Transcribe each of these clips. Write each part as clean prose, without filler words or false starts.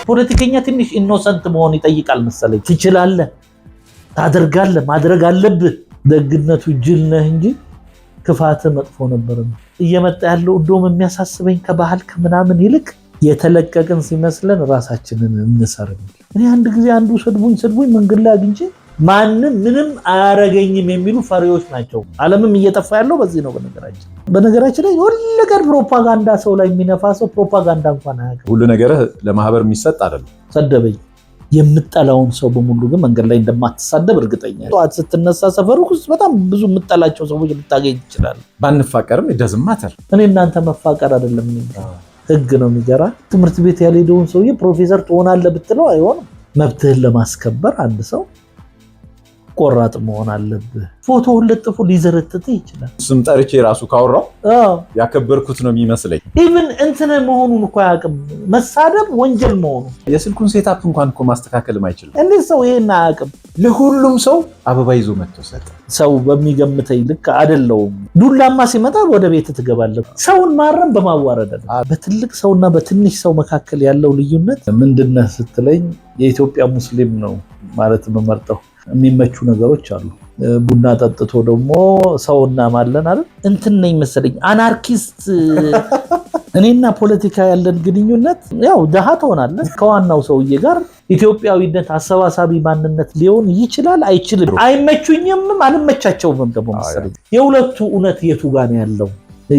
ፖለቲከኛ ትንሽ ኢኖሰንት መሆን ይጠይቃል መሰለኝ። ትችላለህ፣ ታደርጋለህ፣ ማድረግ አለብህ። ደግነቱ ጅል ነህ እንጂ ክፋት መጥፎ ነበር። እየመጣ ያለው እንደውም የሚያሳስበኝ ከባህል ከምናምን ይልቅ የተለቀቀን ሲመስለን ራሳችንን እንሰርም። እኔ አንድ ጊዜ አንዱ ሰድቡኝ መንገድ ላይ አግኝቼ ማንም ምንም አያረገኝም የሚሉ ፈሪዎች ናቸው። ዓለምም እየጠፋ ያለው በዚህ ነው። በነገራችን ላይ ሁሉ ነገር ፕሮፓጋንዳ ሰው ላይ የሚነፋ ሰው ፕሮፓጋንዳ እንኳን አያውቅም። ሁሉ ነገር ለማህበር የሚሰጥ አይደለም። ሰደበኝ የምጠላውን ሰው በሙሉ ግን መንገድ ላይ እንደማትሳደብ እርግጠኛ ነኝ። ጠዋት ስትነሳ ሰፈሩ ውስጥ በጣም ብዙ የምጠላቸው ሰዎች ልታገኝ ይችላል። ባንፋቀርም ይደዝማተር እኔ እናንተ መፋቀር አይደለም ህግ ነው የሚገራ። ትምህርት ቤት ያልሄደውን ሰውዬ ፕሮፌሰር ትሆናለህ ብትለው አይሆንም። መብትህን ለማስከበር አንድ ሰው ቆራጥ መሆን አለብህ። ፎቶውን ለጥፎ ሊዘረጥጥ ይችላል። ስም ጠርቼ ራሱ ካወራው ያከበርኩት ነው የሚመስለኝ። ኢቭን እንትን መሆኑን እኮ አያውቅም። መሳደብ ወንጀል መሆኑ የስልኩን ሴታፕ እንኳን እኮ ማስተካከልም አይችልም። እንዴት ሰው ይሄን አያውቅም? ለሁሉም ሰው አበባ ይዞ መጥቶ ሰጠ። ሰው በሚገምተኝ ልክ አይደለውም። ዱላማ ሲመጣ ወደ ቤት ትገባለህ። ሰውን ማረም በማዋረድ ነው። በትልቅ ሰውና በትንሽ ሰው መካከል ያለው ልዩነት ምንድነው ስትለኝ የኢትዮጵያ ሙስሊም ነው ማለት የምመርጠው። የሚመቹ ነገሮች አሉ። ቡና ጠጥቶ ደግሞ ሰውና ማለን አይደል እንትን ነኝ መሰለኝ አናርኪስት። እኔና ፖለቲካ ያለን ግንኙነት ያው ደሃ ትሆናለህ ከዋናው ሰውዬ ጋር ኢትዮጵያዊነት አሰባሳቢ ማንነት ሊሆን ይችላል አይችልም። አይመቹኝም አልመቻቸውም ደግሞ መሰለኝ። የሁለቱ እውነት የቱ ጋር ነው ያለው?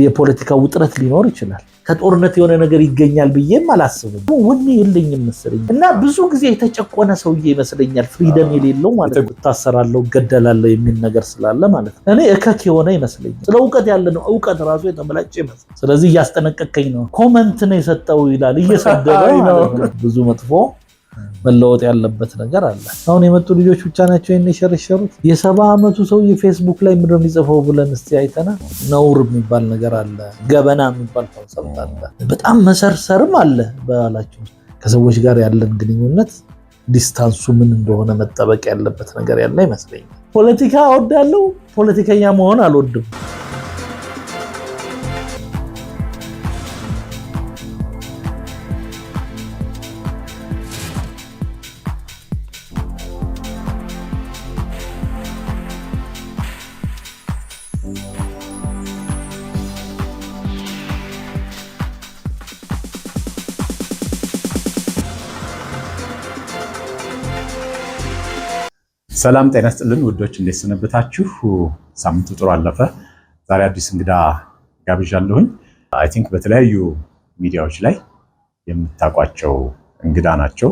የፖለቲካ ውጥረት ሊኖር ይችላል። ከጦርነት የሆነ ነገር ይገኛል ብዬም አላስብም። ወኔ የለኝም መሰለኝ እና ብዙ ጊዜ የተጨቆነ ሰውዬ ይመስለኛል። ፍሪደም የሌለው ማለት ነው። ታሰራለሁ፣ ገደላለሁ የሚል ነገር ስላለ ማለት ነው። እኔ እከክ የሆነ ይመስለኛል። ስለ እውቀት ያለ ነው እውቀት ራሱ የተበላጨ ይመስል። ስለዚህ እያስጠነቀቀኝ ነው። ኮመንት ነው የሰጠው ይላል እየሰደበ ነው። ብዙ መጥፎ መለወጥ ያለበት ነገር አለ። አሁን የመጡ ልጆች ብቻ ናቸው የሸረሸሩት። የ70 ዓመቱ ሰው የፌስቡክ ላይ ምንድነው የሚጽፈው ብለን እስቲ አይተና ነውር የሚባል ነገር አለ። ገበና የሚባል ኮንሰፕት አለ። በጣም መሰርሰርም አለ በኋላቸው። ከሰዎች ጋር ያለን ግንኙነት ዲስታንሱ ምን እንደሆነ መጠበቅ ያለበት ነገር ያለ ይመስለኛል። ፖለቲካ እወዳለሁ፣ ፖለቲከኛ መሆን አልወድም። ሰላም ጤና ይስጥልን ውዶች፣ እንዴት ሰነበታችሁ? ሳምንቱ ጥሩ አለፈ። ዛሬ አዲስ እንግዳ ጋብዣለሁኝ። አይ ቲንክ በተለያዩ ሚዲያዎች ላይ የምታውቋቸው እንግዳ ናቸው።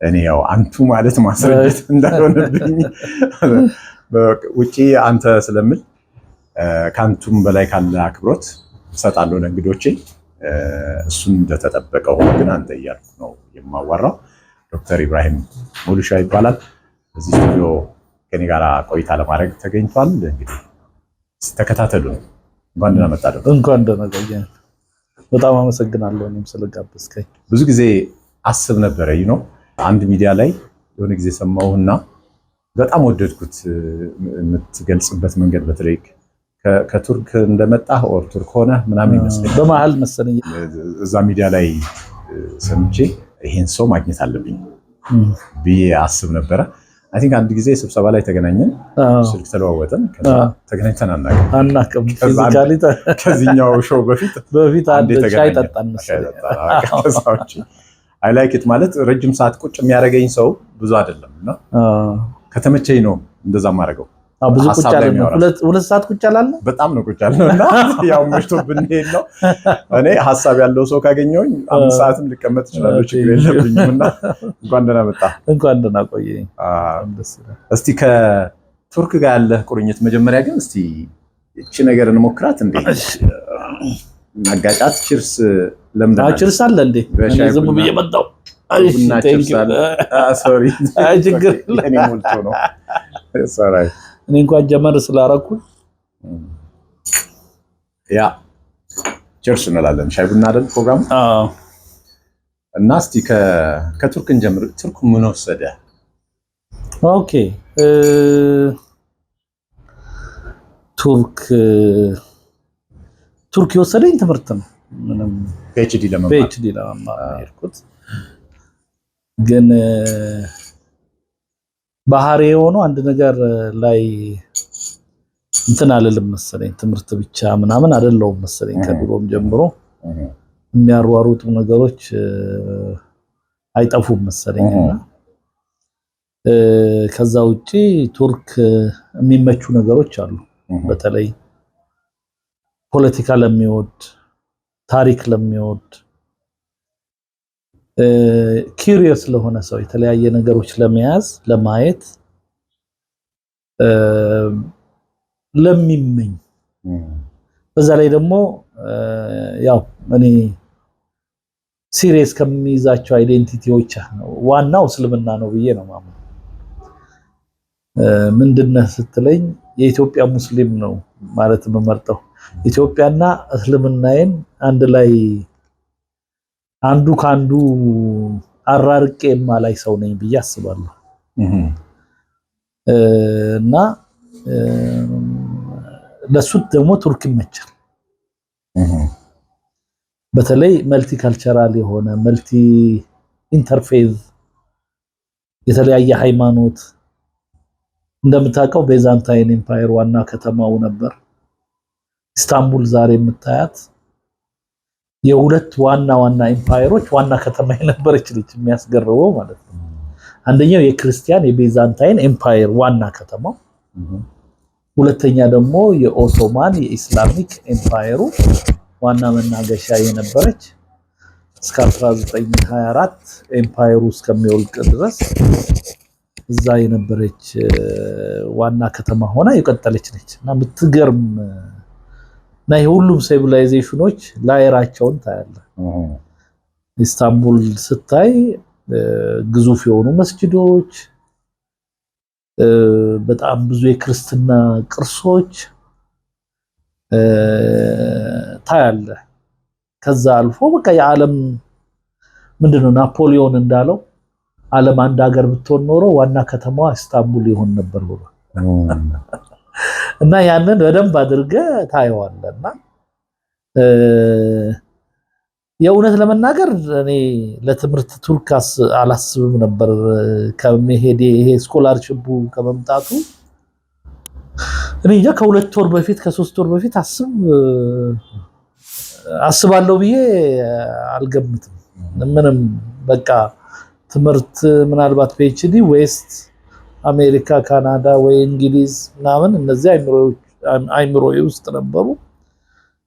እኔ ያው አንቱ ማለት ማስረጀት እንዳልሆነብኝ ውጪ አንተ ስለምል ካንቱም በላይ ካለ አክብሮት እሰጣለሁ ለእንግዶቼ። እሱን እንደተጠበቀ ሆኖ ግን አንተ እያልኩ ነው የማዋራው። ዶክተር ኢብራሂም ሙሉሻ ይባላል። እዚህ ስቱዲዮ ከኔ ጋር ቆይታ ለማድረግ ተገኝቷል። እንግዲህ ተከታተሉ። እንኳን ደህና መጣ። እንኳን ደህና ቆየህ። በጣም አመሰግናለሁ እኔም ስለጋበዝከኝ። ብዙ ጊዜ አስብ ነበረ አንድ ሚዲያ ላይ የሆነ ጊዜ ሰማሁና በጣም ወደድኩት። የምትገልጽበት መንገድ በተለይ ከቱርክ እንደመጣህ ኦር ቱርክ ሆነ ምናምን ይመስለኛል በመሃል መሰለኝ እዛ ሚዲያ ላይ ሰምቼ ይሄን ሰው ማግኘት አለብኝ ብዬ አስብ ነበረ። አይ ቲንክ አንድ ጊዜ ስብሰባ ላይ ተገናኘን፣ ስልክ ተለዋወጥን። ከዛ ተገናኝተን አናውቅም ፊዚካሊ። ከዚህኛው ሾው በፊት አንድ ሻይ ጠጣን መሰለኝ። አይ ላይክ ኢት ማለት ረጅም ሰዓት ቁጭ የሚያደርገኝ ሰው ብዙ አይደለም እና ከተመቸኝ ነው እንደዛ ማድረገው። ብዙ ቁጭ አለ። ሁለት ሰዓት ቁጭ አላለ። በጣም ነው ቁጭ አለ እና ያው መሽቶብን ሄድ ነው። እኔ ሐሳብ ያለው ሰው ካገኘሁኝ 5 ሰዓትም ልቀመጥ እችላለሁ፣ ችግር የለብኝም። እና እንኳን ደህና መጣ። እንኳን ደህና ቆየኝ። እስቲ ከቱርክ ጋር ያለህ ቁርኝት መጀመሪያ ግን እስቲ እቺ ነገር እንሞክራት እንዴ? ማጋጫት ቺርስ ለምንድን ነው? ቺርስ አለ እንዴ? ዝም ብዬ መጣሁ። ቡና ቺርስ አለ። ሶሪ ችግር እኔ ሞልቶ ነው። ሶሪ እኔ እንኳን ጀመር ስላረኩ ያ ቺርስ እንላለን። ሻይ ቡና አይደል ፕሮግራሙ? እና እስቲ ከቱርክን ጀምር። ቱርክ ምን ወሰደ? ኦኬ ቱርክ የወሰደኝ ትምህርት ነው። ምንም ፒኤችዲ ለመማር ሄድኩት። ግን ባህሪ የሆነ አንድ ነገር ላይ እንትን አልልም መሰለኝ። ትምህርት ብቻ ምናምን አይደለም መሰለኝ። ከድሮም ጀምሮ የሚያሯሩጡ ነገሮች አይጠፉም መሰለኝና ከዛ ውጪ ቱርክ የሚመቹ ነገሮች አሉ። በተለይ ፖለቲካ ለሚወድ፣ ታሪክ ለሚወድ፣ ኪሪየስ ለሆነ ሰው የተለያየ ነገሮች ለመያዝ ለማየት ለሚመኝ በዛ ላይ ደግሞ ያው እኔ ሲሪየስ ከሚይዛቸው አይዴንቲቲዎች ዋናው እስልምና ነው ብዬ ነው ማምነው። ምንድነው ስትለኝ የኢትዮጵያ ሙስሊም ነው ማለት የምመርጠው። ኢትዮጵያና እስልምናዬን አንድ ላይ አንዱ ካንዱ አራርቄ የማላይ ሰው ነኝ ብዬ አስባለሁ። እና ለሱ ደግሞ ቱርክ ይመቻል። በተለይ መልቲ ካልቸራል የሆነ መልቲ ኢንተርፌዝ የተለያየ ሃይማኖት እንደምታውቀው ቤዛንታይን ኤምፓየር ዋና ከተማው ነበር። ኢስታንቡል ዛሬ የምታያት የሁለት ዋና ኤምፓየሮች ዋና ከተማ የነበረች ልጅ የሚያስገርመው ማለት ነው። አንደኛው የክርስቲያን የቤዛንታይን ኤምፓየር ዋና ከተማው፣ ሁለተኛ ደግሞ የኦቶማን የኢስላሚክ ኤምፓየሩ ዋና መናገሻ የነበረች እስከ 1924 ኤምፓየሩ እስከሚወልቅ ድረስ እዛ የነበረች ዋና ከተማ ሆና የቀጠለች ነች እና የምትገርም እና የሁሉም ሲቪላይዜሽኖች ላይራቸውን ታያለ። ኢስታንቡል ስታይ ግዙፍ የሆኑ መስጂዶች፣ በጣም ብዙ የክርስትና ቅርሶች ታያለ። ከዛ አልፎ በቃ የዓለም ምንድነው ናፖሊዮን እንዳለው ዓለም አንድ ሀገር ብትሆን ኖሮ ዋና ከተማዋ ኢስታንቡል ይሆን ነበር ብሎ እና ያንን በደንብ አድርገህ ታየዋለና የእውነት ለመናገር እኔ ለትምህርት ቱርክ አላስብም ነበር ከመሄዴ። ይሄ ስኮላርሺፑ ከመምጣቱ እኔ እንጃ ከ2 ወር በፊት ከ3 ወር በፊት አስባለሁ ብዬ አልገምትም። ምንም በቃ ትምህርት ምናልባት ፒኤችዲ ዌስት አሜሪካ፣ ካናዳ ወይ እንግሊዝ ምናምን እነዚህ አይምሮዬ ውስጥ ነበሩ።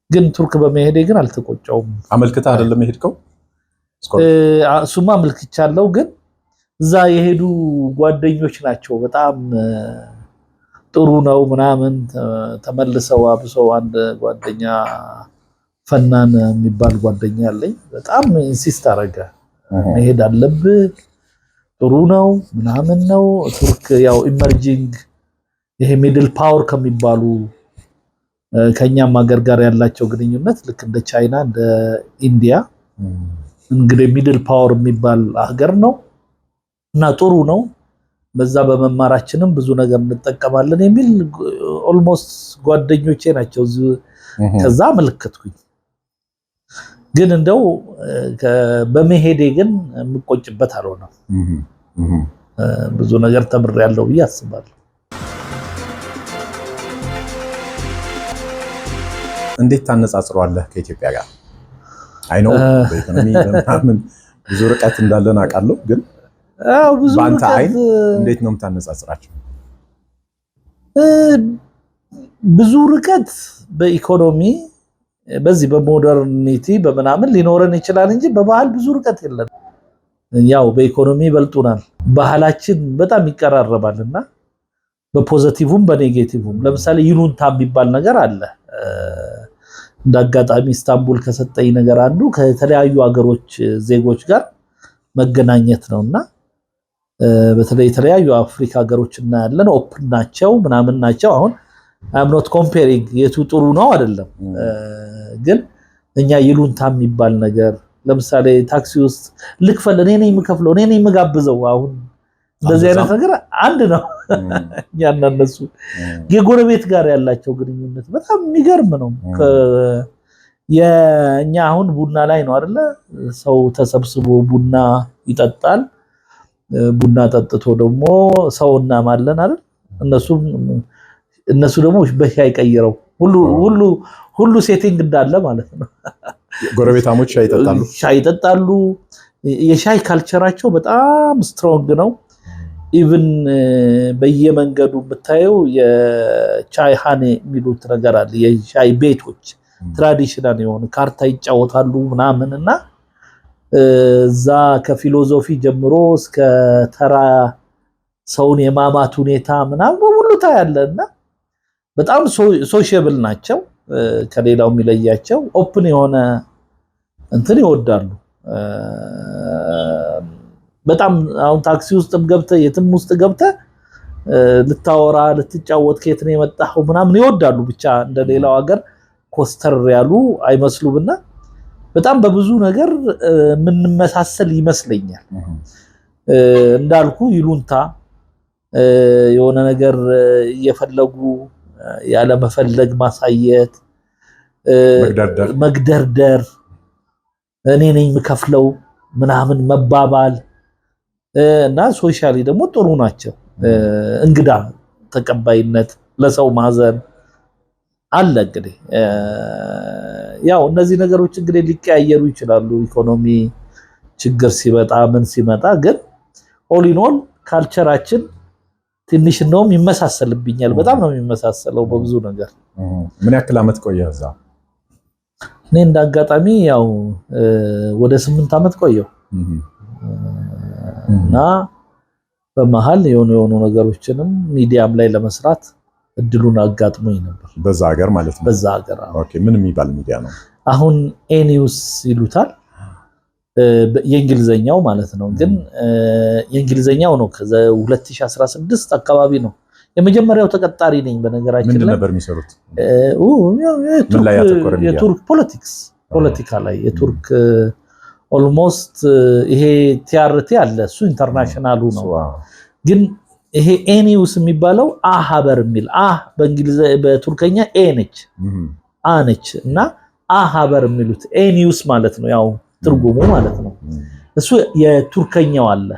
ግን ቱርክ በመሄዴ ግን አልተቆጨውም። አመልክታ አይደለም የሄድከው? እሱማ አመልክቻለሁ። ግን እዛ የሄዱ ጓደኞች ናቸው በጣም ጥሩ ነው ምናምን ተመልሰው አብሰው አንድ ጓደኛ ፈናን የሚባል ጓደኛ አለኝ። በጣም ኢንሲስት አረገ መሄድ አለብህ ጥሩ ነው ምናምን ነው። ቱርክ ያው ኢመርጂንግ ይሄ ሚድል ፓወር ከሚባሉ ከኛም ሀገር ጋር ያላቸው ግንኙነት ልክ እንደ ቻይና እንደ ኢንዲያ እንግዲህ ሚድል ፓወር የሚባል ሀገር ነው እና ጥሩ ነው። በዛ በመማራችንም ብዙ ነገር እንጠቀማለን የሚል ኦልሞስት ጓደኞቼ ናቸው። ከዛ አመለከትኩኝ። ግን እንደው በመሄዴ ግን የምቆጭበት አልሆነም። ብዙ ነገር ተምሬያለሁ ብዬ አስባለሁ። እንዴት ታነጻጽሯለህ ከኢትዮጵያ ጋር? አይ ነው በኢኮኖሚ በምናምን ብዙ ርቀት እንዳለን አውቃለሁ። ግን በአንተ አይን እንዴት ነው የምታነጻጽራቸው? ብዙ ርቀት በኢኮኖሚ በዚህ በሞደርኒቲ በምናምን ሊኖረን ይችላል እንጂ በባህል ብዙ ርቀት የለም። ያው በኢኮኖሚ ይበልጡናል። ባህላችን በጣም ይቀራረባልና በፖዚቲቭም በኔጌቲቭም። ለምሳሌ ይሉንታ የሚባል ነገር አለ። እንዳጋጣሚ ኢስታንቡል ከሰጠኝ ነገር አንዱ ከተለያዩ ሀገሮች ዜጎች ጋር መገናኘት ነውና በተለይ የተለያዩ አፍሪካ ሀገሮች እና ያለን ኦፕን ናቸው ምናምን ናቸው። አሁን I'm not comparing የቱ ጥሩ ነው አይደለም። ግን እኛ ይሉንታ የሚባል ነገር ለምሳሌ ታክሲ ውስጥ ልክፈል እኔ ነኝ የምከፍለው እኔ ነኝ የምጋብዘው። አሁን እንደዚህ አይነት ነገር አንድ ነው። ያና እነሱ የጎረቤት ጋር ያላቸው ግንኙነት በጣም የሚገርም ነው። የኛ አሁን ቡና ላይ ነው አይደለ? ሰው ተሰብስቦ ቡና ይጠጣል። ቡና ጠጥቶ ደግሞ ሰውና ማለን አይደል እነሱ ደግሞ በሻይ ቀይረው ሁሉ ሴቲንግ እንዳለ ማለት ነው። ጎረቤታሞች ሻይ ይጠጣሉ። የሻይ ካልቸራቸው በጣም ስትሮንግ ነው። ኢቭን በየመንገዱ የምታየው የቻይ ሃኔ የሚሉት ነገር አለ። የሻይ ቤቶች ትራዲሽናል የሆነ ካርታ ይጫወታሉ ምናምንና እዛ ከፊሎሶፊ ጀምሮ እስከ ተራ ሰውን የማማት ሁኔታ ምናምን በሙሉ ታያለና በጣም ሶሻብል ናቸው። ከሌላው የሚለያቸው ኦፕን የሆነ እንትን ይወዳሉ። በጣም አሁን ታክሲ ውስጥም ገብተህ የትም ውስጥ ገብተህ ልታወራ ልትጫወት ከየት ነው የመጣው ምናምን ይወዳሉ። ብቻ እንደሌላው ሀገር ኮስተር ያሉ አይመስሉምና በጣም በብዙ ነገር ምንመሳሰል ይመስለኛል። እንዳልኩ ይሉንታ የሆነ ነገር እየፈለጉ ያለ መፈለግ ማሳየት፣ መግደርደር፣ እኔ ነኝ የምከፍለው ምናምን መባባል እና ሶሻሊ ደግሞ ጥሩ ናቸው። እንግዳ ተቀባይነት፣ ለሰው ማዘን አለ። እንግዲህ ያው እነዚህ ነገሮች እንግዲህ ሊቀያየሩ ይችላሉ። ኢኮኖሚ ችግር ሲመጣ ምን ሲመጣ ግን ኦል ኢን ኦል ካልቸራችን ትንሽ እንደውም ይመሳሰልብኛል። በጣም ነው የሚመሳሰለው በብዙ ነገር። ምን ያክል አመት ቆየህ እዛ? እኔ እንዳጋጣሚ ያው ወደ 8 አመት ቆየው እና በመሃል የሆኑ ነገሮችንም ሚዲያም ላይ ለመስራት እድሉን አጋጥሞኝ ነበር። በዛ ሀገር ማለት ነው? በዛ ሀገር። ኦኬ። ምን የሚባል ሚዲያ ነው? አሁን ኤኒውስ ይሉታል የእንግሊዘኛው ማለት ነው። ግን የእንግሊዘኛው ነው ከ2016 አካባቢ ነው የመጀመሪያው ተቀጣሪ ነኝ። በነገራችን ላይ ምን ነበር የሚሰሩት? የቱርክ ፖለቲካ ላይ የቱርክ ኦልሞስት ይሄ ቲአርቲ አለ እሱ ኢንተርናሽናሉ ነው። ግን ይሄ ኤኒውስ የሚባለው አሃበር የሚል በእንግሊዝ በቱርከኛ ኤ ነች እና አሃበር የሚሉት ኤኒውስ ማለት ነው። ያው ትርጉሙ ማለት ነው። እሱ የቱርከኛው አለ።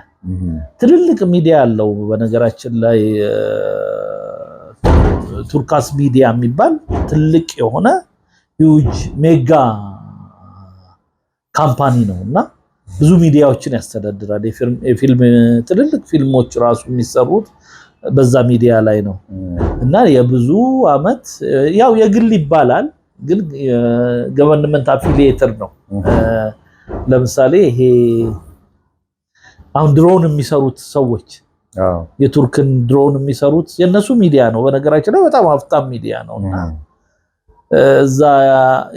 ትልልቅ ሚዲያ አለው በነገራችን ላይ ቱርካስ ሚዲያ የሚባል ትልቅ የሆነ ሂውጅ ሜጋ ካምፓኒ ነውና ብዙ ሚዲያዎችን ያስተዳድራል። የፊልም ትልልቅ ፊልሞች ራሱ የሚሰሩት በዛ ሚዲያ ላይ ነው እና የብዙ አመት ያው የግል ይባላል ግን ገቨርንመንት አፊሊየትድ ነው። ለምሳሌ ይሄ አሁን ድሮን የሚሰሩት ሰዎች የቱርክን ድሮን የሚሰሩት የነሱ ሚዲያ ነው። በነገራችን ላይ በጣም ሀብታም ሚዲያ ነውና እዛ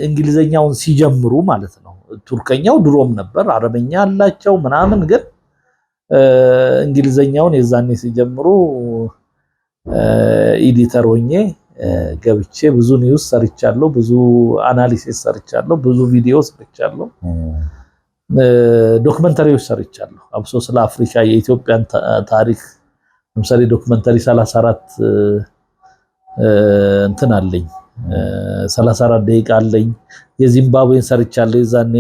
እንግሊዘኛውን ሲጀምሩ ማለት ነው። ቱርከኛው ድሮም ነበር፣ አረበኛ አላቸው ምናምን፣ ግን እንግሊዘኛውን የዛኔ ሲጀምሩ ኤዲተር ሆኜ ገብቼ ብዙ ኒውስ ሰርቻለሁ፣ ብዙ አናሊሲስ ሰርቻለሁ፣ ብዙ ቪዲዮ ሰርቻለሁ፣ ዶክመንተሪዎች ሰርቻለሁ። አብሶ ስለ አፍሪካ የኢትዮጵያን ታሪክ ለምሳሌ ዶክመንተሪ 34 እንትን አለኝ 34 ደቂቃ አለኝ። የዚምባብዌን ሰርቻለሁ። የዛኔ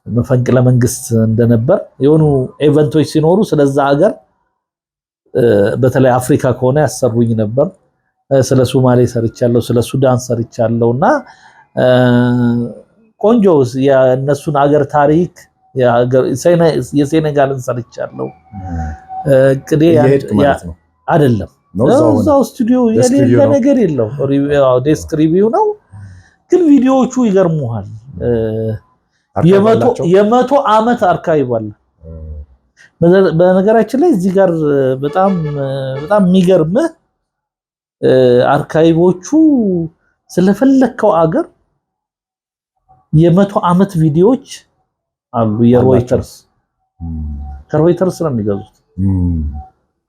መፈንቅለ መንግስት እንደነበር የሆኑ ኢቨንቶች ሲኖሩ ስለዛ ሀገር በተለይ አፍሪካ ከሆነ ያሰሩኝ ነበር። ስለ ሶማሌ ሰርቻለሁ፣ ስለ ሱዳን ሰርቻለሁና ቆንጆ የነሱን ሀገር ታሪክ የሴኔጋልን ሰርቻለሁ። ቅዴ አይደለም እዛው ስቱዲዮ የሌለ ነገር የለው። ዴስክ ሪቪው ነው፣ ግን ቪዲዮዎቹ ይገርሙሃል። የመቶ ዓመት አርካይቭ አለ። በነገራችን ላይ እዚህ ጋር በጣም የሚገርምህ አርካይቮቹ ስለፈለከው አገር የ100 ዓመት ቪዲዮዎች አሉ። የሮይተርስ ከሮይተርስ ነው የሚገዙት፣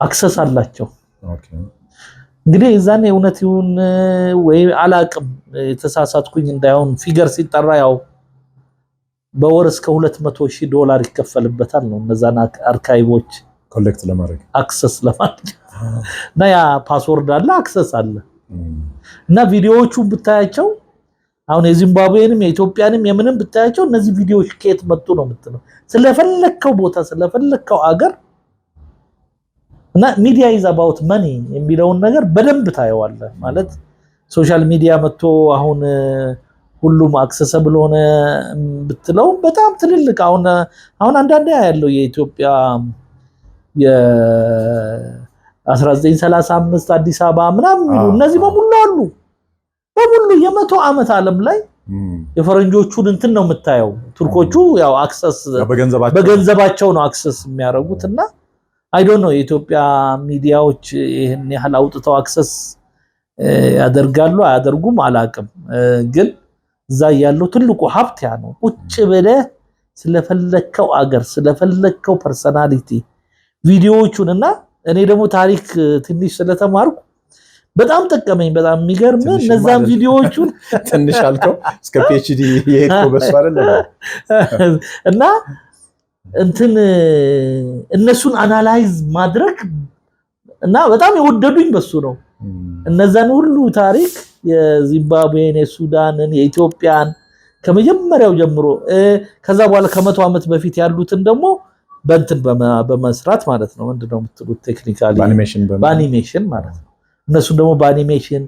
አክሰስ አላቸው። እንግዲህ የዛኔ እውነት ይሁን ወይ አላቅም፣ የተሳሳትኩኝ እንዳይሆን ፊገር ሲጠራ ያው በወር እስከ $200,000 ይከፈልበታል ነው እነዛን አርካይቮች ኮሌክት ለማድረግ አክሰስ ለማድረግ እና ያ ፓስወርድ አለ፣ አክሰስ አለ። እና ቪዲዮዎቹን ብታያቸው አሁን የዚምባብዌንም የኢትዮጵያንም የምንም ብታያቸው እነዚህ ቪዲዮዎች ከየት መጡ ነው የምትለው። ስለፈለከው ቦታ ስለፈለከው አገር እና ሚዲያ ኢዝ አባውት መኒ የሚለውን ነገር በደንብ ታየዋለህ ማለት ሶሻል ሚዲያ መጥቶ አሁን ሁሉም አክሰሰብል ሆነ ብትለው በጣም ትልልቅ አሁን አንዳንዴ ያለው የኢትዮጵያ የ1935 አዲስ አበባ ምናምን እነዚህ በሙሉ አሉ በሙሉ የመቶ ዓመት ዓለም ላይ የፈረንጆቹን እንትን ነው የምታየው ቱርኮቹ ያው አክሰስ በገንዘባቸው ነው አክሰስ የሚያደርጉትና አይ ዶንት ኖ የኢትዮጵያ ሚዲያዎች ይሄን ያህል አውጥተው አክሰስ ያደርጋሉ አያደርጉም አላቅም ግን እዛ ያለው ትልቁ ሀብት ያ ነው ቁጭ ብለህ ስለፈለከው አገር ስለፈለከው ፐርሰናሊቲ ቪዲዮዎቹንና እኔ ደግሞ ታሪክ ትንሽ ስለተማርኩ በጣም ጠቀመኝ በጣም የሚገርም እነዛን ቪዲዮዎቹን ትንሽ አልከው እስከ ፒኤችዲ የሄድኩ በሱ አይደለም እና እንትን እነሱን አናላይዝ ማድረግ እና በጣም የወደዱኝ በሱ ነው እነዛን ሁሉ ታሪክ የዚምባብዌን የሱዳንን የኢትዮጵያን ከመጀመሪያው ጀምሮ ከዛ በኋላ ከመቶ ዓመት በፊት ያሉትን ደግሞ በእንትን በመስራት ማለት ነው ምንድነው የምትሉት ቴክኒካሊ በአኒሜሽን ማለት ነው እነሱ ደግሞ በአኒሜሽን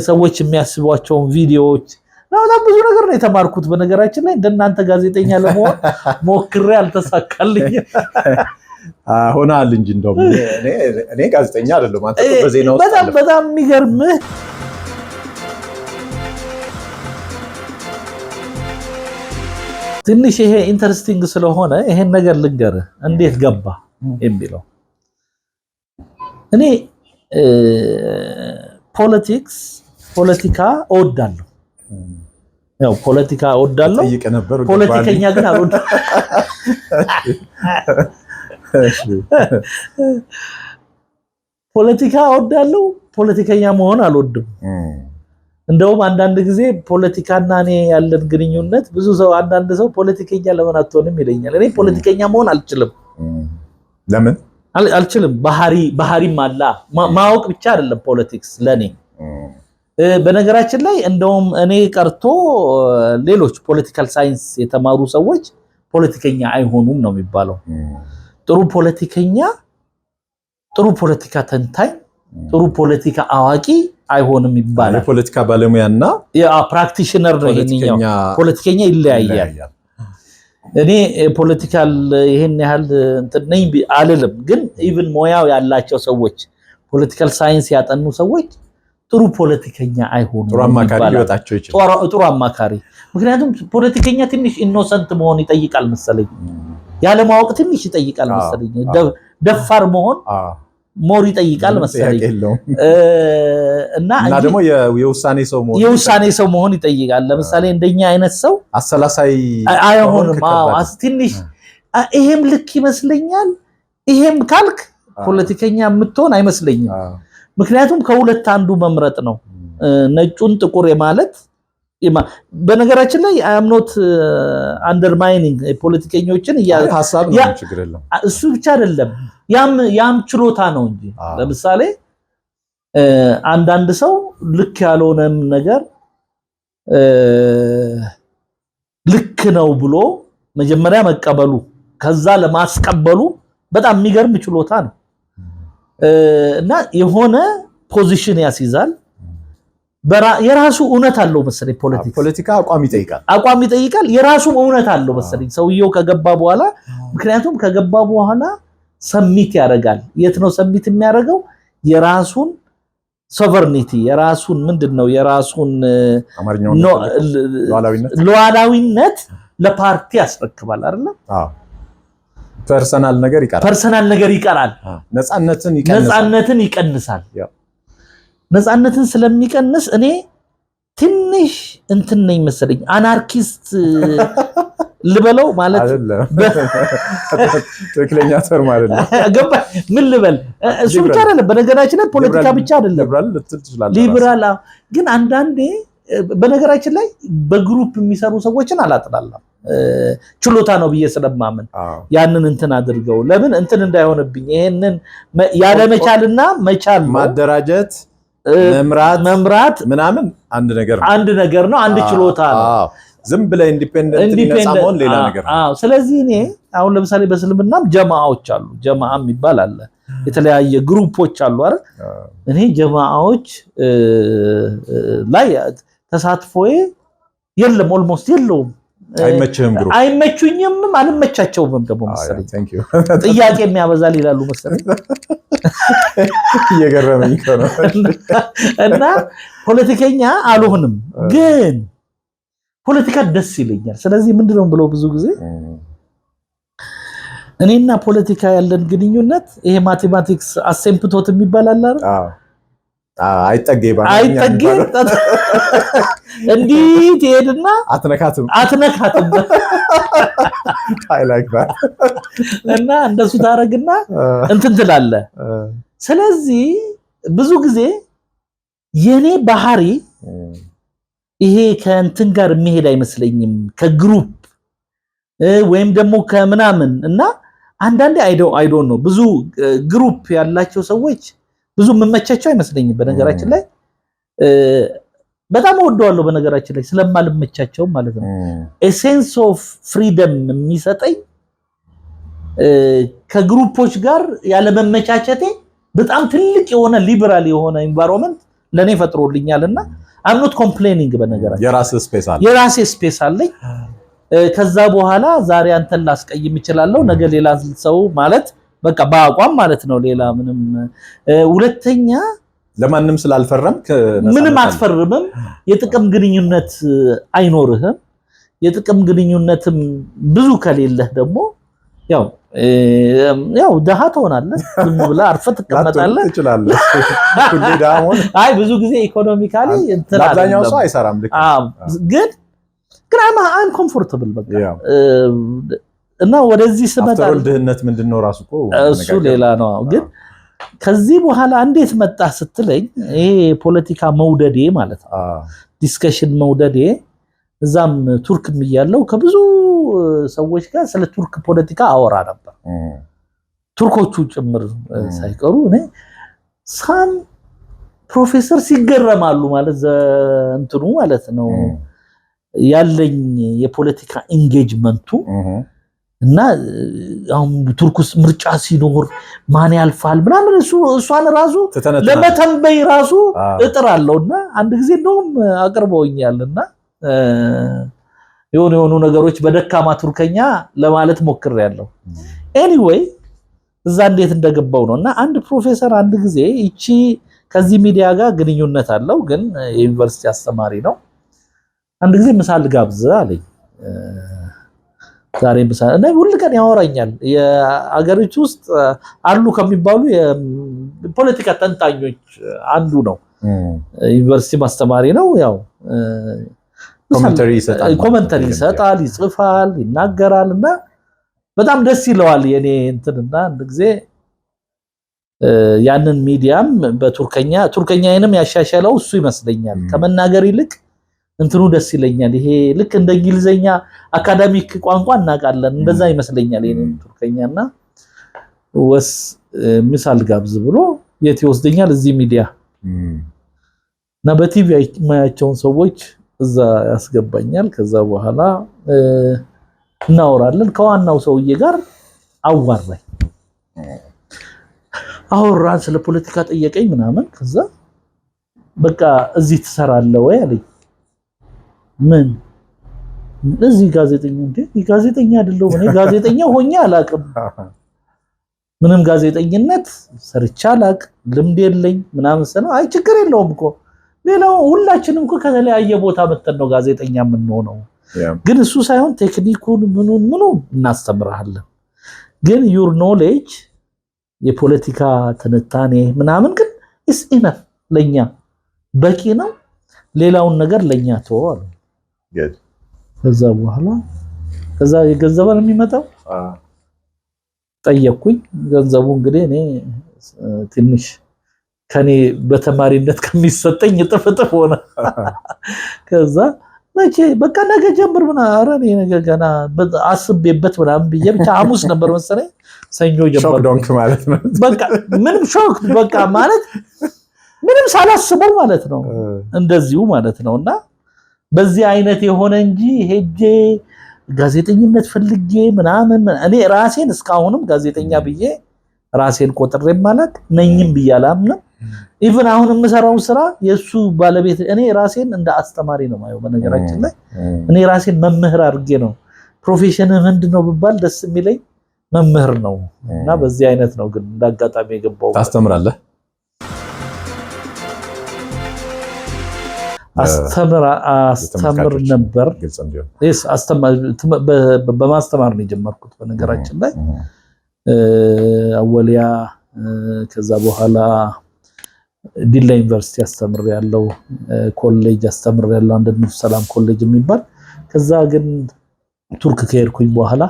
ሰዎች የሚያስቧቸውን ቪዲዮዎች በጣም ብዙ ነገር ነው የተማርኩት በነገራችን ላይ እንደናንተ ጋዜጠኛ ለመሆን ሞክሬ አልተሳካልኝ ሆናል እንጂ እንደው እኔ ጋዜጠኛ አይደለም አንተ በዜናው በጣም የሚገርም ትንሽ ይሄ ኢንተረስቲንግ ስለሆነ ይሄን ነገር ልንገር እንዴት ገባ የሚለው እኔ ፖለቲካ እወዳለሁ ያው ፖለቲካ እወዳለሁ ፖለቲከኛ ግን አልወድም ፖለቲካ እወዳለሁ ፖለቲከኛ መሆን አልወድም እንደውም አንዳንድ ጊዜ ፖለቲካና እኔ ያለን ግንኙነት ብዙ ሰው አንዳንድ ሰው ፖለቲከኛ ለምን አትሆንም ይለኛል እኔ ፖለቲከኛ መሆን አልችልም ለምን አልችልም ባህሪም አላ ማወቅ ብቻ አይደለም ፖለቲክስ ለኔ በነገራችን ላይ እንደውም እኔ ቀርቶ ሌሎች ፖለቲካል ሳይንስ የተማሩ ሰዎች ፖለቲከኛ አይሆኑም ነው የሚባለው ጥሩ ፖለቲከኛ ጥሩ ፖለቲካ ተንታኝ ጥሩ ፖለቲካ አዋቂ አይሆንም ይባላል የፖለቲካ ባለሙያና ፕራክቲሽነር ነው ይሄንኛው ፖለቲከኛ ይለያያል እኔ ፖለቲካል ይሄን ያህል እንትን ነኝ አልልም ግን ኢቭን ሞያው ያላቸው ሰዎች ፖለቲካል ሳይንስ ያጠኑ ሰዎች ጥሩ ፖለቲከኛ አይሆኑም ጥሩ አማካሪ ይወጣቸው ይችላል ጥሩ አማካሪ ምክንያቱም ፖለቲከኛ ትንሽ ኢኖሰንት መሆን ይጠይቃል መሰለኝ ያለ ማወቅ ትንሽ ይጠይቃል መሰለኝ ደፋር መሆን ሞር ይጠይቃል መሰለኝ እና ደግሞ የውሳኔ ሰው መሆን ይጠይቃል ለምሳሌ እንደኛ አይነት ሰው አሰላሳይ አይሆንም ትንሽ ይሄም ልክ ይመስለኛል ይሄም ካልክ ፖለቲከኛ የምትሆን አይመስለኝም ምክንያቱም ከሁለት አንዱ መምረጥ ነው ነጩን ጥቁር ማለት በነገራችን ላይ አይ አም ኖት አንደርማይኒንግ ፖለቲከኞችን ሐሳብ ነው ችግር የለም እሱ ብቻ አይደለም ያም ችሎታ ነው እንጂ ለምሳሌ አንዳንድ ሰው ልክ ያልሆነም ነገር ልክ ነው ብሎ መጀመሪያ መቀበሉ ከዛ ለማስቀበሉ በጣም የሚገርም ችሎታ ነው እና የሆነ ፖዚሽን ያስይዛል የራሱ እውነት አለው መሰለኝ ፖለቲካ አቋም ይጠይቃል የራሱ እውነት አለው መሰለኝ ሰውየው ከገባ በኋላ ምክንያቱም ከገባ በኋላ ሰሚት ያደርጋል የት ነው ሰሚት የሚያደርገው የራሱን ሶቨርኒቲ የራሱን ምንድነው የራሱን ሉዓላዊነት ለፓርቲ ያስረክባል አይደል ፐርሰናል ነገር ይቀራል ነፃነትን ይቀንሳል ነፃነትን ስለሚቀንስ እኔ ትንሽ እንትን ነኝ መሰለኝ አናርኪስት ልበለው ማለት ትክክለኛ ተርም አይደለም ገባ ምን ልበል እሱ ብቻ አይደለም በነገራችን ላይ ፖለቲካ ብቻ አይደለም ሊበራል ግን አንዳንዴ በነገራችን ላይ በግሩፕ የሚሰሩ ሰዎችን አላጥላላም ችሎታ ነው ብዬ ስለማምን ያንን እንትን አድርገው ለምን እንትን እንዳይሆንብኝ ይሄንን ያለ መቻልና መቻል ማደራጀት መምራት ምናምን አንድ ነገር ነው አንድ ችሎታ ነው ዝም ብለህ ኢንዲፔንደንት ነፃ መሆን ሌላ ነገር ነው። ስለዚህ እኔ አሁን ለምሳሌ በእስልምናም ጀማዓዎች አሉ። ጀማዓ የሚባል አለ፣ የተለያየ ግሩፖች አሉ አይደል? እኔ ጀማዓዎች ላይ ተሳትፎዬ የለም፣ ኦልሞስት የለውም። አይመችህም? ግሩፕ አይመቹኝም፣ አልመቻቸውም ደግሞ መሰለኝ። ጥያቄ የሚያበዛል ይላሉ መሰለኝ። እየገረመኝ ነው። እና ፖለቲከኛ አልሆንም፣ ግን ፖለቲካ ደስ ይለኛል። ስለዚህ ምንድነው ብለው ብዙ ጊዜ እኔና ፖለቲካ ያለን ግንኙነት ይሄ ማቴማቲክስ አሴምፕቶት የሚባል አለ አይደል? አይጠጌ እንዲህ ትሄድና አትነካትም እና እንደሱ ታረግና እንትን ትላለህ። ስለዚህ ብዙ ጊዜ የኔ ባህሪ ይሄ ከእንትን ጋር የሚሄድ አይመስለኝም፣ ከግሩፕ ወይም ደግሞ ከምናምን። እና አንዳንዴ አይ ዶንት ኖ ብዙ ግሩፕ ያላቸው ሰዎች ብዙ መመቻቸው አይመስለኝም። በነገራችን ላይ በጣም ወደዋለሁ፣ በነገራችን ላይ ስለማልመቻቸው ማለት ነው። ኤሴንስ ኦፍ ፍሪደም የሚሰጠኝ ከግሩፖች ጋር ያለ መመቻቸቴ በጣም ትልቅ የሆነ ሊበራል የሆነ ኢንቫይሮንመንት ለኔ ፈጥሮልኛልና I'm not complaining። በነገራችን የራሴ ስፔስ አለኝ። ከዛ በኋላ ዛሬ አንተን ላስቀይም እችላለሁ፣ ነገ ሌላ ሰው ማለት በቃ በአቋም ማለት ነው። ሌላ ምንም ሁለተኛ ለማንም ስላልፈረምክ ምንም አትፈርምም። የጥቅም ግንኙነት አይኖርህም። የጥቅም ግንኙነትም ብዙ ከሌለህ ደግሞ ያው ደሃ ትሆናለህ። ዝም ብለህ አርፈህ ትቀመጣለህ። አይ ብዙ ጊዜ ኢኮኖሚካሊ እንትን አብዛኛው ሰው አይሰራም። ግን I'm comfortable በቃ እና ወደዚህ ስመጣ ድህነት ምንድነው ራሱ እሱ ሌላ ነው። ግን ከዚህ በኋላ እንዴት መጣ ስትለኝ ይሄ ፖለቲካ መውደዴ ማለት ነው፣ ዲስከሽን መውደዴ። እዛም ቱርክም እያለሁ ከብዙ ሰዎች ጋር ስለ ቱርክ ፖለቲካ አወራ ነበር፣ ቱርኮቹ ጭምር ሳይቀሩ። እኔ ሳም ፕሮፌሰር ሲገረማሉ ማለት እንትኑ ማለት ነው ያለኝ የፖለቲካ ኢንጌጅመንቱ። እና አሁን ቱርክ ውስጥ ምርጫ ሲኖር ማን ያልፋል ምናምን እሷን ራሱ ለመተንበይ ራሱ እጥራለሁና አንድ ጊዜ እንደውም አቅርበውኛልና የሆኑ ነገሮች በደካማ ቱርከኛ ለማለት ሞክሬያለሁ። ኤኒዌይ እዛ እንዴት እንደገባው ነው። እና አንድ ፕሮፌሰር አንድ ጊዜ እቺ ከዚህ ሚዲያ ጋር ግንኙነት አለው፣ ግን የዩኒቨርሲቲ አስተማሪ ነው። አንድ ጊዜ ምሳል ጋብዝ አለኝ። ዛሬ ምሳል እና ሁሉ ቀን ያወራኛል። የአገሪቱ ውስጥ አሉ ከሚባሉ የፖለቲካ ተንታኞች አንዱ ነው። ዩኒቨርሲቲ ማስተማሪ ነው። ያው ኮሜንተሪ ይሰጣል፣ ይጽፋል፣ ይናገራል እና በጣም ደስ ይለዋል የኔ እንትንና አንድ ጊዜ ያንን ሚዲያም ቱርከኛዬንም ያሻሻለው እሱ ይመስለኛል። ከመናገር ይልቅ እንትኑ ደስ ይለኛል። ይሄ ልክ እንደ እንግሊዘኛ አካዳሚክ ቋንቋ እናውቃለን፣ እንደዛ ይመስለኛል የኔ ቱርከኛና ምሳል ጋብዝ ብሎ የት ይወስደኛል? እዚህ ሚዲያ እና በቲቪ የማያቸውን ሰዎች እዛ ያስገባኛል። ከዛ በኋላ እናወራለን። ከዋናው ሰውዬ ጋር አወራን፣ ስለ ፖለቲካ ጠየቀኝ ምናምን። ከዛ በቃ እዚህ ትሰራለህ ወይ አለኝ። ምን እዚህ ጋዜጠኛ እንዴ? ጋዜጠኛ አይደለሁ እኔ ጋዜጠኛ ሆኜ አላውቅም። ምንም ጋዜጠኝነት ሰርቻ አላውቅም፣ ልምድ የለኝ ምናምን ሰለ። አይ ችግር የለውም እኮ ሌላው ሁላችንም እኮ ከተለያየ ቦታ መተን ነው ጋዜጠኛ የምንሆነው። ግን እሱ ሳይሆን ቴክኒኩን ምኑን እናስተምራለን። ግን ዩር ኖሌጅ የፖለቲካ ትንታኔ ምናምን ግን ኢስ ኢነፍ ለኛ በቂ ነው። ሌላውን ነገር ለኛ ተወው። ከዛ በኋላ የገንዘብ ነው የሚመጣው። ጠየቅኩኝ። ገንዘቡ እንግዲህ እኔ ትንሽ ከኔ በተማሪነት ከሚሰጠኝ እጥፍ ሆነ። ከዛ መቼ በቃ ነገ ጀምር ምናምን፣ ኧረ እኔ ነገ ገና አስቤበት ምናምን ብዬ ብቻ ሐሙስ ነበር መሰለኝ ሰኞ ጀምር ዶንክ ማለት ነው። በቃ ምንም ሾክ በቃ ማለት ምንም ሳላስበው ማለት ነው እንደዚሁ ማለት ነውና በዚህ አይነት የሆነ እንጂ ሄጄ ጋዜጠኝነት ፈልጌ ምናምን እኔ ራሴን እስካሁንም ጋዜጠኛ ብዬ ራሴን ቆጥሬ ማለት ነኝም ብያላምንም ኢቭን አሁን የምሰራው ስራ የሱ ባለቤት እኔ ራሴን እንደ አስተማሪ ነው ማየው በነገራችን ላይ እኔ ራሴን መምህር አድርጌ ነው ፕሮፌሽን ምንድነው ቢባል ደስ የሚለኝ መምህር ነው እና በዚህ አይነት ነው ግን እንዳጋጣሚ የገባው ታስተምራለህ አስተምር ነበር በማስተማር ነው የጀመርኩት በነገራችን ላይ አወሊያ ከዛ በኋላ ዲላ ዩኒቨርሲቲ አስተምር ያለው ኮሌጅ አስተምር ያለው አንድነው ሰላም ኮሌጅ የሚባል ከዛ ግን ቱርክ ከሄድኩኝ በኋላ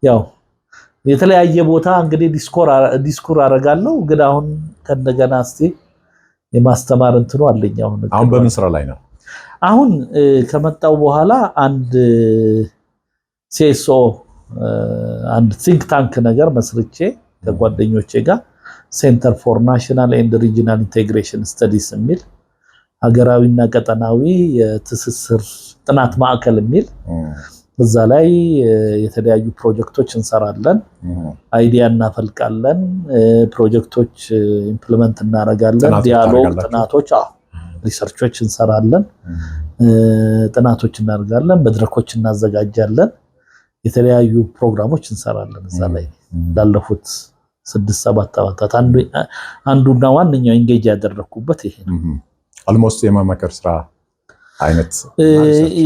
ያው የተለያየ ቦታ እንግዲህ ዲስኮር አረጋለሁ ግን አሁን ከእንደገና እስቲ የማስተማር እንትኑ አለኝ አሁን በምን ስራ ላይ ነው አሁን ከመጣው በኋላ አንድ CSO አንድ think tank ነገር መስርቼ ከጓደኞቼ ጋር ሴንተር ፎር ናሽናል ኤንድ ሪጂናል ኢንቴግሬሽን ስተዲስ የሚል ሀገራዊና ቀጠናዊ የትስስር ጥናት ማዕከል የሚል እዛ ላይ የተለያዩ ፕሮጀክቶች እንሰራለን አይዲያ እናፈልቃለን ፕሮጀክቶች ኢምፕሊመንት እናረጋለን ዲያሎግ ጥናቶች ሪሰርቾች እንሰራለን ጥናቶች እናደርጋለን መድረኮች እናዘጋጃለን የተለያዩ ፕሮግራሞች እንሰራለን እዛ ላይ ላለፉት 6-7 አመታት አንዱና ዋንኛው ኢንጌጅ ያደረኩበት ይሄ ነው almost የማማከር ስራ አይነት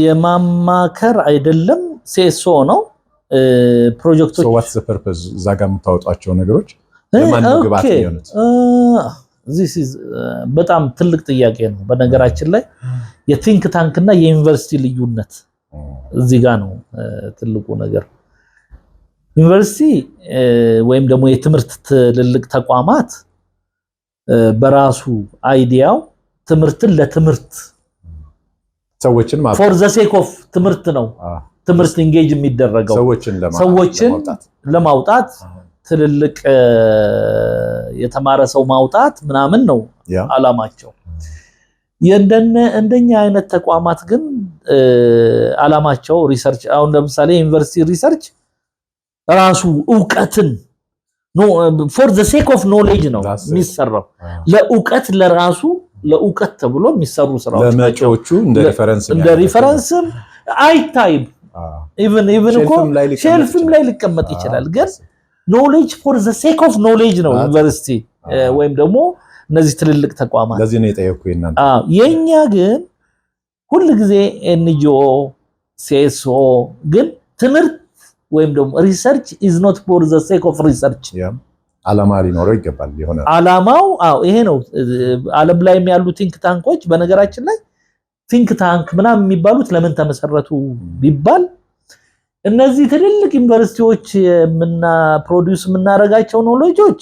የማማከር አይደለም CSO ነው ፕሮጀክቶች so what's the purpose ዛጋ የምታወጣቸው ነገሮች ለማን ግባት ይሆናል this is በጣም ትልቅ ጥያቄ ነው በነገራችን ላይ የቲንክ ታንክ እና የዩኒቨርሲቲ ልዩነት እዚህ ጋር ነው ትልቁ ነገር ዩኒቨርሲቲ ወይም ደግሞ የትምህርት ትልልቅ ተቋማት በራሱ አይዲያው ትምህርትን ለትምህርት ሰዎችን ማለት for the sake of ትምህርት ነው ትምህርት ኢንጌጅ የሚደረገው ሰዎችን ለማውጣት ትልልቅ የተማረ ሰው ማውጣት ምናምን ነው አላማቸው እንደኛ አይነት ተቋማት ግን አላማቸው ሪሰርች አሁን ለምሳሌ ዩኒቨርሲቲ ሪሰርች ራሱ ዕውቀትን no for the sake of knowledge ነው የሚሰራው ለዕውቀት ለራሱ ለዕውቀት ተብሎ የሚሰሩ ስራዎች ለመጪዎቹ እንደ ሪፈረንስም አይታይም even እኮ ሼልፍም ላይ ሊቀመጥ ይችላል ግን knowledge for the sake of knowledge ነው ዩኒቨርሲቲ ወይም ደግሞ እነዚህ ትልልቅ ተቋማት ለዚህ ነው የጠየቁኝ እናንተ የኛ ግን ሁሉ ጊዜ NGO CSO ግን ትምህርት ወይም ደግሞ research is not for the sake of research አላማ ሊኖረው ይገባል ይሆነ አላማው ይሄ ነው ዓለም ላይ ያሉ ቲንክ ታንኮች በነገራችን ላይ ቲንክ ታንክ ምናምን የሚባሉት ለምን ተመሰረቱ ቢባል እነዚህ ትልልቅ ዩኒቨርሲቲዎች ፕሮዲዩስ የምናረጋቸው ኖሌጆች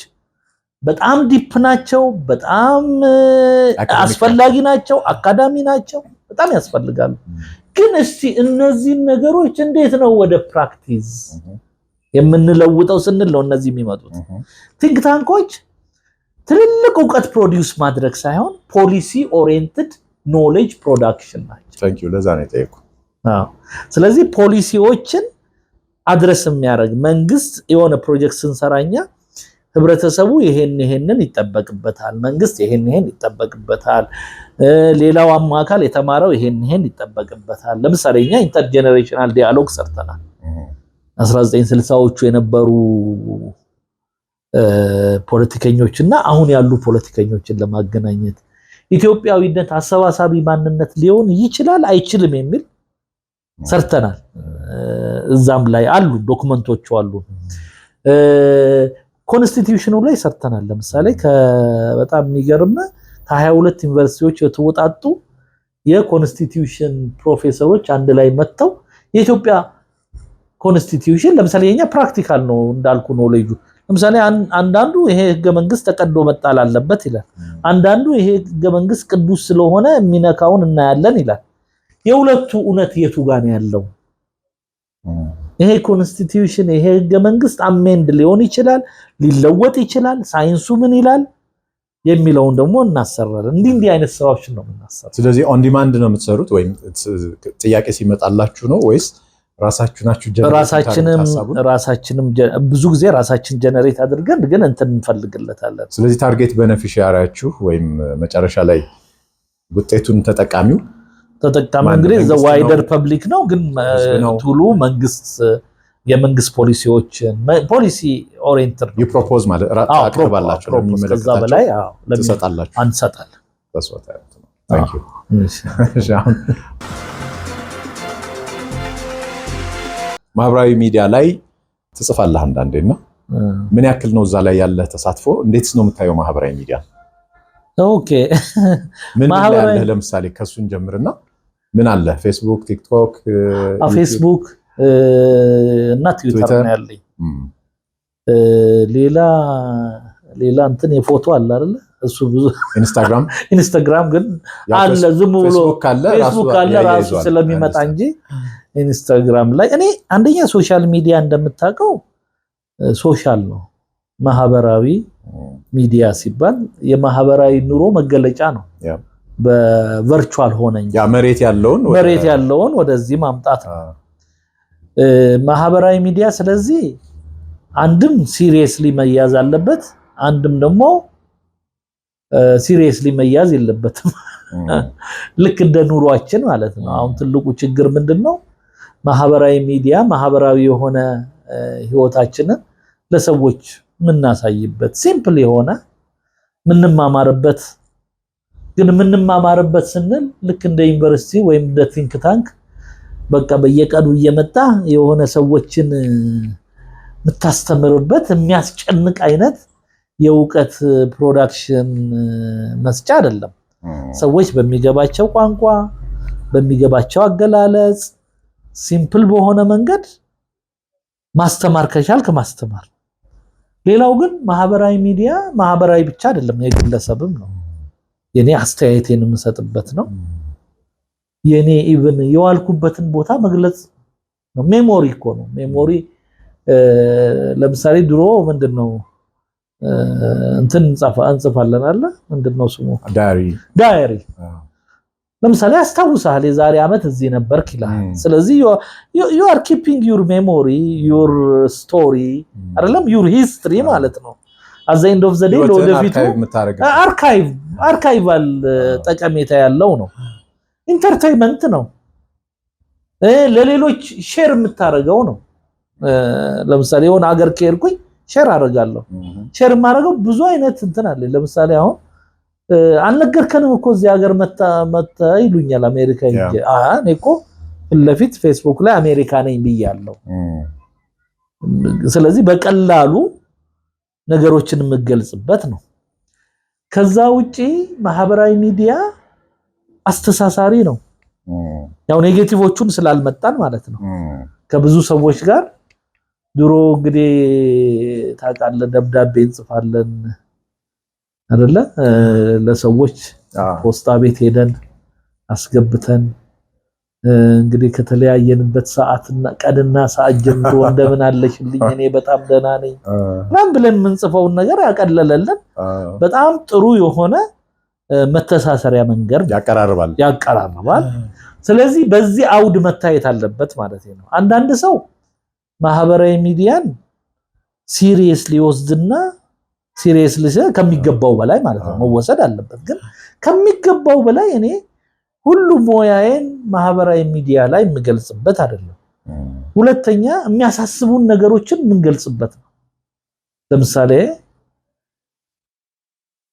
በጣም ዲፕ ናቸው በጣም አስፈላጊ ናቸው አካዳሚ ናቸው በጣም ያስፈልጋሉ ግን እስቲ እነዚህ ነገሮች እንዴት ነው ወደ ፕራክቲስ የምንለውጠው ስንል ነው እነዚህ የሚመጡት ቲንክ ታንኮች ትልልቅ ዕውቀት ፕሮዲዩስ ማድረግ ሳይሆን ፖሊሲ ኦሪየንትድ ኖሌጅ ፕሮዳክሽን ናቸው ታንክ ዩ ለዛ ነው የጠየቁ ስለዚህ ፖሊሲዎችን አድረስ የሚያደርግ መንግስት የሆነ ፕሮጀክት ስንሰራኛ ህብረተሰቡ ይሄንን ይጠበቅበታል መንግስት ይሄን ይጠበቅበታል ሌላው አማካል የተማረው ይሄን ይጠበቅበታል ለምሳሌ እኛ ኢንተርጀነሬሽናል ዲያሎግ ሰርተናል 1960ዎቹ የነበሩ ፖለቲከኞችና አሁን ያሉ ፖለቲከኞችን ለማገናኘት ኢትዮጵያዊነት አሰባሳቢ ማንነት ሊሆን ይችላል አይችልም የሚል ሰርተናል እዛም ላይ አሉ ዶክመንቶቹ አሉ ኮንስቲቲዩሽኑ ላይ ሰርተናል ለምሳሌ በጣም የሚገርም ከ22 ዩኒቨርሲቲዎች የተወጣጡ የኮንስቲቲዩሽን ፕሮፌሰሮች አንድ ላይ መጥተው የኢትዮጵያ ኮንስቲቲዩሽን ለምሳሌ የኛ ፕራክቲካል ነው እንዳልኩ ኖሌጁ ለምሳሌ አንዳንዱ ይሄ ህገ መንግስት ተቀዶ መጣል አለበት ይላል አንዳንዱ ይሄ ህገ መንግስት ቅዱስ ስለሆነ የሚነካውን እናያለን ይላል የሁለቱ እውነት የቱ ጋር ነው ያለው ይሄ ኮንስቲቲዩሽን ይሄ ህገ መንግስት አሜንድ ሊሆን ይችላል ሊለወጥ ይችላል ሳይንሱ ምን ይላል የሚለውን ደግሞ እናሰራለን። እንዲህ አይነት ስራዎችን ነው የምናሰራው። ስለዚህ ኦን ዲማንድ ነው የምትሰሩት ወይም ጥያቄ ሲመጣላችሁ ነው ወይስ ራሳችሁ ናችሁ ራሳችንም ብዙ ጊዜ ራሳችን ጀነሬት አድርገን ግን እንትን እንፈልግለታለን። ስለዚህ ታርጌት ቤኔፊሻሪያችሁ ወይም መጨረሻ ላይ ውጤቱን ተጠቃሚው እንግዲህ ዘ ዋይደር ፐብሊክ ነው። ግን ቱሉ የመንግስት ፖሊሲ ኦሪየንትድ ነው። ፕሮፖዝ ማለት አቅርባላችሁ ከዛ በላይ ትሰጣላችሁ አንሰጣለን። ታንክ ዩ። ማህበራዊ ሚዲያ ላይ ትጽፋለህ አንዳንዴና ምን ያክል ነው እዛ ላይ ያለ ተሳትፎ? እንዴትስ ነው የምታየው ማህበራዊ ሚዲያ? ኦኬ ምን አለ ለምሳሌ ከሱን ጀምርና ምን አለ? ፌስቡክ፣ ቲክቶክ፣ ፌስቡክ እና ትዊተር ነው ያለኝ። ሌላ እንትን የፎቶ አለ አይደል? እሱ ብዙ ኢንስታግራም ግን አለ ዝም ብሎ ፌስቡክ አለ ራሱ ስለሚመጣ እንጂ ኢንስታግራም ላይ እኔ አንደኛ ሶሻል ሚዲያ እንደምታውቀው ሶሻል ነው። ማህበራዊ ሚዲያ ሲባል የማህበራዊ ኑሮ መገለጫ ነው። በቨርቹዋል ሆነ እንጂ መሬት ያለውን ወደዚህ ማምጣት ነው ማህበራዊ ሚዲያ። ስለዚህ አንድም ሲሪየስሊ መያዝ አለበት፣ አንድም ደግሞ ሲሪየስሊ መያዝ የለበትም። ልክ እንደ ኑሯችን ማለት ነው። አሁን ትልቁ ችግር ምንድነው? ማህበራዊ ሚዲያ ማህበራዊ የሆነ ህይወታችንን ለሰዎች ምናሳይበት ሲምፕል የሆነ ምንማማርበት፣ ግን ምንማማርበት ስንል ልክ እንደ ዩኒቨርሲቲ ወይም እንደ ቲንክ ታንክ በቃ በየቀኑ እየመጣ የሆነ ሰዎችን ምታስተምርበት የሚያስጨንቅ አይነት የእውቀት ፕሮዳክሽን መስጫ አይደለም። ሰዎች በሚገባቸው ቋንቋ በሚገባቸው አገላለጽ ሲምፕል በሆነ መንገድ ማስተማር ከቻልክ ማስተማር። ሌላው ግን ማህበራዊ ሚዲያ ማህበራዊ ብቻ አይደለም፣ የግለሰብም ነው። የኔ አስተያየቴን የምሰጥበት ነው። የኔ ኢቭን የዋልኩበትን ቦታ መግለጽ ነው። ሜሞሪ እኮ ነው። ሜሞሪ ለምሳሌ ድሮ ምንድነው እንትን እንጽፋለን አለ ምንድነው ስሙ ዳይሪ ለምሳሌ አስታውሳለሁ የዛሬ ዓመት እዚህ ነበርክ ይላል። ስለዚህ you are keeping your memory, your story አይደለም your history ማለት ነው። at the end of the day ለወደፊቱ አርካይቫል ጠቀሜታ ያለው ነው። ኢንተርቴይንመንት ነው። ለሌሎች ሼር የምታረገው ነው። ለምሳሌ የሆነ ሀገር ከሄድኩኝ ሼር አደርጋለሁ። ሼር ማድረገው ብዙ አይነት እንትን አለ። ለምሳሌ አሁን አልነገርከንም እኮ እዚህ ሀገር መጣ ይሉኛል አሜሪካ እንጂ እኔ እኮ ለፊት ፌስቡክ ላይ አሜሪካ ነኝ ብያለሁ። ስለዚህ በቀላሉ ነገሮችን የምገልጽበት ነው። ከዛ ውጪ ማህበራዊ ሚዲያ አስተሳሳሪ ነው። ያው ኔጌቲቮቹን ስላልመጣን ማለት ነው። ከብዙ ሰዎች ጋር ድሮ እንግዲህ ታውቃለህ ደብዳቤ እንጽፋለን አይደለ? ለሰዎች ፖስታ ቤት ሄደን አስገብተን እንግዲህ ከተለያየንበት ሰዓትና ቀንና ሰዓት ጀምሮ እንደምን አለሽልኝ እኔ በጣም ደህና ነኝ ማን ብለን የምንጽፈውን ነገር ያቀለለልን በጣም ጥሩ የሆነ መተሳሰሪያ መንገድ ያቀራርባል። ስለዚህ በዚህ አውድ መታየት አለበት ማለት ነው። አንዳንድ ሰው ማህበራዊ ሚዲያን ሲሪየስሊ ወስድና ሲሪየስሊ ከሚገባው በላይ ማለት ነው መወሰድ አለበት። ግን ከሚገባው በላይ እኔ ሁሉ ሞያዬን ማህበራዊ ሚዲያ ላይ የምገልጽበት አይደለም። ሁለተኛ የሚያሳስቡን ነገሮችን የምንገልጽበት ነው። ለምሳሌ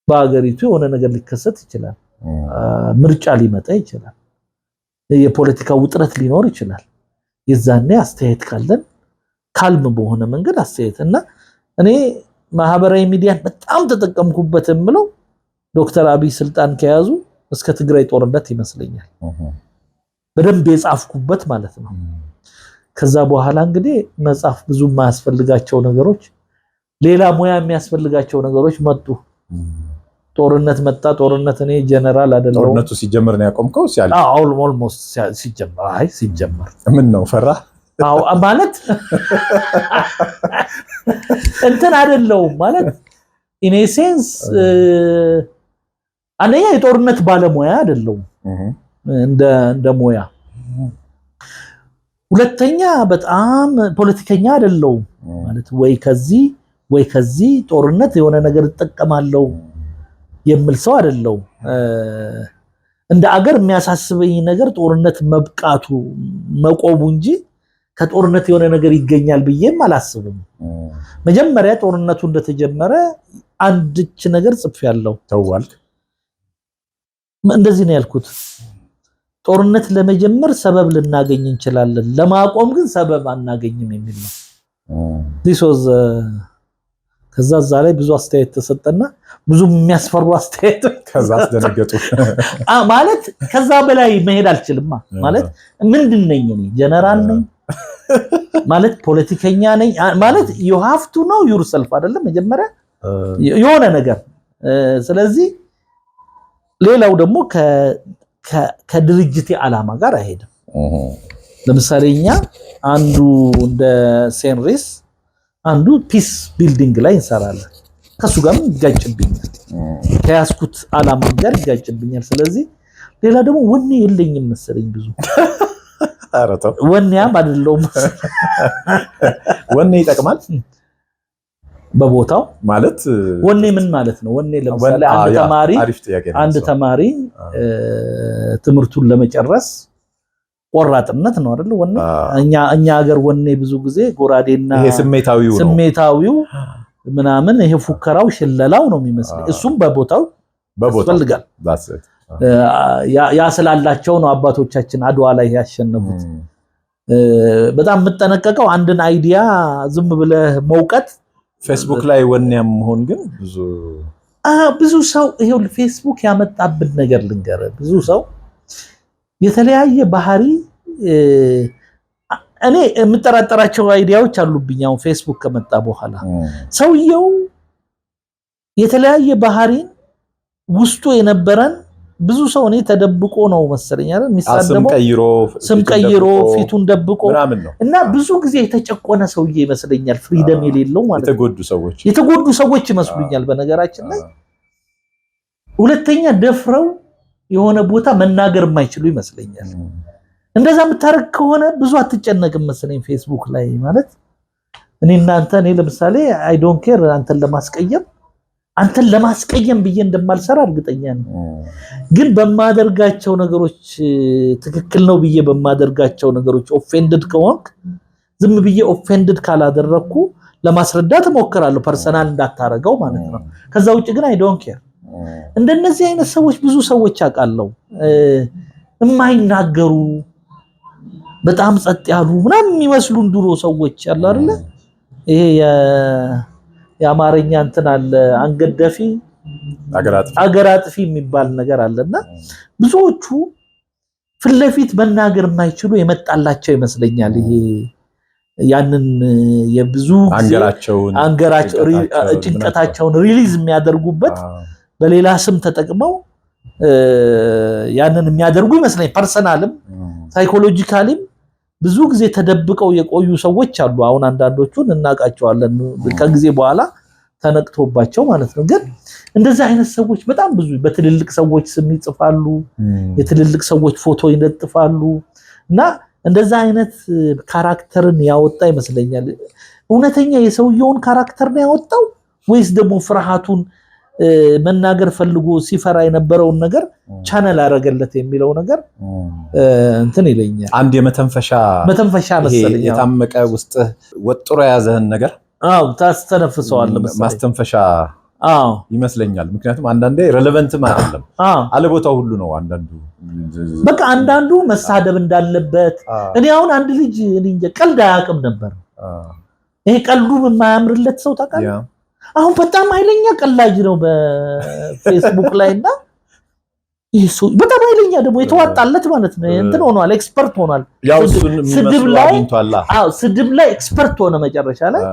በአገሪቱ የሆነ ነገር ሊከሰት ይችላል። ምርጫ ሊመጣ ይችላል። የፖለቲካ ውጥረት ሊኖር ይችላል። የዛኔ አስተያየት ካለን ካልም በሆነ መንገድ አስተያየት እና እኔ ማህበራዊ ሚዲያን በጣም ተጠቀምኩበት የምለው ዶክተር አብይ ስልጣን ከያዙ እስከ ትግራይ ጦርነት ይመስለኛል በደንብ የጻፍኩበት ማለት ነው። ከዛ በኋላ እንግዲህ መጻፍ ብዙ የማያስፈልጋቸው ነገሮች ሌላ ሙያ የሚያስፈልጋቸው ነገሮች መጡ። ጦርነት መጣ። ጦርነት እኔ ጀነራል አይደለም። ጦርነቱ ሲጀመር ነው ያቆምከው? ኦልሞስት ሲጀመር ምን ነው ፈራ? ማለት እንትን አይደለም ማለት ኢን ኤሴንስ አንደኛ የጦርነት ባለሙያ አይደለም እንደ ሙያ ሁለተኛ በጣም ፖለቲከኛ አይደለም ማለት ወይ ከዚህ ጦርነት የሆነ ነገር ተጠቀማለው የሚል ሰው አይደለም እንደ አገር የሚያሳስበኝ ነገር ጦርነት መብቃቱ መቆሙ እንጂ ከጦርነት የሆነ ነገር ይገኛል ብዬም አላስብም መጀመሪያ ጦርነቱ እንደተጀመረ አንድች ነገር ጽፌያለሁ ተዋል እንደዚህ ነው ያልኩት ጦርነት ለመጀመር ሰበብ ልናገኝ እንችላለን ለማቆም ግን ሰበብ አናገኝም የሚል ነው this was ከዛ ላይ ብዙ አስተያየት ተሰጠና ብዙ የሚያስፈሩ አስተያየት ከዛ አስደነገጡ ማለት ከዛ በላይ መሄድ አልችልም ማለት ምንድነኝ እኔ ጀነራል ነኝ ማለት ፖለቲከኛ ነኝ ማለት you have to know yourself አይደለም መጀመሪያ የሆነ ነገር ስለዚህ ሌላው ደግሞ ከድርጅቴ ዓላማ ጋር አይሄድም ለምሳሌ እኛ አንዱ እንደ ሴንሪስ አንዱ ፒስ ቢልዲንግ ላይ እንሰራለን ከሱ ጋር ይጋጭብኛል ከያስኩት ዓላማ ጋር ይጋጭብኛል ስለዚህ ሌላ ደግሞ ወኔ የለኝም መሰለኝ ብዙ አረተው ወኔያም አይደለም ወኔ ይጠቅማል በቦታው ማለት ወኔ ምን ማለት ነው ወኔ ለምሳሌ አንድ ተማሪ ትምህርቱን ለመጨረስ ቆራጥነት ነው አይደል ወኔ እኛ ሀገር ወኔ ብዙ ጊዜ ጎራዴና ይሄ ስሜታዊው ምናምን ይሄ ፉከራው ሽለላው ነው የሚመስለው እሱም በቦታው ይፈልጋል ያ ስላላቸው ነው አባቶቻችን አድዋ ላይ ያሸነፉት በጣም መጠነቀቀው አንድን አይዲያ ዝም ብለህ መውቀት ፌስቡክ ላይ ወኔያም መሆን ግን ብዙ ሰው ይሄው ፌስቡክ ያመጣብን ነገር ልንገር ብዙ ሰው የተለያየ ባህሪ እኔ የምጠራጠራቸው አይዲያዎች አሉብኝ አሁን ፌስቡክ ከመጣ በኋላ ሰውየው የተለያየ ባህሪ ውስጡ የነበረን ብዙ ሰው እኔ ተደብቆ ነው መሰለኝ አይደል የሚሳደበው ስም ቀይሮ ፊቱን ደብቆ እና ብዙ ጊዜ የተጨቆነ ሰውዬ ይመስለኛል ፍሪደም የሌለው ማለት የተጎዱ ሰዎች ይመስሉኛል በነገራችን ላይ ሁለተኛ ደፍረው የሆነ ቦታ መናገር የማይችሉ ይመስለኛል እንደዛ የምታረግ ከሆነ ብዙ አትጨነቅም መሰለኝ ፌስቡክ ላይ ማለት እኔ ለምሳሌ አይ ዶንት ኬር አንተን ለማስቀየም ብዬ እንደማልሰራ እርግጠኛ ነኝ ግን በማደርጋቸው ነገሮች ትክክል ነው ብዬ በማደርጋቸው ነገሮች ኦፌንድድ ከሆንክ ዝም ብዬ ኦፌንድድ ካላደረኩ ለማስረዳት እሞክራለሁ ፐርሰናል እንዳታረገው ማለት ነው ከዛ ውጪ ግን አይ ዶንት ኬር እንደነዚህ አይነት ሰዎች ብዙ ሰዎች አቃለው የማይናገሩ በጣም ጸጥ ያሉ ምናምን የሚመስሉን ድሮ ሰዎች አሉ አይደል ይሄ የአማርኛ እንትን አለ አንገደፊ አገራጥፊ የሚባል ነገር አለና ብዙዎቹ ፍለፊት መናገር የማይችሉ የመጣላቸው ይመስለኛል ይሄ ያንን የብዙ አንገራቸው ጭንቀታቸውን ሪሊዝ የሚያደርጉበት በሌላ ስም ተጠቅመው ያንን የሚያደርጉ ይመስለኛል ፐርሰናልም ሳይኮሎጂካሊም ብዙ ጊዜ ተደብቀው የቆዩ ሰዎች አሉ አሁን አንዳንዶቹን እናቃቸዋለን ከጊዜ በኋላ ተነቅቶባቸው ማለት ነው ግን እንደዚህ አይነት ሰዎች በጣም ብዙ በትልልቅ ሰዎች ስም ይጽፋሉ የትልልቅ ሰዎች ፎቶ ይለጥፋሉ እና እንደዛ አይነት ካራክተርን ያወጣ ይመስለኛል እውነተኛ የሰውየውን ካራክተር ነው ያወጣው ወይስ ደግሞ ፍርሃቱን መናገር ፈልጎ ሲፈራ የነበረውን ነገር ቻነል አረገለት የሚለው ነገር እንትን ይለኛል አንድ የመተንፈሻ መሰለኝ የታመቀ ውስጥ ወጥሮ ያዘህን ነገር ታስተነፍሰዋል ማስተንፈሻ ይመስለኛል ምክንያቱም አንዳንዴ ሬሌቫንትም አይደለም አለቦታው ሁሉ ነው በቃ አንዳንዱ መሳደብ እንዳለበት እኔ አሁን አንድ ልጅ እንደ ቀልድ አያውቅም ነበር ይሄ ቀልዱ የማያምርለት ሰው ታውቃለህ አሁን በጣም ኃይለኛ ቀላጅ ነው በፌስቡክ ላይና ይሱ በጣም ኃይለኛ ደግሞ የተዋጣለት ማለት ነው እንትን ሆኗል ኤክስፐርት ሆኗል ያው እሱን የሚመስሉ አግኝቷል ስድብ ላይ ኤክስፐርት ሆነ መጨረሻ ላይ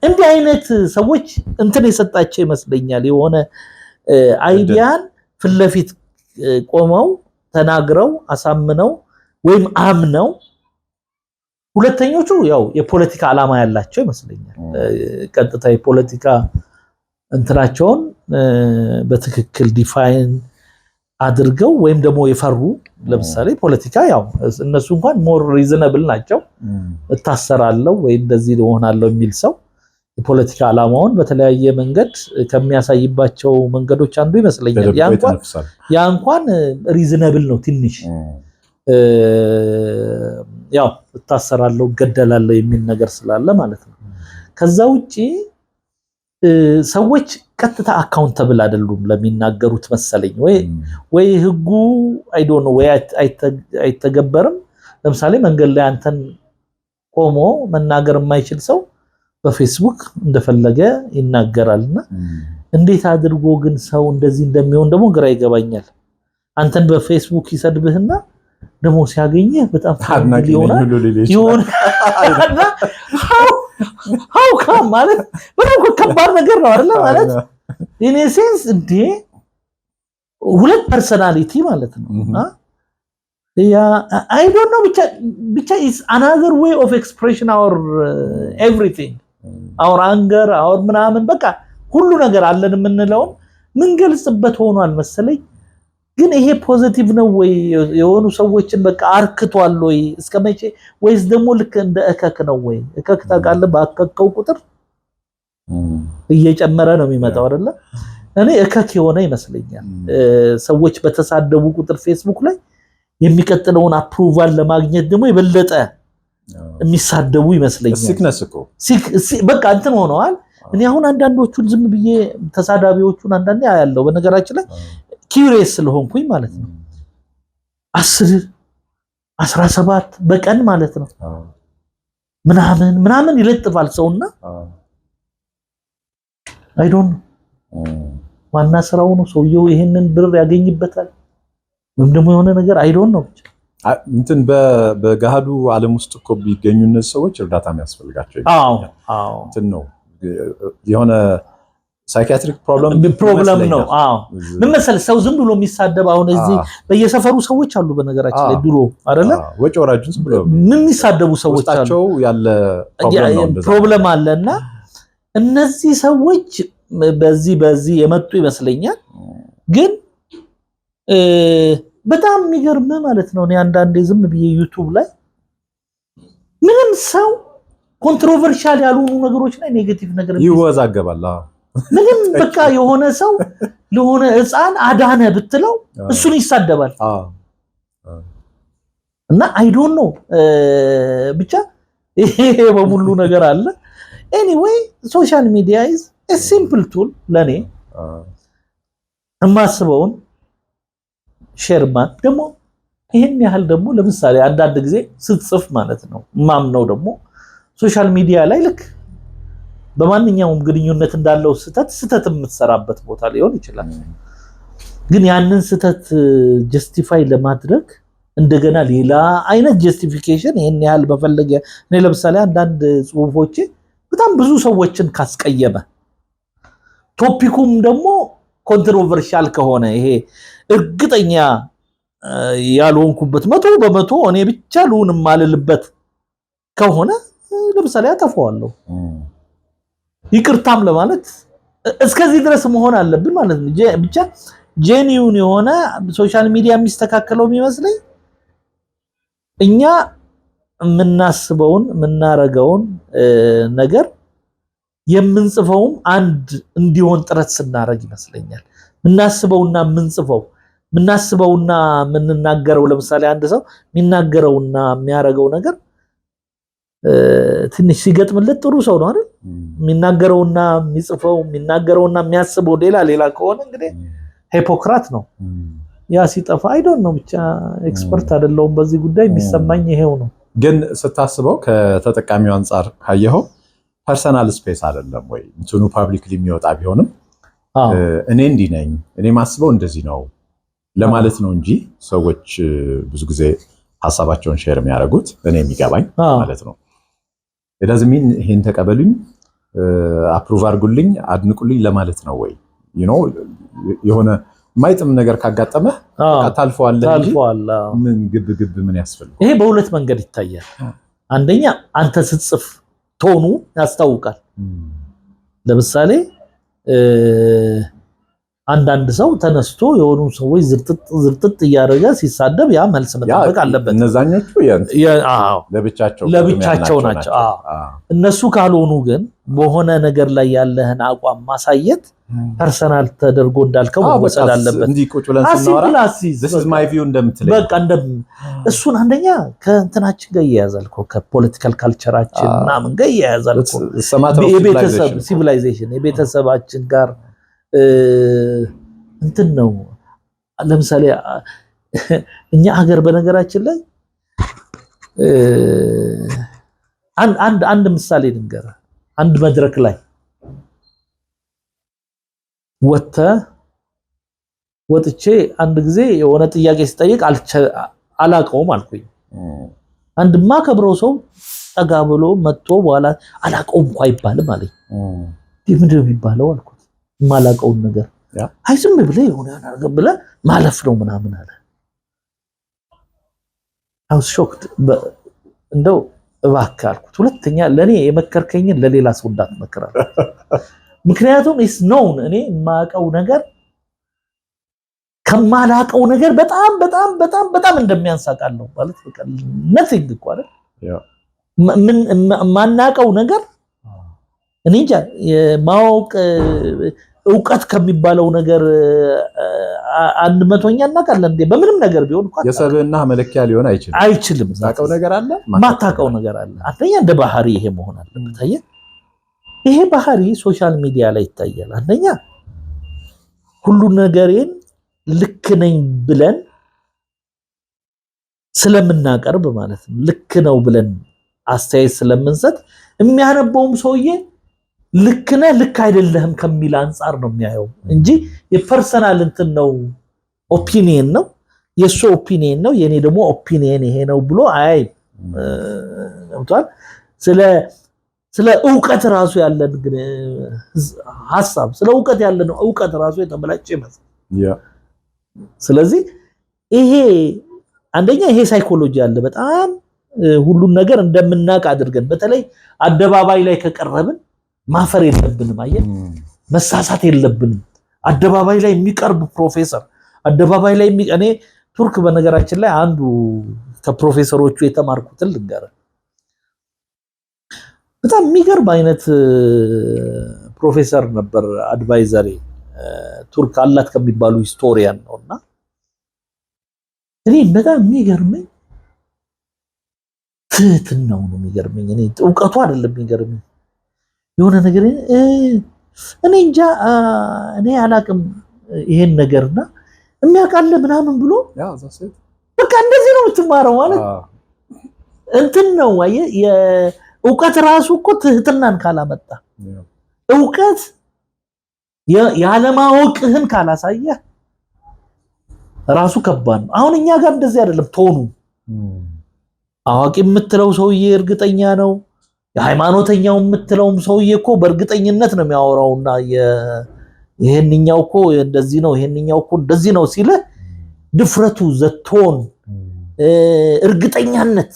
እንዲህ አይነት ሰዎች እንትን የሰጣቸው ይመስለኛል የሆነ አይዲያን ፍለፊት ቆመው ተናግረው አሳምነው ወይም አምነው ሁለተኞቹ ያው የፖለቲካ ዓላማ ያላቸው ይመስለኛል። ቀጥታ የፖለቲካ እንትናቸውን በትክክል ዲፋይን አድርገው ወይም ደግሞ የፈሩ ለምሳሌ ፖለቲካ ያው እነሱ እንኳን ሞር ሪዝነብል ናቸው። እታሰራለሁ ወይ እንደዚህ ሆናለሁ የሚል ሰው የፖለቲካ ዓላማውን በተለያየ መንገድ ከሚያሳይባቸው መንገዶች አንዱ ይመስለኛል። ያ እንኳን ሪዝነብል ነው ትንሽ ያው እታሰራለሁ ገደላለሁ የሚል ነገር ስላለ ማለት ነው። ከዛ ውጪ ሰዎች ቀጥታ አካውንተብል አይደሉም ለሚናገሩት መሰለኝ ወይ ህጉ አይ ዶንት ኖ ወይ አይተገበርም። ለምሳሌ መንገድ ላይ አንተን ቆሞ መናገር የማይችል ሰው በፌስቡክ እንደፈለገ ይናገራልና እንዴት አድርጎ ግን ሰው እንደዚህ እንደሚሆን ደግሞ ግራ ይገባኛል። አንተን በፌስቡክ ይሰድብህና ደግሞ ሲያገኝህ በጣም ታድናቂ ይሆናል። how come ማለት በጣም ከባድ ነገር ነው አይደል? ማለት in a sense እንዴ ሁለት ፐርሰናሊቲ ማለት ነው። ያ I don't know ብቻ is another way of expression our everything our anger our ምናምን በቃ ሁሉ ነገር አለን የምንለውን ምን ገልጽበት ሆኗል መሰለኝ። ግን ይሄ ፖዚቲቭ ነው ወይ የሆኑ ሰዎችን በቃ አርክቷል ወይ እስከመቼ ወይስ ደግሞ ልክ እንደ እከክ ነው ወይ እከክ ታውቃለህ ባከከው ቁጥር እየጨመረ ነው የሚመጣው አይደለ? እኔ እከክ የሆነ ይመስለኛል። ሰዎች በተሳደቡ ቁጥር ፌስቡክ ላይ የሚቀጥለውን አፕሩቫል ለማግኘት ደግሞ የበለጠ የሚሳደቡ ይመስለኛል። ሲክነስ እኮ በቃ እንትን ሆነዋል። እኔ አሁን አንዳንዶቹን ዝም ብዬ ተሳዳቢዎቹን አንዳንዴ አያለው በነገራችን ላይ ኪዩሪየስ ስለሆንኩኝ ማለት ነው። 10-17 በቀን ማለት ነው ምናምን ይለጥፋል ሰውና አይ ዶንት ኖ ዋና ስራው ነው ሰውየው ይሄንን ብር ያገኝበታል ወይም ደግሞ የሆነ ነገር አይ ዶንት ኖ እንትን በገሃዱ ዓለም ውስጥ እኮ ቢገኙ እነዚህ ሰዎች እርዳታ የሚያስፈልጋቸው እንትን ነው የሆነ ሳይኪያትሪክ ፕሮብለም ነው። ምን መሰለህ ሰው ዝም ብሎ የሚሳደብ አሁን እዚህ በየሰፈሩ ሰዎች አሉ በነገራችን ላይ ድሮ አይደለ ወጭ ወራጅን ዝም ብሎ ምን የሚሳደቡ ሰዎች አሉ ያለ ፕሮብለም አለና እነዚህ ሰዎች በዚህ የመጡ ይመስለኛል። ግን በጣም የሚገርም ማለት ነው። እኔ አንዳንዴ ዝም ብዬ ዩቲዩብ ላይ ምንም ሰው ኮንትሮቨርሻል ያልሆኑ ነገሮች ላይ ኔጌቲቭ ነገር ይወዛገባል። ምንም በቃ የሆነ ሰው ለሆነ ህፃን አዳነ ብትለው እሱን ይሳደባል። እና አይ ዶንት ኖ ብቻ ይሄ በሙሉ ነገር አለ። ኤኒዌይ ሶሻል ሚዲያ ኢዝ a simple tool ለኔ የማስበውን ሼርማን ደግሞ ይሄን ያህል ደግሞ ለምሳሌ አንዳንድ ጊዜ ስትጽፍ ማለት ነው ማምነው ደግሞ ሶሻል ሚዲያ ላይ ልክ በማንኛውም ግንኙነት እንዳለው ስተት የምትሰራበት ቦታ ሊሆን ይችላል። ግን ያንን ስተት ጀስቲፋይ ለማድረግ እንደገና ሌላ አይነት ጀስቲፊኬሽን ይሄን ያህል በፈለገ እኔ ለምሳሌ አንዳንድ ጽሁፎች በጣም ብዙ ሰዎችን ካስቀየመ ቶፒኩም ደግሞ ኮንትሮቨርሻል ከሆነ ይሄ እርግጠኛ ያልሆንኩበት 100% እኔ ብቻ ልሁን ማልልበት ከሆነ ለምሳሌ አጠፋዋለሁ። ይቅርታም ለማለት እስከዚህ ድረስ መሆን አለብን ማለት ነው። ብቻ ጄኒዩን የሆነ ሶሻል ሚዲያ የሚስተካከለው የሚመስለኝ እኛ የምናስበውን የምናረገውን ነገር የምንጽፈውም አንድ እንዲሆን ጥረት ስናረግ ይመስለኛል። የምናስበውና የምንጽፈውና የምንናገረው ለምሳሌ አንድ ሰው የሚናገረውና የሚያረገው ነገር ትንሽ ሲገጥምለት ጥሩ ሰው ነው አይደል? የሚናገረውና የሚጽፈው የሚናገረውና የሚያስበው ሌላ ከሆነ እንግዲህ ሂፖክራት ነው። ያ ሲጠፋ አይ ዶንት ኖ ብቻ ኤክስፐርት አይደለሁም በዚህ ጉዳይ የሚሰማኝ ይሄው ነው። ግን ስታስበው ከተጠቃሚው አንፃር ካየኸው ፐርሰናል ስፔስ አይደለም ወይ እንትኑ ፐብሊክሊ የሚወጣ ቢሆንም እኔ እንዲህ ነኝ እኔ ማስበው እንደዚህ ነው ለማለት ነው እንጂ ሰዎች ብዙ ጊዜ ሐሳባቸውን ሼር የሚያደርጉት እኔ የሚገባኝ ማለት ነው ለዛሚን ይሄን ተቀበሉኝ አፕሩቭ አድርጉልኝ አድንቁልኝ ለማለት ነው ወይ የሆነ ማይጥም ነገር ካጋጠመ ታልፈዋል እንጂ ምን ግብ ምን ያስፈልጋል? ይሄ በሁለት መንገድ ይታያል። አንደኛ አንተ ስትጽፍ ቶኑ ያስታውቃል። ለምሳሌ አንዳንድ ሰው ተነስቶ የሆኑ ሰዎች ዝርጥጥ እያደረገ ሲሳደብ ያ መልስ መጠበቅ አለበት። እነዛኞቹ ለብቻቸው ናቸው። እነሱ ካልሆኑ ግን በሆነ ነገር ላይ ያለህን አቋም ማሳየት ፐርሰናል ተደርጎ እንዳልከው መወሰድ አለበት። እንዲህ ቁጭ ብለን ስናወራ this is my view እንደምትለኝ በቃ እሱን አንደኛ ከእንትናችን ጋር ይያያዛል እኮ ከፖለቲካል ካልቸራችን ምናምን ጋር ይያያዛል እኮ የቤተሰብ ሲቪላይዜሽን የቤተሰባችን ጋር እንትን ነው። ለምሳሌ እኛ ሀገር በነገራችን ላይ አንድ ምሳሌ ልንገር። አንድ መድረክ ላይ ወጥቼ አንድ ጊዜ የሆነ ጥያቄ ሲጠይቅ አላቀውም አልኩኝ። አንድ ማከብረው ሰው ጠጋ ብሎ መጥቶ በኋላ አላቀውም እንኳን አይባልም አለኝ። ምንድነው የሚባለው አልኩት። ማላቀውን ነገር አይዝም ብለህ የሆነ ነገር ብለህ ማለፍ ነው ምናምን አለ። አው ሾክድ እንደው እባክህ አልኩት። ሁለተኛ ለኔ የመከርከኝን ለሌላ ሰው እንዳትመክራል። ምክንያቱም ኢስ ኖውን እኔ የማቀው ነገር ከማላቀው ነገር በጣም በጣም በጣም በጣም እንደሚያንሳቃለው ማለት በቃ nothing እኮ አይደል ምን ማናቀው ነገር እኔ እንጃ ማወቅ ዕውቀት ከሚባለው ነገር 100ኛ እናውቃለን እንዴ በምንም ነገር ቢሆን እንኳን የሰብና መለኪያ ሊሆን አይችልም። ማታቀው ነገር አለ ማታቀው ነገር አለ። አንደኛ እንደ ባህሪ ይሄ መሆን አለበት። አየህ ይሄ ባህሪ ሶሻል ሚዲያ ላይ ይታያል። አንደኛ ሁሉ ነገሬን ልክ ነኝ ብለን ስለምናቀርብ ማለት ነው። ልክ ነው ብለን አስተያየት ስለምንሰጥ የሚያነበውም ሰውዬ ልክ ነህ ልክ አይደለህም ከሚል አንፃር ነው የሚያየው እንጂ የፐርሰናል እንትን ነው ኦፒኒየን ነው የሱ ኦፒኒየን ነው የኔ ደግሞ ኦፒኒየን ይሄ ነው ብሎ አይ እንኳን ስለ ዕውቀት ራሱ ያለን ግን ሐሳብ ስለ ዕውቀት ያለን ዕውቀት ራሱ የተበላጨ ይመስላል። ስለዚህ ይሄ አንደኛ ይሄ ሳይኮሎጂ አለ በጣም ሁሉን ነገር እንደምናቅ አድርገን በተለይ አደባባይ ላይ ከቀረብን ማፈር የለብንም። አየህ መሳሳት የለብንም። አደባባይ ላይ የሚቀርብ ፕሮፌሰር አደባባይ ላይ እኔ ቱርክ በነገራችን ላይ አንዱ ከፕሮፌሰሮቹ የተማርኩትን ልንገር በጣም የሚገርም አይነት ፕሮፌሰር ነበር። አድቫይዘሪ ቱርክ አላት ከሚባሉ ሂስቶሪያን ነውና እኔ በጣም የሚገርመኝ ትህትናው ነው የሚገርመኝ። እኔ ዕውቀቱ አይደለም የሚገርመኝ የሆነ ነገር እኔ እንጃ እኔ አላቅም ይሄን ነገርና የሚያቃለ ምናምን ብሎ በቃ እንደዚህ ነው የምትማረው ማለት እንትን ነው። አየህ የዕውቀት ራሱ እኮ ትህትናን ካላመጣ ዕውቀት ያለማወቅህን ካላሳየ ራሱ ከባድ ነው። አሁን እኛ ጋር እንደዚህ አይደለም ቶኑ አዋቂ የምትለው ሰውዬ እርግጠኛ ነው። የሃይማኖተኛው የምትለውም ሰውዬ እኮ በእርግጠኝነት ነው የሚያወራውና ይሄንኛው እኮ እንደዚህ ነው ይሄንኛው እኮ እንደዚህ ነው ሲል ድፍረቱ ዘቶን እርግጠኛነት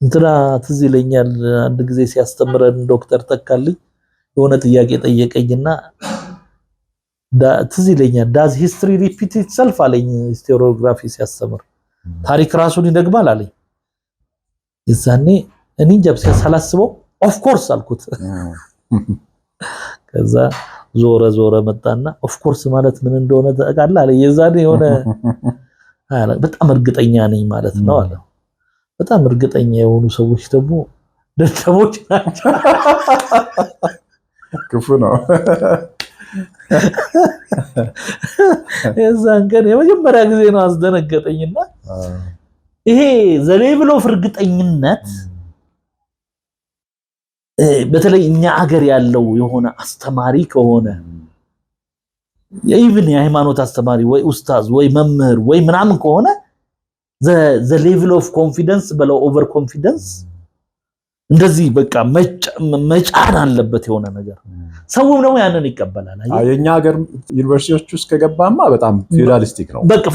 እንትና ትዝ ይለኛል። አንድ ጊዜ ሲያስተምረን ዶክተር ተካልኝ የሆነ ጥያቄ ጠየቀኝና ትዝ ይለኛል ዳዝ ሂስትሪ ሪፒት ኢትሰልፍ አለኝ። ሂስቶሪዮግራፊ ሲያስተምር ታሪክ ራሱን ይደግማል አለኝ። እዛኔ እኔ ጀብስ ሳላስበው ኦፍ ኮርስ አልኩት። ከዛ ዞረ መጣና ኦፍ ኮርስ ማለት ምን እንደሆነ ታውቃለህ አለ። የዛኔ የሆነ በጣም እርግጠኛ ነኝ ማለት ነው አለ። በጣም እርግጠኛ የሆኑ ሰዎች ደግሞ ደደቦች ናቸው። ክፉ ነው። የዛን ቀን የመጀመሪያ ጊዜ ነው አስደነገጠኝና ይሄ ዘሌብሎ እርግጠኝነት በተለይ እኛ አገር ያለው የሆነ አስተማሪ ከሆነ ኢቭን የሃይማኖት አስተማሪ ወይ ኡስታዝ ወይ መምህር ወይ ምናምን ከሆነ the level of confidence በለው ኦቨር ኮንፊደንስ እንደዚህ በቃ መጫን አለበት የሆነ ነገር ሰውም ነው ያንን ይቀበላል። የኛ ሀገር ዩኒቨርሲቲዎች ውስጥ ከገባማ በጣም ፊውዳሊስቲክ ነው። በቃ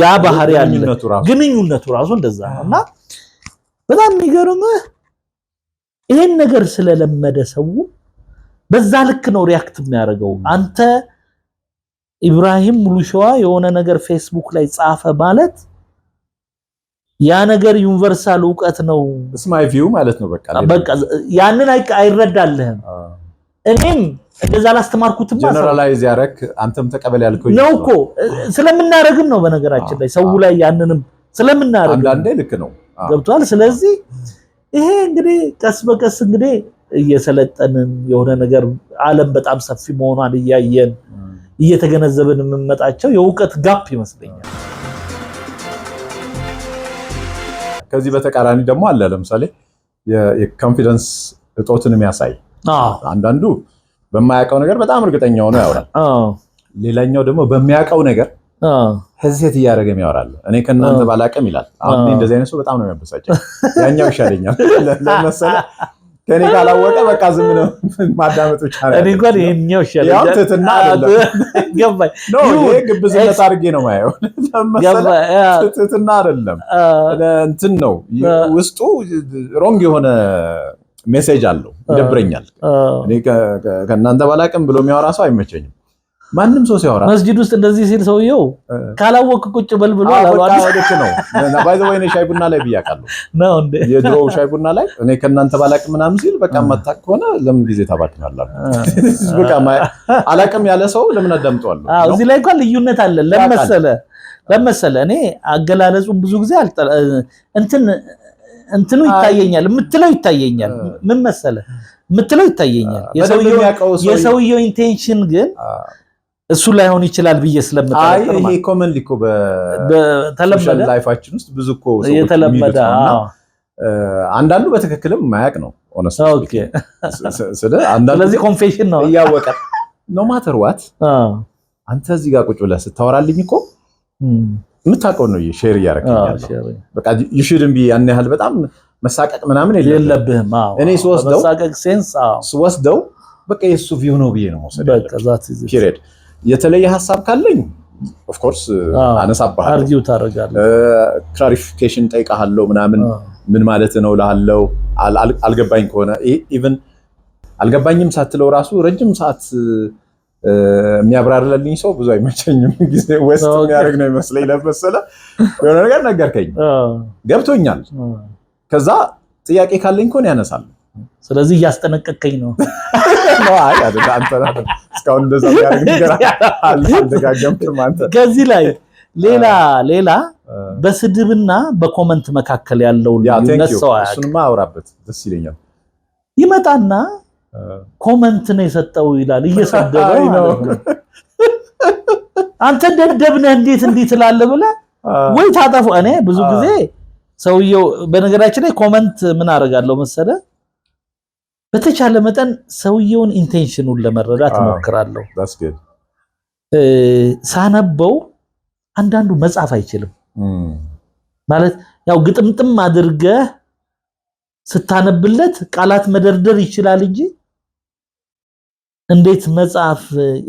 ያ ባህሪ ያለ ግንኙነቱ ራሱ እንደዛ ነውና በጣም የሚገርምህ ይሄን ነገር ስለለመደ ሰው በዛ ልክ ነው ሪያክት የሚያደርገው። አንተ ኢብራሂም ሙሉሸዋ የሆነ ነገር ፌስቡክ ላይ ጻፈ ማለት ያ ነገር ዩኒቨርሳል ዕውቀት ነው ስማይ ቪው ማለት ነው። በቃ ያንን አይረዳልህም። እኔም እንደዛ ላስተማርኩትማ ጀነራላይዝ ያረክ አንተም ተቀበል ያልከው ነው እኮ ስለምናረግም ነው። በነገራችን ላይ ሰው ላይ ያንንም ስለምናረግ አንዳንዴ ልክ ነው ገብቷል። ስለዚህ ይሄ እንግዲህ ቀስ በቀስ እንግዲህ እየሰለጠንን የሆነ ነገር ዓለም በጣም ሰፊ መሆኗን እያየን እየተገነዘብን የምንመጣቸው የዕውቀት ጋፕ ይመስለኛል። ከዚህ በተቃራኒ ደግሞ አለ ለምሳሌ የኮንፊደንስ እጦትን የሚያሳይ አንዳንዱ በማያውቀው ነገር በጣም እርግጠኛ ሆኖ ያወራል። ሌላኛው ደግሞ በሚያውቀው ነገር ሄዚቴት እያደረገ ያወራል። እኔ ከእናንተ ባላቅም ይላል። አሁን እንደዚህ አይነት ሰው በጣም ነው የሚያበሳጨው። ያኛው ይሻለኛል ለምሳሌ ከኔ ካላወቀ በቃ ዝም ነው ማዳመጥ ብቻ ነው። እኔ እንኳን ይሄኛው ይሻለኛል። ያው ትትና አይደለም ገባኝ ነው ይሄ ግብዝነት አድርጌ ነው ማየው። ትትና አይደለም እንትን ነው ውስጡ ሮንግ የሆነ ሜሴጅ አለው። ይደብረኛል። እኔ ከእናንተ ባላቅም ብሎ የሚያወራ ሰው አይመቸኝም። ማንም ሰው ሲያወራ መስጂድ ውስጥ እንደዚህ ሲል ሰውየው ካላወቅ ቁጭ በል ብሎ አላዋል ልክ ነው። ባይ ዘ ወይ ነው ሻይ ቡና ላይ ብያቃለሁ ነው እንዴ የድሮ ሻይ ቡና ላይ እኔ ከእናንተ ባላቅም ምናምን ሲል በቃ መጣቅ ከሆነ ለምን ጊዜ ታባክናላችሁ? በቃ አላቅም ያለ ሰው ለምን አዳምጠዋለሁ? እዚህ ላይ እንኳን ልዩነት አለ። ለመሰለ እኔ አገላለጹን ብዙ ጊዜ እንትኑ ይታየኛል የምትለው ይታየኛል። ምን መሰለ የምትለው ይታየኛል። የሰውየው ኢንቴንሽን ግን እሱ ላይሆን ይችላል ብዬ ስለምጠረጥር ይሄ ኮመን ሊኮ በተለመደ ላይፋችን ውስጥ ብዙ እኮ ሰዎች የተለመደ አንዳንዱ በትክክልም ማያቅ ነው ኦኬ። ስለዚህ ኮንፌሽን ነው እያወቀ ኖ ማተር ዋት አንተ እዚህ ጋር ቁጭ ብለህ ስታወራልኝ እኮ የምታውቀው ነው ሼር እያደረግኛል። በቃ you shouldn't be ያን ያህል በጣም መሳቀቅ ምናምን የለብህም። እኔ ስወስደው በቃ የሱ ቪው ነው ብዬ ነው መውሰድ ያለብኝ። የተለየ ሐሳብ ካለኝ ኦፍ ኮርስ አነሳባለሁ፣ አርጊው ታረጋለህ፣ ክላሪፊኬሽን ጠይቃለሁ ምናምን ምን ማለት ነው እልሃለሁ። አልገባኝ ከሆነ ኢቭን አልገባኝም ሳትለው ራሱ ረጅም ሰዓት የሚያብራራልኝ ሰው ብዙ አይመቸኝም። ጊዜ ወስት የሚያደርግ ነው ይመስለኝ ለመሰለ የሆነ ነገር ነገርከኝ ገብቶኛል። ከዛ ጥያቄ ካለኝ እኮ ነው ያነሳል። ስለዚህ እያስጠነቀቀኝ ነው አይ አይደል አንተ እስካሁን እንደዛ ያደርግ ነገር አልደጋገምክም አንተ። ከዚህ ላይ ሌላ በስድብና በኮመንት መካከል ያለው ልዩነት ሰው አያውቅም። እሱንማ አውራበት ደስ ይለኛል። ይመጣና ኮመንት ነው የሰጠው ይላል እየሰደበው ነው። አንተ ደደብነህ እንዴት ትላለህ ብለህ ወይ ታጠፉ። እኔ ብዙ ጊዜ ሰውየው በነገራችን ላይ ኮመንት ምን አደርጋለሁ መሰለ በተቻለ መጠን ሰውየውን ኢንቴንሽኑን ለመረዳት ሞክራለሁ። ሳነበው አንዳንዱ መጻፍ አይችልም ማለት ያው ግጥምጥም አድርገህ ስታነብለት ቃላት መደርደር ይችላል እንጂ እንዴት መጻፍ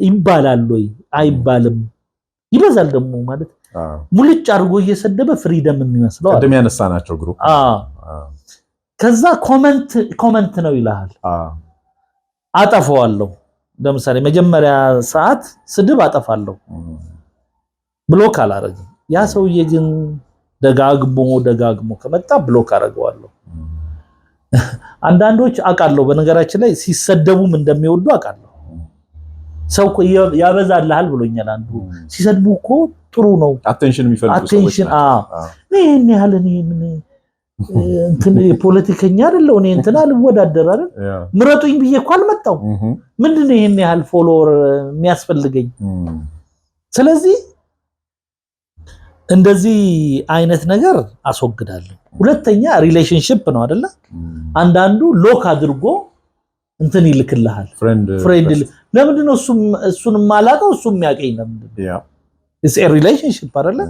ይባላል ወይ አይባልም። ይበዛል ደግሞ ማለት ሙልጭ አድርጎ እየሰደበ ፍሪደም የሚመስለው ቀደም ያነሳናቸው ግሩፕ ከዛ ኮመንት ነው ይላል። አጠፋዋለሁ። ለምሳሌ መጀመሪያ ሰዓት ስድብ አጠፋለሁ ብሎክ አላረግም። ያ ሰውዬ ግን ደጋግሞ ከመጣ ብሎክ አረጋዋለሁ። አንዳንዶች አውቃለሁ በነገራችን ላይ ሲሰደቡም እንደሚወዱ አውቃለሁ። ሰው እኮ ያበዛልሃል ብሎኛል አንዱ። ሲሰድቡ እኮ ጥሩ ነው አቴንሽን የሚፈልጉ ሰዎች ይሄን ያህል ምን እንትን ፖለቲከኛ አይደለው እኔ እንትን አልወዳደር አይደል ምረጡኝ ብዬ እኮ አልመጣው ምንድነው ይሄን ያህል ፎሎወር የሚያስፈልገኝ? ስለዚህ እንደዚህ አይነት ነገር አስወግዳለሁ። ሁለተኛ ሪሌሽንሺፕ ነው አይደለ? አንዳንዱ ሎክ አድርጎ እንትን ይልክልሃል ፍሬንድ ለምንድነው እሱን ማላቀው እሱ የሚያቀኝ ለምንድነው? ያ ኢትስ ኤ ሪሌሽንሺፕ አይደለ?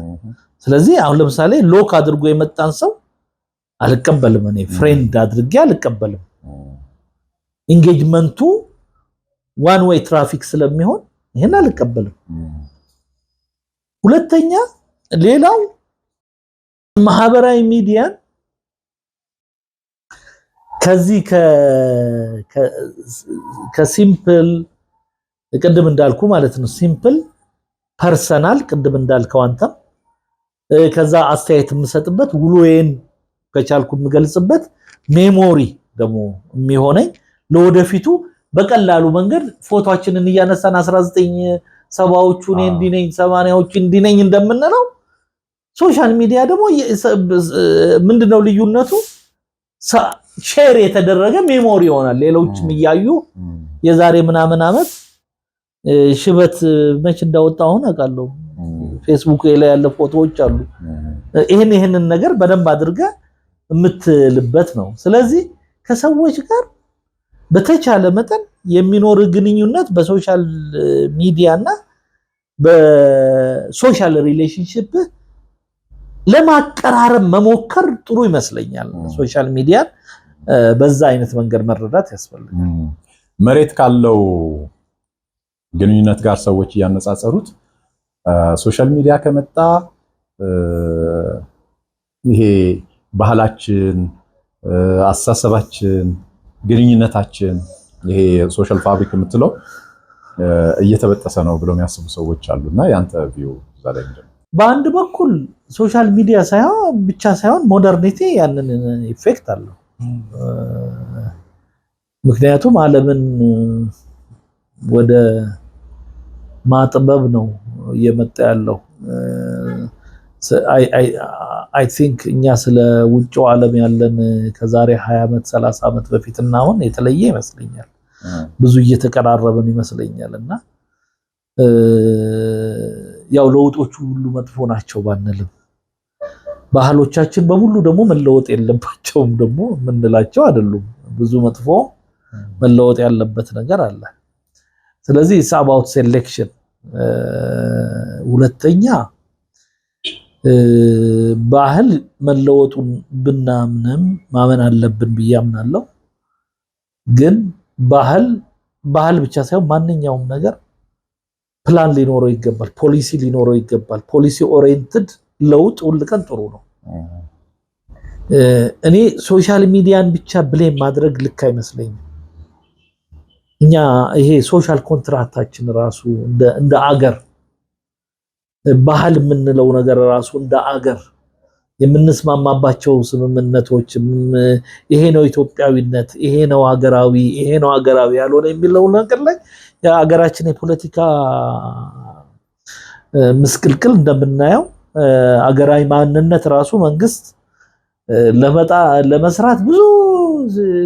ስለዚህ አሁን ለምሳሌ ሎክ አድርጎ የመጣን ሰው አልቀበልም። እኔ ፍሬንድ አድርጌ አልቀበልም። ኢንጌጅመንቱ ዋን ዌይ ትራፊክ ስለሚሆን ይሄን አልቀበልም። ሁለተኛ ሌላው ማህበራዊ ሚዲያን ከዚህ ከሲምፕል ቅድም እንዳልኩ ማለት ነው ሲምፕል ፐርሰናል ቅድም እንዳልከው አንተ ከዛ አስተያየት የምሰጥበት ውሎዬን ከቻልኩ የምገልጽበት ሜሞሪ ደግሞ የሚሆነኝ ለወደፊቱ በቀላሉ መንገድ ፎቶአችንን እያነሳን 1970ዎቹ እንዲነኝ 80ዎቹ እንዲነኝ እንደምንለው ሶሻል ሚዲያ ደግሞ ምንድነው ልዩነቱ ሼር የተደረገ ሜሞሪ ይሆናል ሌሎችም ይያዩ የዛሬ ምናምን አመት ሽበት መች እንዳወጣውን አቃለው ፌስቡክ ላይ ያለ ፎቶዎች አሉ ይሄንን ነገር በደንብ አድርገ የምትልበት ነው ስለዚህ ከሰዎች ጋር በተቻለ መጠን የሚኖር ግንኙነት በሶሻል ሚዲያና በሶሻል ሪሌሽንሺፕ ለማቀራረብ መሞከር ጥሩ ይመስለኛል ሶሻል ሚዲያ በዛ አይነት መንገድ መረዳት ያስፈልጋል መሬት ካለው ግንኙነት ጋር ሰዎች ያነጻጸሩት ሶሻል ሚዲያ ከመጣ ይሄ ባህላችን አስተሳሰባችን ግንኙነታችን ይሄ ሶሻል ፋብሪክ የምትለው እየተበጠሰ ነው ብለው የሚያስቡ ሰዎች አሉና ያንተ ቪው ዛሬ ምንድነው በአንድ በኩል ሶሻል ሚዲያ ብቻ ሳይሆን ሞደርኒቲ ያንን ኢፌክት አለው ምክንያቱም ዓለምን ወደ ማጥበብ ነው እየመጣ ያለው አይ ቲንክ እኛ ስለ ውጭው ዓለም ያለን ከዛሬ 20 አመት 30 አመት በፊትና አሁን የተለየ ይመስለኛል ብዙ እየተቀራረበን ይመስለኛልና ያው ለውጦቹ ሁሉ መጥፎ ናቸው ባንልም ባህሎቻችን በሙሉ ደግሞ መለወጥ የለባቸውም ደግሞ ምንላቸው አይደሉም ብዙ መጥፎ መለወጥ ያለበት ነገር አለ ስለዚህ it's about selection ሁለተኛ ባህል መለወጡን ብናምንም ማመን አለብን ብያምናለሁ ግን ባህል ብቻ ሳይሆን ማንኛውም ነገር ፕላን ሊኖረው ይገባል ፖሊሲ ሊኖረው ይገባል ፖሊሲ ኦሪየንትድ ለውጥ ሁሉ ቀን ጥሩ ነው እኔ ሶሻል ሚዲያን ብቻ ብሌም ማድረግ ልክ አይመስለኝም እኛ ይሄ ሶሻል ኮንትራክታችን ራሱ እንደ አገር ባህል የምንለው ነገር ራሱ እንደ አገር የምንስማማባቸው ስምምነቶች ይሄ ነው ኢትዮጵያዊነት ይሄ ነው ሀገራዊ ያልሆነ የሚለው ነገር ላይ የሀገራችን የፖለቲካ ምስቅልቅል እንደምናየው አገራዊ ማንነት ራሱ መንግስት ለመስራት ብዙ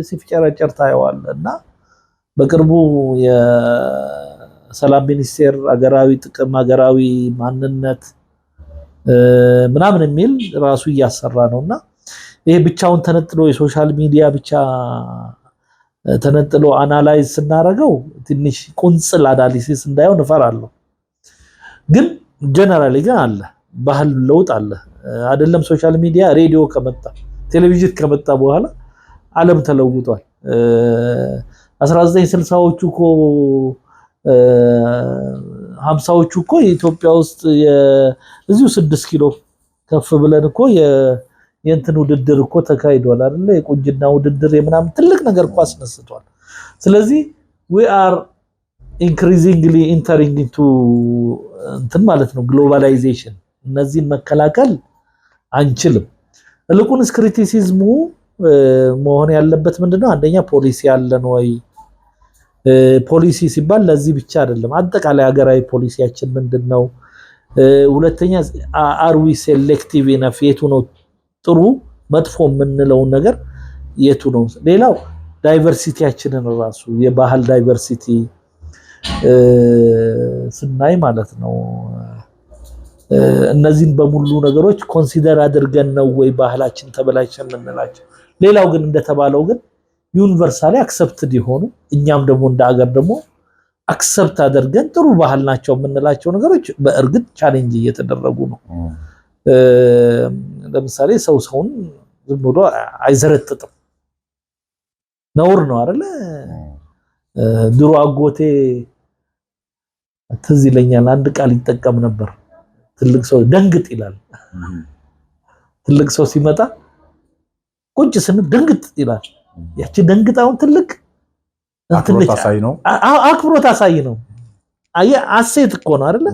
ሲፍጨረጨር ታየዋልና በቅርቡ የሰላም ሚኒስቴር አገራዊ ጥቅም አገራዊ ማንነት ምናምን የሚል ራሱ እያሰራ ነውና ይሄ ብቻውን ተነጥሎ የሶሻል ሚዲያ ብቻ ተነጥሎ አናላይዝ ስናረገው ትንሽ ቁንጽል አናሊሲስ እንዳይሆን እፈራለሁ ግን ጀነራሊ ግን አለ ባህል ለውጥ አለ አይደለም ሶሻል ሚዲያ ሬዲዮ ከመጣ ቴሌቪዥን ከመጣ በኋላ ዓለም ተለውጧል 1960ዎቹ እኮ 50ዎቹ እኮ ኢትዮጵያ ውስጥ እዚሁ 6 ኪሎ ከፍ ብለን እኮ የእንትን ውድድር እኮ ተካሂዷል አይደል የቁንጅና ውድድር የምናም ትልቅ ነገር እኮ አስነስቷል ስለዚህ we are increasingly entering into እንትን ማለት ነው ግሎባላይዜሽን እነዚህን መከላከል አንችልም ለቁንስ ክሪቲሲዝሙ መሆን ያለበት ምንድነው አንደኛ ፖሊሲ ያለን ወይ ፖሊሲ ሲባል ለዚህ ብቻ አይደለም አጠቃላይ ሀገራዊ ፖሊሲያችን ምንድነው ሁለተኛ are we selective enough የቱ ነው ጥሩ መጥፎ የምንለው ነገር የቱ ነው ሌላው ዳይቨርሲቲያችንን ራሱ የባህል ዳይቨርሲቲ ስናይ ማለት ነው እነዚህን በሙሉ ነገሮች ኮንሲደር አድርገን ነው ወይ ባህላችን ተበላሽን እንላቸው ሌላው ግን እንደተባለው ግን ዩኒቨርሳሊ አክሰፕትድ ይሆኑ እኛም ደግሞ እንደ ሀገር ደግሞ አክሰፕት አድርገን ጥሩ ባህል ናቸው የምንላቸው ነገሮች በእርግጥ ቻሌንጅ እየተደረጉ ነው ለምሳሌ ሰውን ዝም ብሎ አይዘረጥጥም ነውር ነው አይደለ ድሮ አጎቴ ትዝ ይለኛል አንድ ቃል ይጠቀም ነበር ትልቅ ሰው ደንግጥ ይላል ትልቅ ሰው ሲመጣ ቁጭ ስንል ደንግጥ ይላል ያቺ ደንግጣውን ትልቅ አክብሮት አሳይ ነው። አሴት እኮ ነው አይደለ?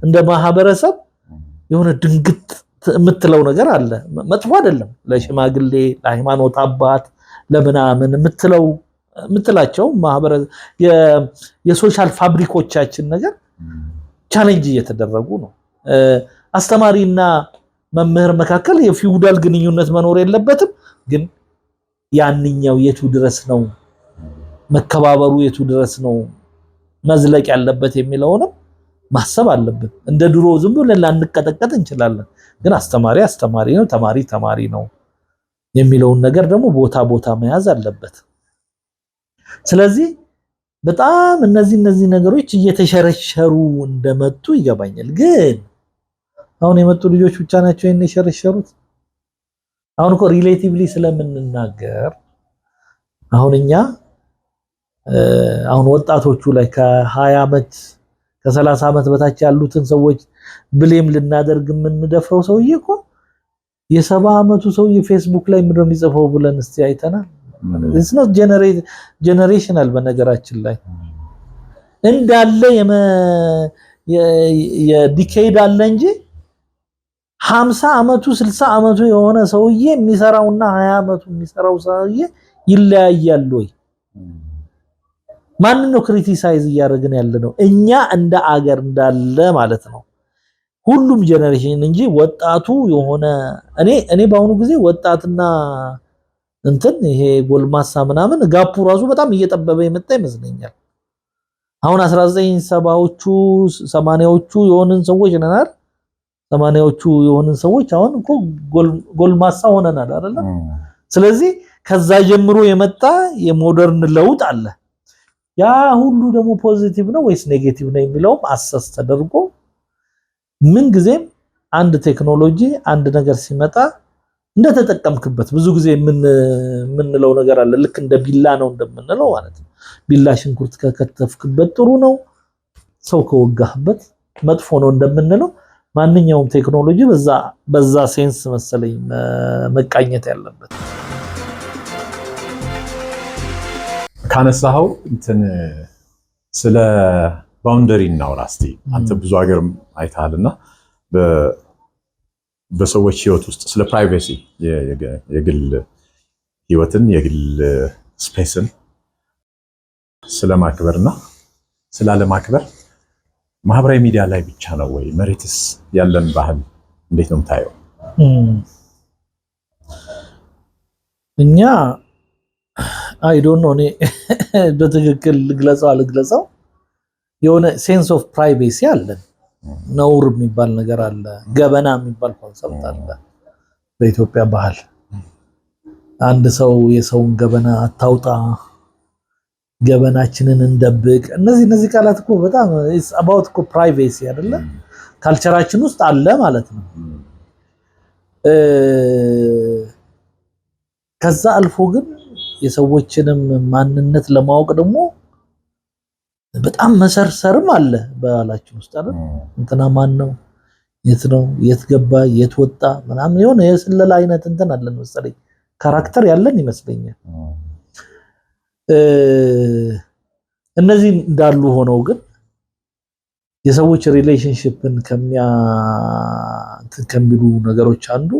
እንደ ማህበረሰብ የሆነ ድንግጥ የምትለው ነገር አለ። መጥፎ አይደለም። ለሽማግሌ ለሃይማኖት አባት ለምናምን የምትላቸው ማህበረሰብ የሶሻል ፋብሪኮቻችን ነገር ቻሌንጅ እየተደረጉ ነው። አስተማሪና መምህር መካከል የፊውዳል ግንኙነት መኖር የለበትም። ግን ያንኛው የቱ ድረስ ነው መከባበሩ፣ የቱ ድረስ ነው መዝለቅ ያለበት የሚለውንም ማሰብ አለብን። እንደ ድሮ ዝም ብለን ላንቀጠቀጥ እንችላለን። ግን አስተማሪ ነው፣ ተማሪ ነው የሚለውን ነገር ደግሞ ቦታ መያዝ አለበት። ስለዚህ በጣም እነዚህ ነገሮች እየተሸረሸሩ እንደመጡ ይገባኛል። ግን አሁን የመጡ ልጆች ብቻ ናቸው ይሄን የሸረሸሩት። አሁን እኮ ሪሌቲቭሊ ስለምንናገር አሁን እኛ አሁን ወጣቶቹ ላይ ከ20 ዓመት ከ30 ዓመት በታች ያሉትን ሰዎች ብሌም ልናደርግ የምንደፍረው ሰውዬ እኮ የ70 ዓመቱ ሰውዬ ፌስቡክ ላይ ምንድነው የሚጽፈው ብለን እስቲ አይተናል። it's not generational በነገራችን ላይ እንዳለ የዲኬድ አለ እንጂ 50 ዓመቱ 60 ዓመቱ የሆነ ሰውዬ የሚሰራውና 20 ዓመቱ የሚሰራው ሰውዬ ይለያያል ወይ? ማንን ነው ክሪቲሳይዝ እያደረግን ያለነው? እኛ እንደ አገር እንዳለ ማለት ነው። ሁሉም ጄነሬሽን እንጂ ወጣቱ የሆነ እኔ በአሁኑ ጊዜ ወጣትና ይሄ ጎልማሳ ምናምን ጋፑ ራሱ በጣም እየጠበበ የመጣ ይመስለኛል። አሁን 1970ዎቹ 80ዎቹ የሆነን ሰዎች ነናል። 80ዎቹ የሆነን ሰዎች አሁን እኮ ጎልማሳ ሆነናል አይደል? ስለዚህ ከዛ ጀምሮ የመጣ የሞደርን ለውጥ አለ። ያ ሁሉ ደግሞ ፖዚቲቭ ነው ወይስ ኔጌቲቭ ነው የሚለውም አሰስ ተደርጎ ምን ጊዜም አንድ ቴክኖሎጂ አንድ ነገር ሲመጣ እንደተጠቀምክበት ብዙ ጊዜ የምንለው ነገር አለ። ልክ እንደ ቢላ ነው እንደምንለው ማለት ነው። ቢላ ሽንኩርት ከከተፍክበት ጥሩ ነው፣ ሰው ከወጋህበት መጥፎ ነው እንደምንለው ማንኛውም ቴክኖሎጂ በዛ ሴንስ መሰለኝ መቃኘት ያለበት። ካነሳው ስለ ባውንደሪ እናውራ እስቲ። አንተ ብዙ ሀገር አይተሃልና በሰዎች ህይወት ውስጥ ስለ ፕራይቬሲ የግል ህይወትን የግል ስፔስን ስለማክበርና ስላለማክበር ማህበራዊ ሚዲያ ላይ ብቻ ነው ወይ? መሬትስ ያለን ባህል እንዴት ነው የምታየው? እኛ አይ ዶንት ኖ እኔ በትክክል ልግለጸው አልግለጸው የሆነ ሴንስ ኦፍ ፕራይቬሲ አለን። ነውር የሚባል ነገር አለ፣ ገበና የሚባል ኮንሰፕት አለ በኢትዮጵያ ባህል። አንድ ሰው የሰውን ገበና አታውጣ፣ ገበናችንን እንደብቅ፣ እነዚህ ቃላት እኮ በጣም ኢትስ አባውት እኮ ፕራይቬሲ አይደለ? ካልቸራችን ውስጥ አለ ማለት ነው። ከዛ አልፎ ግን የሰዎችንም ማንነት ለማወቅ ደግሞ በጣም መሰርሰርም አለ ባህላችን ውስጥ አይደል? እንትና ማን ነው፣ የት ነው፣ የት ገባ፣ የት ወጣ ምናምን የሆነ የስለላ አይነት አለን መሰለኝ፣ ካራክተር ያለን ይመስለኛል። እነዚህ እንዳሉ ሆነው ግን የሰዎች ሪሌሽንሺፕን ከሚሉ ነገሮች አንዱ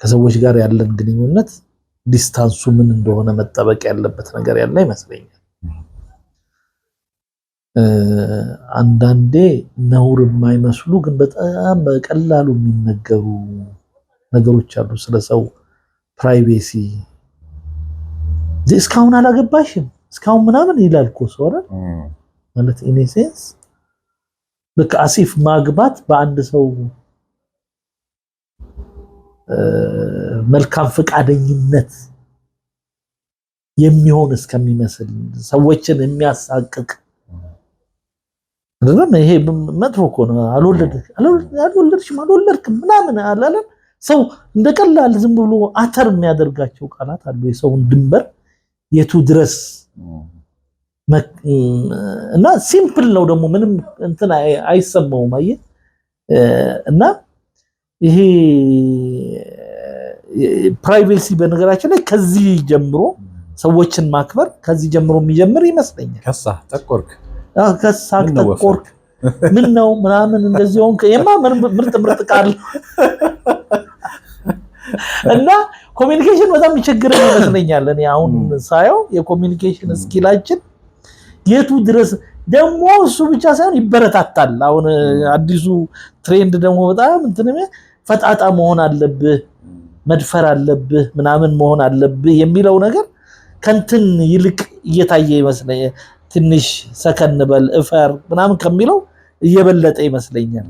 ከሰዎች ጋር ያለን ግንኙነት ዲስታንሱ ምን እንደሆነ መጠበቅ ያለበት ነገር ያለ ይመስለኛል። አንዳንዴ ነውር የማይመስሉ ግን በጣም በቀላሉ የሚነገሩ ነገሮች አሉ ስለ ሰው ፕራይቬሲ። እስካሁን አላገባሽም እስካሁን ምናምን ይላል እኮ ሰው አይደል? ማለት ኢን ሴንስ በቃ አሲፍ ማግባት በአንድ ሰው መልካም ፈቃደኝነት የሚሆን እስከሚመስል ሰዎችን የሚያሳቅቅ አይደለም። ይሄ መጥፎ እኮ ነው። አልወለድክም ምናምን አላለም። ሰው እንደቀላል ዝም ብሎ አተር የሚያደርጋቸው ቃላት አሉ። የሰውን ድንበር የቱ ድረስ እና ሲምፕል ነው ደግሞ ምንም እንትን አይሰማውም። አየህ እና ይሄ ፕራይቬሲ በነገራችን ላይ ከዚህ ጀምሮ ሰዎችን ማክበር ከዚህ ጀምሮ የሚጀምር ይመስለኛል። ከሳ ጠቆርክ ምን ነው ምናምን እንደዚህ ሆንክ የማ ምርጥ ቃል እና ኮሚኒኬሽን በጣም ይቸግረን ይመስለኛል። እኔ አሁን ሳየው የኮሚኒኬሽን ስኪላችን የቱ ድረስ ደግሞ እሱ ብቻ ሳይሆን ይበረታታል። አሁን አዲሱ ትሬንድ ደግሞ በጣም እንትንም ፈጣጣ መሆን አለብህ መድፈር አለብህ ምናምን መሆን አለብህ የሚለው ነገር ከንትን ይልቅ እየታየ ይመስለኛል። ትንሽ ሰከን በል እፈር ምናምን ከሚለው እየበለጠ ይመስለኛል።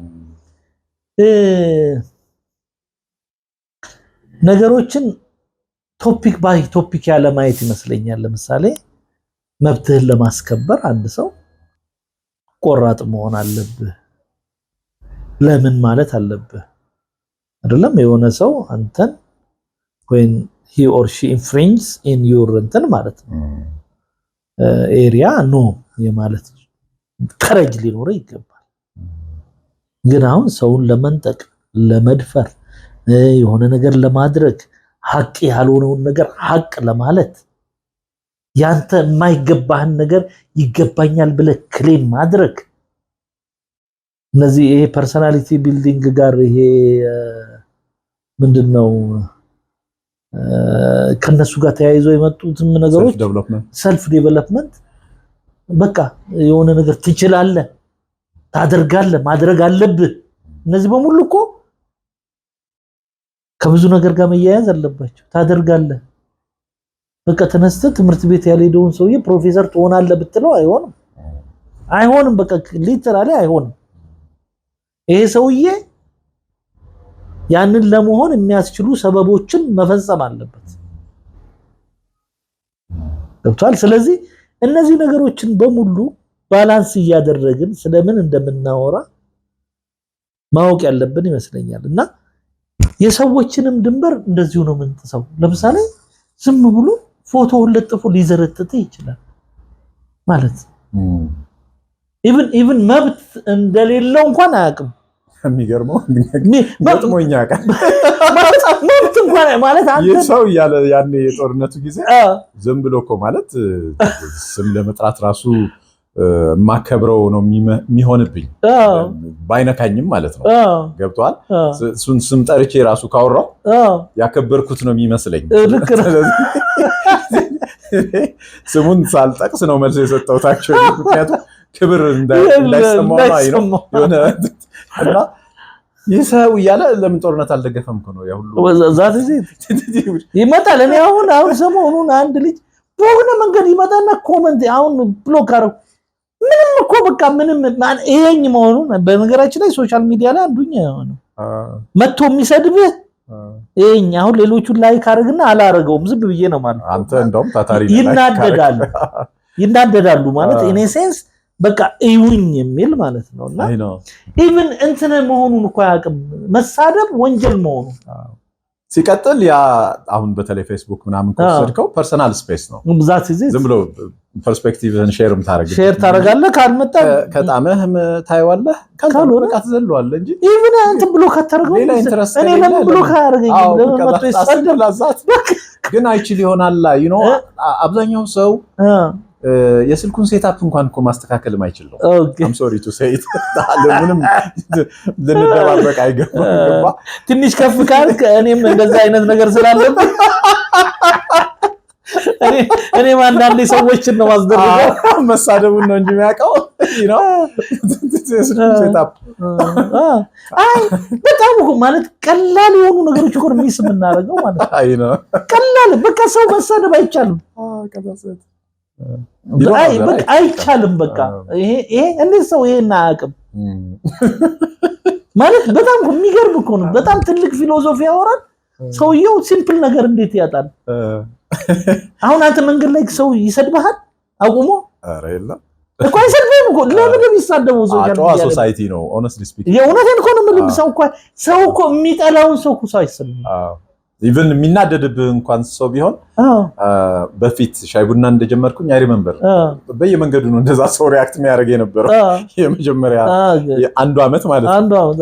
ነገሮችን ቶፒክ ባይ ቶፒክ ያለ ማየት ይመስለኛል። ለምሳሌ መብትህን ለማስከበር አንድ ሰው ቆራጥ መሆን አለብህ። ለምን ማለት አለብህ አይደለም? የሆነ ሰው አንተን when he or she infringes in your እንትን ማለት ነው ኤሪያ ኖ የማለት ከረጅ ሊኖር ይገባል። ግን አሁን ሰውን ለመንጠቅ ለመድፈር የሆነ ነገር ለማድረግ ሐቅ ያልሆነውን ነገር ሐቅ ለማለት ያንተ የማይገባህን ነገር ይገባኛል ብለህ ክሌም ማድረግ እነዚህ ይሄ ፐርሰናሊቲ ቢልዲንግ ጋር ይሄ ምንድነው ከነሱ ጋር ተያይዞ የመጡት ነገሮች ሰልፍ ዴቨሎፕመንት በቃ የሆነ ነገር ትችላለህ ታደርጋለህ ማድረግ አለብህ። እነዚህ በሙሉ እኮ ከብዙ ነገር ጋር መያያዝ አለባቸው። ታደርጋለህ በቃ ተነስተህ ትምህርት ቤት ያልሄደውን ሰውዬ ፕሮፌሰር ትሆናለህ ብትለው አይሆንም በቃ ሊተራሊ አይሆንም። ይሄ ሰውዬ ያንን ለመሆን የሚያስችሉ ሰበቦችን መፈጸም አለበት። ገብቷል? ስለዚህ እነዚህ ነገሮችን በሙሉ ባላንስ እያደረግን ስለምን እንደምናወራ ማወቅ ያለብን ይመስለኛል። እና የሰዎችንም ድንበር እንደዚሁ ነው የምንጥሰው። ለምሳሌ ዝም ብሎ ፎቶውን ለጥፎ ሊዘረጥጥ ይችላል ማለት ኢቭን መብት እንደሌለው እንኳን አያውቅም። የሚገርመው መጥሞኛ ቃል መብት እንኳን ማለት አንተ የሰው ያኔ የጦርነቱ ጊዜ ዝም ብሎ እኮ ማለት ስም ለመጥራት ራሱ ማከብረው ነው የሚሆንብኝ ባይነካኝም ማለት ነው። ገብቷል? እሱን ስም ጠርቼ ራሱ ካወራው ያከበርኩት ነው የሚመስለኝ። ልክ ነው። ስሙን ሳልጠቅስ ነው መልስ የሰጠሁታቸው። ምክንያቱም ክብር እንዳይሰማው ነው የሆነ እና ይሰው እያለ ለምን ጦርነት አልደገፈም እኮ ነው ያሁሉ ዛት ይመጣል። እኔ አሁን ሰሞኑን አንድ ልጅ በሆነ መንገድ ይመጣና ኮመንት አሁን ብሎክ አረው ምንም እኮ በቃ ምንም ይሄኝ መሆኑን በነገራችን ላይ ሶሻል ሚዲያ ላይ አንዱኛ ነው መጥቶ የሚሰድብህ ይሄኝ አሁን ሌሎቹን ላይክ አረግና አላረገውም ዝም ብዬ ነው ማለት አንተ እንደውም ታታሪ ይናደዳሉ ማለት ኢን ሴንስ በቃ እዩኝ የሚል ማለት ነውና ኢቭን እንትን መሆኑን እኮ ያቅም መሳደብ ወንጀል መሆኑ ሲቀጥል ያ አሁን በተለይ ፌስቡክ ምናምን ኮንሰርትከው ፐርሰናል ስፔስ ነው ብዛት እዚህ ዝም ብሎ ፐርስፔክቲቭን ሼር ታረጋለህ ካልመጣ ከጣመህም ታይዋለህ ካልሆነ ተዘለዋለህ እንጂ ኢቭን እንትን ብሎ ከተረገው እኔ ለምን ብሎ ካረገኝ ለምን ይሰደላዛት ግን አይችል ይሆናል ዩ ኖ አብዛኛው ሰው የስልኩን ሴትአፕ እንኳን እኮ ማስተካከል ማይችል ነው። I'm sorry to say it ለምንም ለነደባበቅ አይገባም። ትንሽ ከፍ ካልክ እኔም እንደዛ አይነት ነገር ስላለብኝ እኔም አንዳንዴ ሰዎችን ነው ማስደረገው መሳደቡን ነው እንጂ የሚያውቀው you know የስልኩን ሴትአፕ አይ በጣም እኮ ማለት ቀላል የሆኑ ነገሮች እኮ ነው ሚስ የምናደርገው ማለት አይ ነው ቀላል በቃ ሰው መሳደብ አይቻልም። አይቻልም በቃ ይሄ እንዴት ሰው ይሄን አያውቅም ማለት በጣም የሚገርም እኮ ነው። በጣም ትልቅ ፊሎሶፊ ያወራል ሰውየው ሲምፕል ነገር እንዴት ያጣል። አሁን አንተ መንገድ ላይ ሰው ይሰድብሃል አቁሞ ኧረ የለም እኮ አይሰድብህም እኮ ለምን ቢሳደቡ ሰው አጫዋ ሶሳይቲ ነው honestly speaking የእውነቴን እኮ ነው የምልህ። ሰው እኮ የሚጠላውን ሰው እኮ አይሰድብም ኢቭን የሚናደድብህ እንኳን ሰው ቢሆን በፊት ሻይ ቡና እንደጀመርኩኝ አይ ሪመምበር በየመንገዱ ነው እንደዛ ሰው ሪአክት የሚያደርግ የነበረው የመጀመሪያ አንዱ አመት ማለት ነው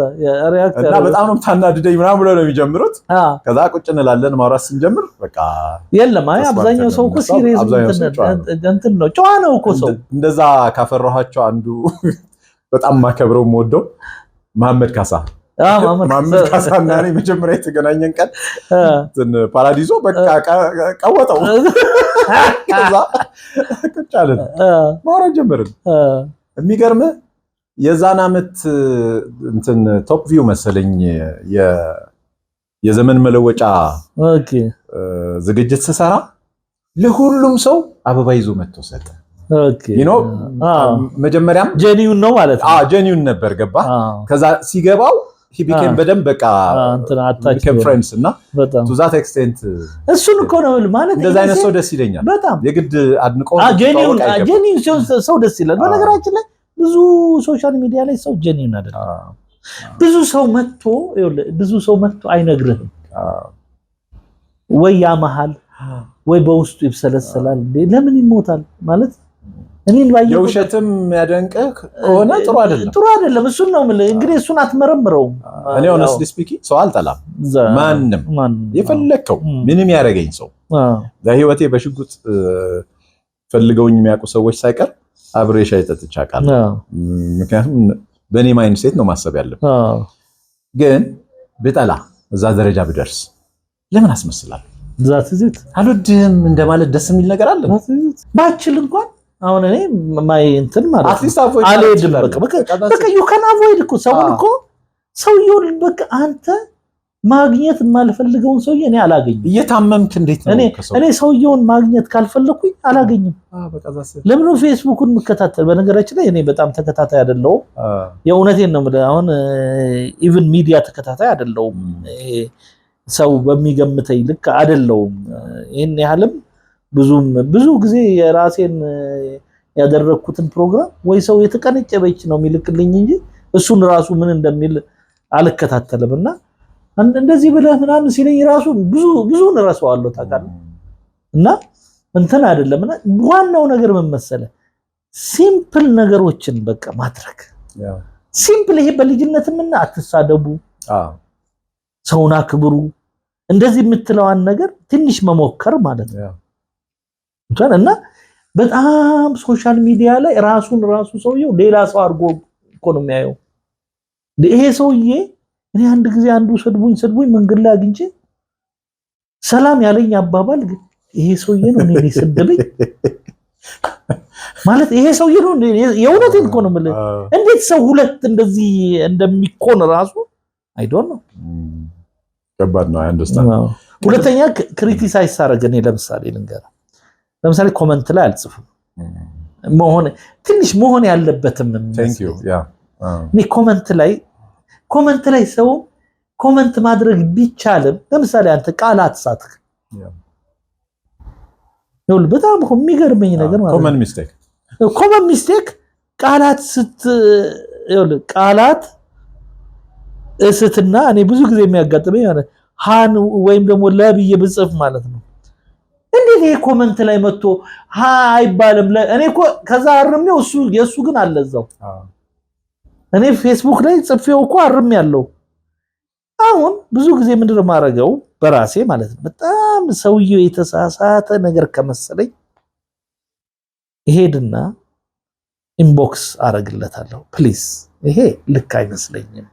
እና በጣም ነው ታናድደኝ ምናምን ብለው ነው የሚጀምሩት ከዛ ቁጭ እንላለን ማውራት ስንጀምር በቃ የለም አይ አብዛኛው ሰው እኮ ሲሪየስ እንትን ነው ጨዋ ነው እኮ ሰው እንደዛ ካፈራኋቸው አንዱ በጣም ማከብረው ወደው መሐመድ ካሳ ማመድ ካሳና እኔ መጀመሪያ የተገናኘን ቀን ፓራዲዞ በቃ ቀወጠው ከዛ ቁጫለን ማውራት ጀመርን የሚገርምህ የዛን አመት እንትን ቶፕ ቪው መሰለኝ የዘመን መለወጫ ዝግጅት ስሰራ ለሁሉም ሰው አበባ ይዞ መጥቶ ሰጠ መጀመሪያም ጀኒውን ነው ማለት ነው ጀኒውን ነበር ገባ ከዛ ሲገባው he became በደንብ በቃ እንትን አታች friends እና to that extent እሱን እኮ ነው ማለት እንደዛ አይነት ሰው ደስ ይለኛል በጣም የግድ አድንቆ ጀኒውን ሰው ደስ ይላል በነገራችን ላይ ብዙ ሶሻል ሚዲያ ላይ ሰው ጀኒውን አይደለም ብዙ ሰው መጥቶ አይነግርህም ወይ ያመሃል ወይ በውስጡ ይብሰለሰላል ለምን ይሞታል ማለት እኔን ባየው የውሸትም ያደንቀህ ሆነ ጥሩ አይደለም እሱን ነው ማለት እንግዲህ እሱን አትመረምረው እኔ honestly speaking ሰው አልጠላም ማንም የፈለከው ምንም ያረጋኝ ሰው ለህይወቴ በሽጉጥ ፈልገውኝ የሚያውቁ ሰዎች ሳይቀር አብሬ ሻይ ጠጥቼ አውቃለሁ ምክንያቱም በኔ ማይንድ ሴት ነው ማሰብ ያለብኝ ግን ብጠላ እዛ ደረጃ ብደርስ ለምን አስመስላለሁ ዛት እዚት አልወድህም እንደማለት ደስ የሚል ነገር አለ ባችል እንኳን አሁን እኔ ማይ እንትን ማለት አትሊስት አቮይድ አልሄድም በቃ you can avoid እኮ ሰውየውን በቃ አንተ ማግኘት የማልፈልገውን ሰውዬ እኔ አላገኝም እየታመምክ እንዴት ነው እኔ ሰውየውን ማግኘት ካልፈለኩኝ አላገኝም በቃ ለምን ነው ፌስቡክን መከታተል በነገራችን ላይ እኔ በጣም ተከታታይ አይደለሁም የእውነቴን ነው ማለት አሁን ኢቭን ሚዲያ ተከታታይ አይደለሁም ሰው በሚገምተኝ ልክ አይደለሁም ይሄን ያህልም ብዙ ጊዜ የራሴን ያደረኩትን ፕሮግራም ወይ ሰው የተቀነጨበች ነው የሚልክልኝ እንጂ እሱን ራሱ ምን እንደሚል አልከታተልምና እንደዚህ ብለህ ምናምን ሲለኝ ራሱ ብዙ እረሳዋለሁ ታውቃለህ እና እንትን አይደለምና ዋናው ነገር ምን መሰለህ ሲምፕል ነገሮችን በቃ ማድረግ ሲምፕል ይሄ በልጅነትምና አትሳደቡ ሰውና ክብሩ እንደዚህ የምትለዋን ነገር ትንሽ መሞከር ማለት ነው እና በጣም ሶሻል ሚዲያ ላይ ራሱ ሰውየው ሌላ ሰው አድርጎ እኮ ነው የሚያየው ይሄ ሰውዬ እኔ አንድ ጊዜ አንዱ ሰድቡኝ መንገድ ላይ አግኝቼ ሰላም ያለኝ አባባል ግን ይሄ ሰውዬ ነው እኔ ሰደበኝ ማለት ይሄ ሰውዬ ነው የእውነቴን እኮ ነው ማለት እንዴት ሰው ሁለት እንደዚህ እንደሚኮን ራሱ አይ ዶንት ኖ ከባድ ነው አይ አንደርስታንድ ሁለተኛ ክሪቲሳይዝ አረገኝ ለምሳሌ ኮሜንት ላይ አልጽፍም ትንሽ መሆን ያለበትም thank you እኔ ኮሜንት ላይ ሰው ኮሜንት ማድረግ ቢቻልም ለምሳሌ አንተ ቃላት ሳትክ ይሁን በጣም የሚገርመኝ ነገር ማለት ኮመን ሚስቴክ ቃላት እስትና እኔ ብዙ ጊዜ የሚያጋጥመኝ ማለት ሃን ወይም ደግሞ ለብዬ ብጽፍ ማለት ነው እንዴት ይሄ ኮሜንት ላይ መጥቶ አይባልም እኔ እኮ ከዛ አርሜው የሱ ግን አለዛው እኔ ፌስቡክ ላይ ጽፌው እኮ አርም ያለው አሁን ብዙ ጊዜ ምንድነው ማረገው በራሴ ማለት ነው በጣም ሰውየው የተሳሳተ ነገር ከመሰለኝ ይሄድና ኢንቦክስ አረግለታለሁ ፕሊዝ ይሄ ልክ አይመስለኝም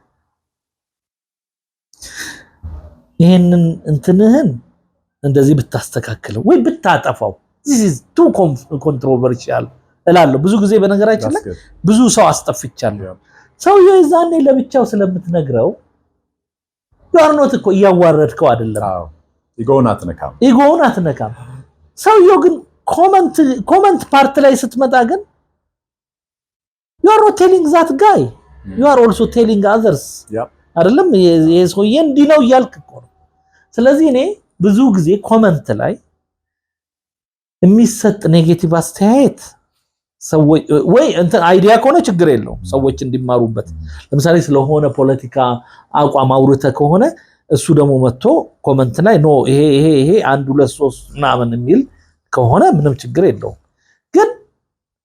ይሄንን እንትንህን እንደዚህ ብታስተካክለው ወይ ብታጠፋው this is too controversial እላለሁ ብዙ ጊዜ በነገራችን ላይ ብዙ ሰው አስጠፍቻለሁ ሰውየው ይዛኔ ለብቻው ስለምትነግረው ያርኖት እኮ ያዋረድከው አይደለም ኢጎውን አትነካም ሰውየው ግን ኮሜንት ፓርት ላይ ስትመጣ ግን you are not telling that guy you are also telling others አይደለም የሰውዬ እንዲህ ነው ያልክ እኮ ስለዚህ እኔ ብዙ ጊዜ ኮሜንት ላይ የሚሰጥ ኔጌቲቭ አስተያየት ሰዎች ወይ እንትን አይዲያ ከሆነ ችግር የለውም ሰዎች እንዲማሩበት ለምሳሌ ስለሆነ ፖለቲካ አቋም አውርተ ከሆነ እሱ ደግሞ መጥቶ ኮመንት ላይ ኖ ይሄ 1 2 3 ምናምን የሚል ከሆነ ምንም ችግር የለውም። ግን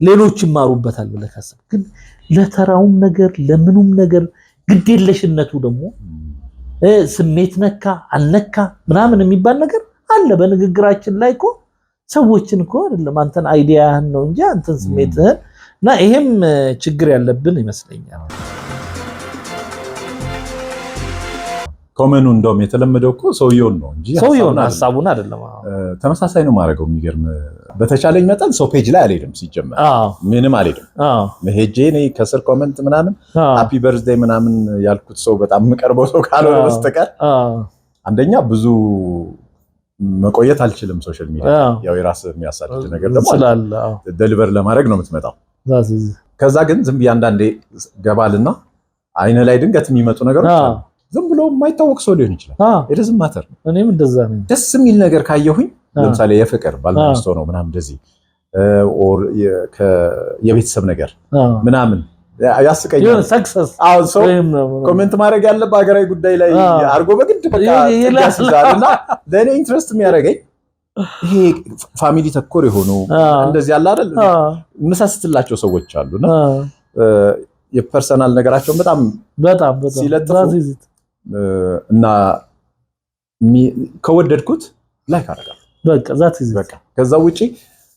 ሌሎች ይማሩበታል ብለህ ካሰብክ ግን ለተራውም ነገር ለምኑም ነገር ግዴለሽነቱ ደግሞ ስሜት ነካ አልነካ ምናምን የሚባል ነገር አለ በንግግራችን ላይ እኮ ሰዎችን እኮ አይደለም አንተን አይዲያህን ነው እንጂ አንተን ስሜትህን እና ይሄም ችግር ያለብን ይመስለኛል። ኮመኑ እንደውም የተለመደው እኮ ሰውየውን ነው እንጂ ሐሳቡን አይደለም። ተመሳሳይ ነው ማድረገው። የሚገርም በተቻለኝ መጠን ሰው ፔጅ ላይ አልሄድም። ሲጀመር ምንም አልሄድም። መሄጄ እኔ ከስር ኮመንት ምናምን ሃፒ በርዝዴይ ምናምን ያልኩት ሰው በጣም የምቀርበው ሰው ካልሆነ በስተቀር አንደኛ ብዙ መቆየት አልችልም። ሶሻል ሚዲያ ያው የራስ የሚያሳድድ ነገር ደግሞ አለ። ዴሊቨር ለማድረግ ነው የምትመጣው። ከዛ ግን ዝም ብዬ አንዳንዴ ገባልና አይነ ላይ ድንገት የሚመጡ ነገሮች አሉ። ዝም ብሎ የማይታወቅ ሰው ሊሆን ይችላል። ኢትስ ማተር እኔም እንደዛ ነኝ። ደስ የሚል ነገር ካየሁኝ ለምሳሌ የፍቅር ባልመስቶ ነው ምናምን እንደዚህ ኦር የቤተሰብ ነገር ምናምን ያስቀኛል። ሰክሰስ ሰው ኮሜንት ማድረግ ያለበት ሀገራዊ ጉዳይ ላይ አርጎ በግድ በቃ ያስዛልና ለእኔ ኢንትረስት የሚያደርገኝ ይሄ ፋሚሊ ተኮር የሆኑ እንደዚህ ያለ አይደል መሳስትላቸው ሰዎች አሉና የፐርሰናል ነገራቸውን በጣም ሲለጥፉ እና ከወደድኩት ላይክ አደርጋለሁ። በቃ ከዛ ውጪ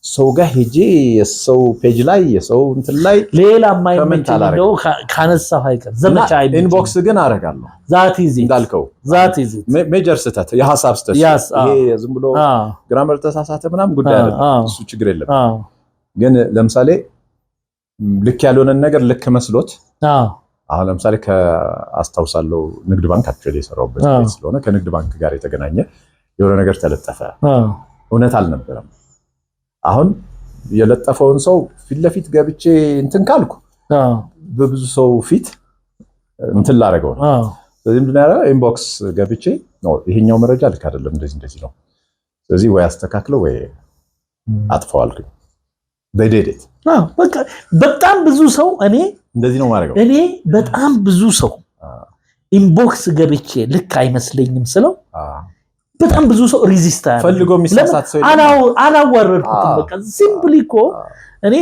ሰው ጋር ሄጄ የሰው ፔጅ ላይ የሰው እንትን ላይ ሌላ ማይመንት ነው ካነሳው አይቀር ዘመቻ ኢንቦክስ ግን አደርጋለሁ። እንዳልከው ሜጀር ስህተት የሐሳብ ስህተት ይሄ ዝም ብሎ ግራመር ተሳሳተ ምናምን ጉዳይ አይደለም። እሱ ችግር የለም። ግን ለምሳሌ ልክ ያልሆነን ነገር ልክ መስሎት አሁን ለምሳሌ ከአስታውሳለሁ ንግድ ባንክ አክቹአሊ የሰራሁበት ስለሆነ ከንግድ ባንክ ጋር የተገናኘ የሆነ ነገር ተለጠፈ። እውነት አልነበረም። አሁን የለጠፈውን ሰው ፊት ለፊት ገብቼ እንትን ካልኩ በብዙ ሰው ፊት እንትን ላደርገው ነው። ስለዚህ ምንድን ነው ኢንቦክስ ገብቼ ነው ይሄኛው መረጃ ልክ አይደለም እንደዚህ ነው። ስለዚህ ወይ አስተካክለው ወይ አጥፋው አልኩኝ። በዴዴት በቃ በጣም ብዙ ሰው እኔ እንደዚህ ነው ማድረገው። እኔ በጣም ብዙ ሰው ኢንቦክስ ገብቼ ልክ አይመስለኝም ስለው በጣም ብዙ ሰው ሬዚስት ፈልጎ የሚሳሳት ሰው አላወረድኩትም። በቃ ሲምፕሊ እኮ እኔ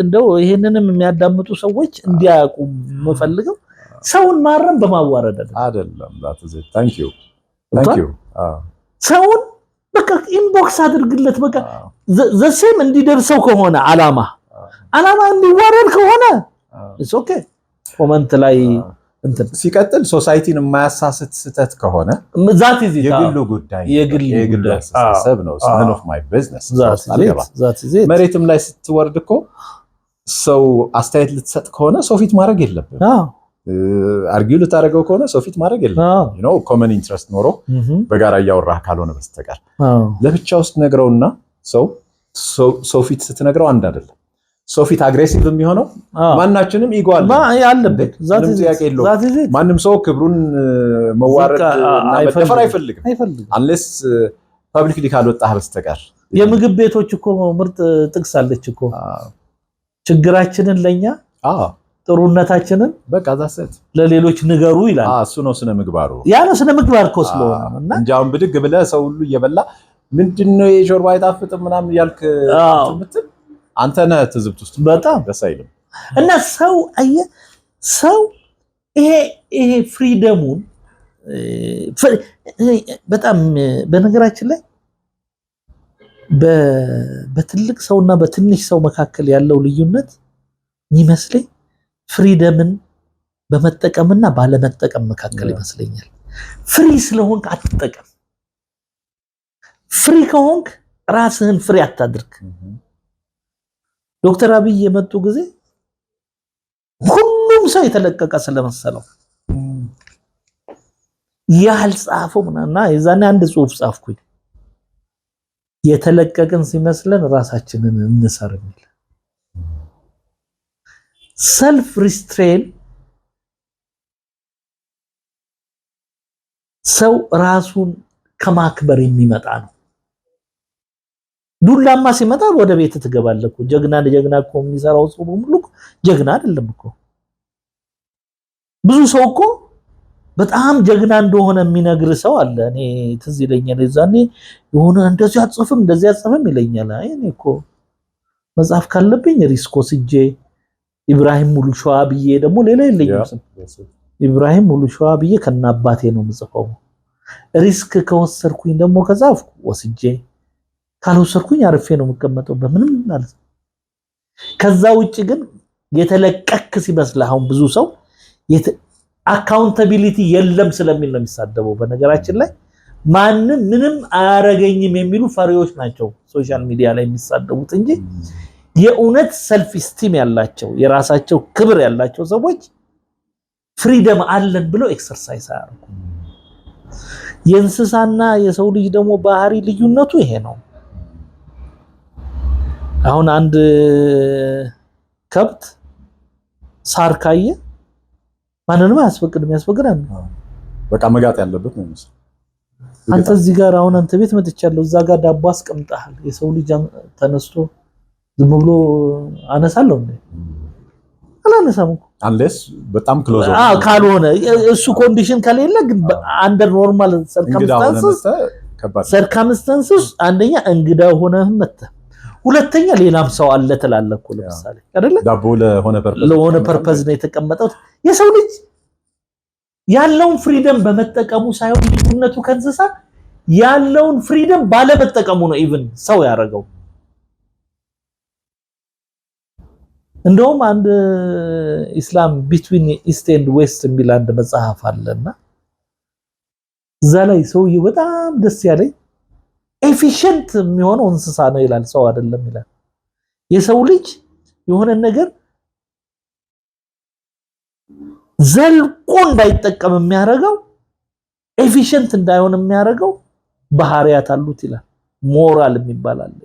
እንደው ይሄንንም የሚያዳምጡ ሰዎች እንዲያውቁ የምፈልገው ሰውን ማረም በማዋረድ አይደለም። ሰውን በቃ ኢንቦክስ አድርግለት። በቃ ዘሴም እንዲደርሰው ከሆነ አላማ እንዲዋረድ ከሆነ ኢትስ ኦኬ። ኮመንት ላይ እንትን ሲቀጥል ሶሳይቲን የማያሳስት ስህተት ከሆነ የግሉ ጉዳይ የግሉ አስተሳሰብ ነው። none of my business። መሬትም ላይ ስትወርድ እኮ ሰው አስተያየት ልትሰጥ ከሆነ ሰው ፊት ማድረግ የለብን። አርጊው ልታደርገው ከሆነ ሰው ፊት ማድረግ የለብን። ኮመን ኢንትረስት ኖሮ በጋራ እያወራህ ካልሆነ በስተቀር ለብቻ ውስጥ ነግረውና ሰው ፊት ስትነግረው አንድ አይደለም። ሰው ፊት አግሬሲቭ የሚሆነው ማናችንም ኢጎ አለበት። ማንም ሰው ክብሩን መዋረድ እና መደፈር አይፈልግም አንሌስ ፐብሊክሊ ካልወጣህ በስተቀር። የምግብ ቤቶች እኮ ምርጥ ጥቅስ አለች እኮ ችግራችንን ለኛ ጥሩነታችንን በቃ ዛሰት ለሌሎች ንገሩ ይላል። እሱ ነው ስነ ምግባሩ። ያ ነው ስነ ምግባር እኮ ስለሆነ እና እንጃውን ብድግ ብለህ ሰው ሁሉ እየበላ ምንድነው የሾርባ አይጣፍጥም ምናምን ያልክ ትምትል አንተ ነህ ትዝብት ውስጥ በጣም ደስ አይልም። እና ሰው ይሄ ፍሪደሙን በጣም በነገራችን ላይ በትልቅ ሰውና በትንሽ ሰው መካከል ያለው ልዩነት የሚመስለኝ ፍሪደምን በመጠቀምና ባለመጠቀም መካከል ይመስለኛል። ፍሪ ስለሆንክ አትጠቀም። ፍሪ ከሆንክ ራስህን ፍሪ አታድርግ። ዶክተር አብይ የመጡ ጊዜ ሁሉም ሰው የተለቀቀ ስለመሰለው ያልጻፈው እና የዛኔ አንድ ጽሑፍ ጻፍኩኝ። የተለቀቀን ሲመስለን ራሳችንን እንሰር የሚል ሰልፍ ሪስትሬን ሰው ራሱን ከማክበር የሚመጣ ነው። ዱላማ ሲመጣ ወደ ቤት ትገባለህ እኮ። ጀግና እኮ የሚሰራው ሰው ሁሉ ጀግና አይደለም እኮ። ብዙ ሰው እኮ በጣም ጀግና እንደሆነ የሚነግር ሰው አለ። እኔ ትዝ ይለኛል የዛኔ የሆነ እንደዚህ አጽፍም ይለኛል። አይ እኔ እኮ መጽሐፍ ካለብኝ ሪስክ ወስጄ ኢብራሂም ሙሉ ሸዋ ብዬ ደግሞ ሌላ የለኝም። ኢብራሂም ሙሉ ሸዋ ብዬ ከናባቴ ነው የምጽፈው። ሪስክ ከወሰድኩኝ ደግሞ ከጻፍኩ ወስጄ ካልወሰድኩኝ አርፌ ነው የምቀመጠው በምንም ማለት ነው። ከዛ ውጪ ግን የተለቀክ ሲመስል አሁን ብዙ ሰው አካውንታቢሊቲ የለም ስለሚል ነው የሚሳደበው። በነገራችን ላይ ማንም ምንም አያረገኝም የሚሉ ፈሪዎች ናቸው ሶሻል ሚዲያ ላይ የሚሳደቡት እንጂ የእውነት ሰልፍ ስቲም ያላቸው የራሳቸው ክብር ያላቸው ሰዎች ፍሪደም አለን ብለው ኤክሰርሳይዝ አያደርጉ። የእንስሳና የሰው ልጅ ደግሞ ባህሪ ልዩነቱ ይሄ ነው። አሁን አንድ ከብት ሳር ካየ ማንንም አያስፈቅድም፣ ያስፈቅዳል። በቃ መጋጥ ያለበት ነው የሚመስለው። አንተ እዚህ ጋር አሁን አንተ ቤት መጥቻለሁ፣ እዛ ጋር ዳቦ አስቀምጣል። የሰው ልጅ ተነስቶ ዝም ብሎ አነሳለሁ እንዴ? አላነሳም እኮ አንሌስ በጣም ክሎዝ ካልሆነ እሱ ኮንዲሽን ከሌለ ግን አንደር ኖርማል ሰርከምስታንስስ አንደኛ እንግዳ ሆነህ መጥተህ ሁለተኛ ሌላም ሰው አለ ትላለህ እኮ ለምሳሌ አይደለ? ዳቦ ለሆነ ፐርፐዝ ነው የተቀመጠው። የሰው ልጅ ያለውን ፍሪደም በመጠቀሙ ሳይሆን ልዩነቱ ከእንስሳ ያለውን ፍሪደም ባለመጠቀሙ ነው ኢቭን ሰው ያደረገው። እንደውም አንድ ኢስላም ቢትዊን ኢስት ኤንድ ዌስት የሚል አንድ መጽሐፍ አለና እዛ ላይ ሰውዬው በጣም ደስ ያለኝ ኤፊሽንት የሚሆነው እንስሳ ነው ይላል፣ ሰው አይደለም ይላል። የሰው ልጅ የሆነ ነገር ዘልቆ እንዳይጠቀም የሚያደርገው ኤፊሽንት እንዳይሆን የሚያደርገው ባህሪያት አሉት ይላል። ሞራል የሚባል አለ።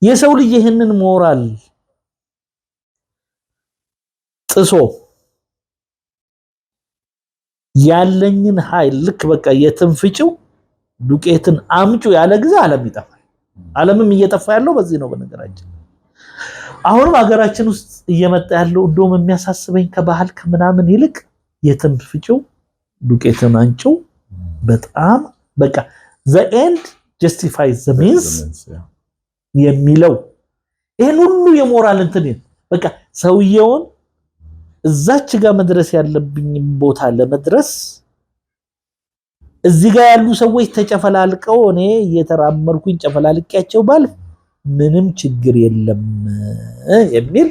የሰው ልጅ ይህንን ሞራል ጥሶ ያለኝን ኃይል ልክ በቃ የትንፍጭው ዱቄትን አምጩ ያለ ጊዜ ዓለም ይጠፋል። ዓለምም እየጠፋ ያለው በዚህ ነው። በነገራችን አሁንም ሀገራችን ውስጥ እየመጣ ያለው እንደውም የሚያሳስበኝ ከባህል ከምናምን ይልቅ የትንፍጭው ዱቄትን አንጩ በጣም በቃ the end justifies the means የሚለው ይሄን ሁሉ የሞራል እንትን በቃ ሰውየውን እዛች ጋር መድረስ ያለብኝ ቦታ ለመድረስ እዚህ ጋር ያሉ ሰዎች ተጨፈላልቀው እኔ እየተራመርኩኝ ጨፈላልቄያቸው ባል ምንም ችግር የለም የሚል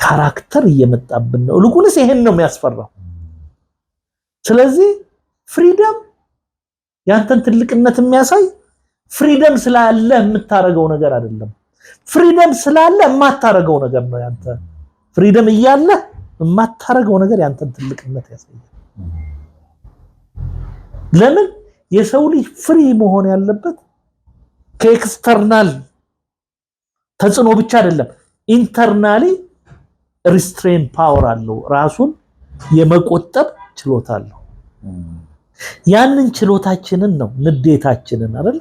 ካራክተር እየመጣብን ነው። ልቁንስ ይሄን ነው የሚያስፈራው። ስለዚህ ፍሪደም ያንተን ትልቅነት የሚያሳይ ፍሪደም ስላለ የምታረገው ነገር አይደለም። ፍሪደም ስላለ የማታረገው ነገር ነው። ያንተ ፍሪደም እያለ የማታረገው ነገር ያንተን ትልቅነት ያሳያል። ለምን የሰው ልጅ ፍሪ መሆን ያለበት ከኤክስተርናል ተጽዕኖ ብቻ አይደለም፣ ኢንተርናሊ ሪስትሬን ፓወር አለው፣ ራሱን የመቆጠብ ችሎታ አለው። ያንን ችሎታችንን ነው ንዴታችንን አይደል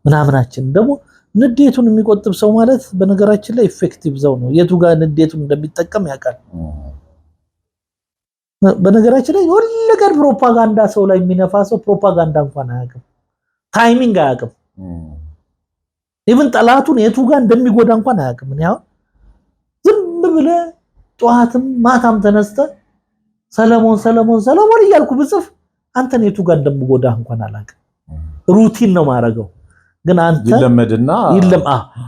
ምናምናችን ደግሞ ንዴቱን የሚቆጥብ ሰው ማለት በነገራችን ላይ ኢፌክቲቭ ሰው ነው። የቱ ጋር ንዴቱን እንደሚጠቀም ያውቃል። በነገራችን ላይ ወለቀር ፕሮፓጋንዳ ሰው ላይ የሚነፋ ሰው ፕሮፓጋንዳ እንኳን አያውቅም፣ ታይሚንግ አያውቅም። ኢቭን ጠላቱን የቱ ጋር እንደሚጎዳ እንኳን አያውቅም። ያው ዝም ብለህ ጧትም ማታም ተነስተ ሰለሞን እያልኩ ብጽፍ አንተን የቱ ጋር እንደምጎዳ እንኳን አላውቅም። ሩቲን ነው ማረገው። ግን አንተ ይለመድና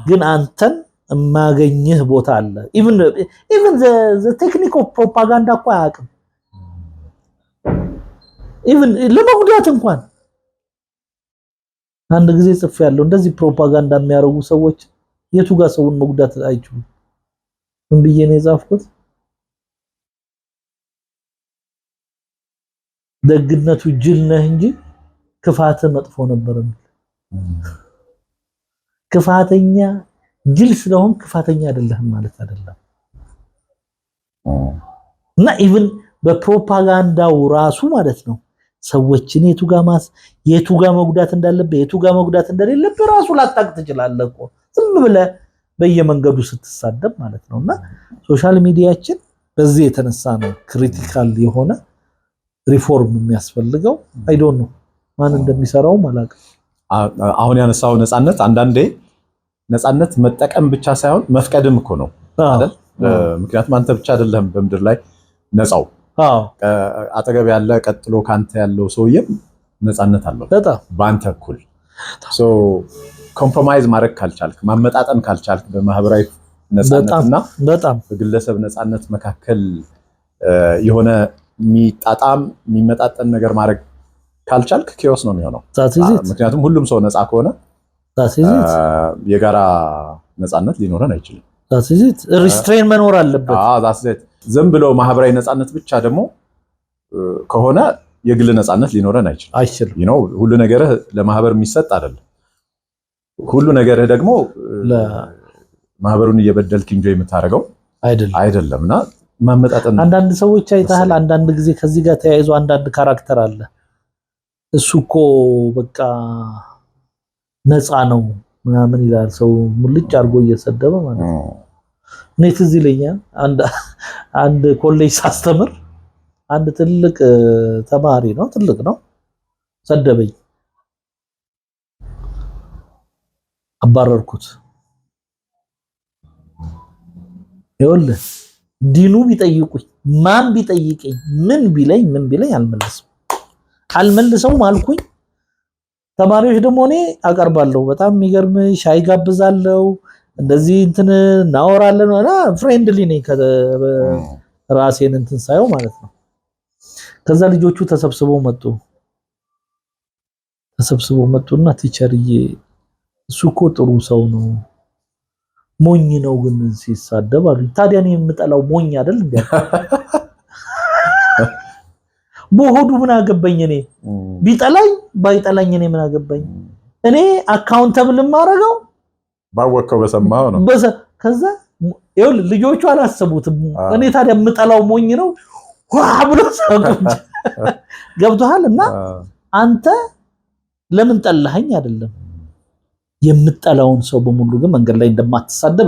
ግን አንተን የማገኝህ ቦታ አለ። ኢቭን the technique of propaganda እኮ አያውቅም። ኢቭን ለመጉዳት እንኳን አንድ ጊዜ ጽፍ ያለው እንደዚህ ፕሮፓጋንዳ የሚያደርጉ ሰዎች የቱ ጋር ሰውን መጉዳት አይችሉም። ምን ብዬ ነው የጻፍኩት? ደግነቱ ጅል ነህ እንጂ ክፋት መጥፎ ነበር። ክፋተኛ ጅል ስለሆን ክፋተኛ አይደለህም ማለት አይደለም። እና ኢቭን በፕሮፓጋንዳው ራሱ ማለት ነው ሰዎችን የቱ ጋር መጉዳት እንዳለበት የቱ ጋር መጉዳት እንደሌለበት ራሱ ላታቅ ትችላለህ እኮ ዝም ብለህ በየመንገዱ ስትሳደብ ማለት ነውና ሶሻል ሚዲያችን በዚህ የተነሳ ነው ክሪቲካል የሆነ ሪፎርም የሚያስፈልገው። አይ ዶንት ኖ ማን እንደሚሰራው ማለት አሁን ያነሳው ነፃነት አንዳንዴ ነፃነት መጠቀም ብቻ ሳይሆን መፍቀድም እኮ ነው አይደል? ምክንያቱም አንተ ብቻ አይደለም በምድር ላይ ነፃው። አጠገብ ያለ ቀጥሎ ካንተ ያለው ሰውዬም ነፃነት አለው በአንተ እኩል። ሶ ኮምፕሮማይዝ ማድረግ ካልቻልክ ማመጣጠን ካልቻልክ በማህበራዊ ነፃነትና በግለሰብ ነፃነት መካከል የሆነ የሚጣጣም የሚመጣጠን ነገር ማድረግ ካልቻልክ ኪዮስ ነው የሚሆነው። ምክንያቱም ሁሉም ሰው ነፃ ከሆነ የጋራ ነፃነት ሊኖረን አይችልም። ሪስትሬን መኖር አለበት። ዝም ብሎ ማህበራዊ ነፃነት ብቻ ደግሞ ከሆነ የግል ነፃነት ሊኖረን አይችልም። ሁሉ ነገርህ ለማህበር የሚሰጥ አይደለም። ሁሉ ነገርህ ደግሞ ማህበሩን እየበደልክ እንጆ የምታደርገው አይደለምና ማመጣጠን። አንዳንድ ሰዎች አይተሃል። አንዳንድ ጊዜ ከዚህ ጋር ተያይዞ አንዳንድ ካራክተር አለ። እሱ እኮ በቃ ነፃ ነው ምናምን ይላል ሰው ሙልጭ አድርጎ እየሰደበ ማለት ነው። እኔ ትዝ ይለኛል አንድ ኮሌጅ ሳስተምር አንድ ትልቅ ተማሪ ነው፣ ትልቅ ነው፣ ሰደበኝ። አባረርኩት። ይኸውልህ ዲኑ ቢጠይቁኝ ማን ቢጠይቀኝ ምን ቢለኝ አልመልሰውም አልኩኝ። ተማሪዎች ደግሞ እኔ አቀርባለሁ፣ በጣም የሚገርም ሻይ ጋብዛለሁ፣ እንደዚህ እንትን እናወራለን እና ፍሬንድሊ ነኝ ራሴን እንትን ሳየው ማለት ነው። ከዛ ልጆቹ ተሰብስበው መጡና ቲቸርዬ እሱ እኮ ጥሩ ሰው ነው፣ ሞኝ ነው ግን ሲሳደብ አሉኝ። ታዲያ እኔ የምጠላው ሞኝ አይደል እንዴ? በሆዱ ምን አገባኝ እኔ? ቢጠላኝ ባይጠላኝ እኔ ምን አገባኝ? እኔ አካውንተብል ማረጋው ባወቀው በሰማው ነው። ከዛ ይኸውልህ ልጆቹ አላሰቡትም። እኔ ታዲያ የምጠላው ሞኝ ነው ዋ ብሎ ሳቁት። ገብቶሃል? እና አንተ ለምን ጠላኸኝ አይደለም፣ የምጠላውን ሰው በሙሉ ግን መንገድ ላይ እንደማትሳደብ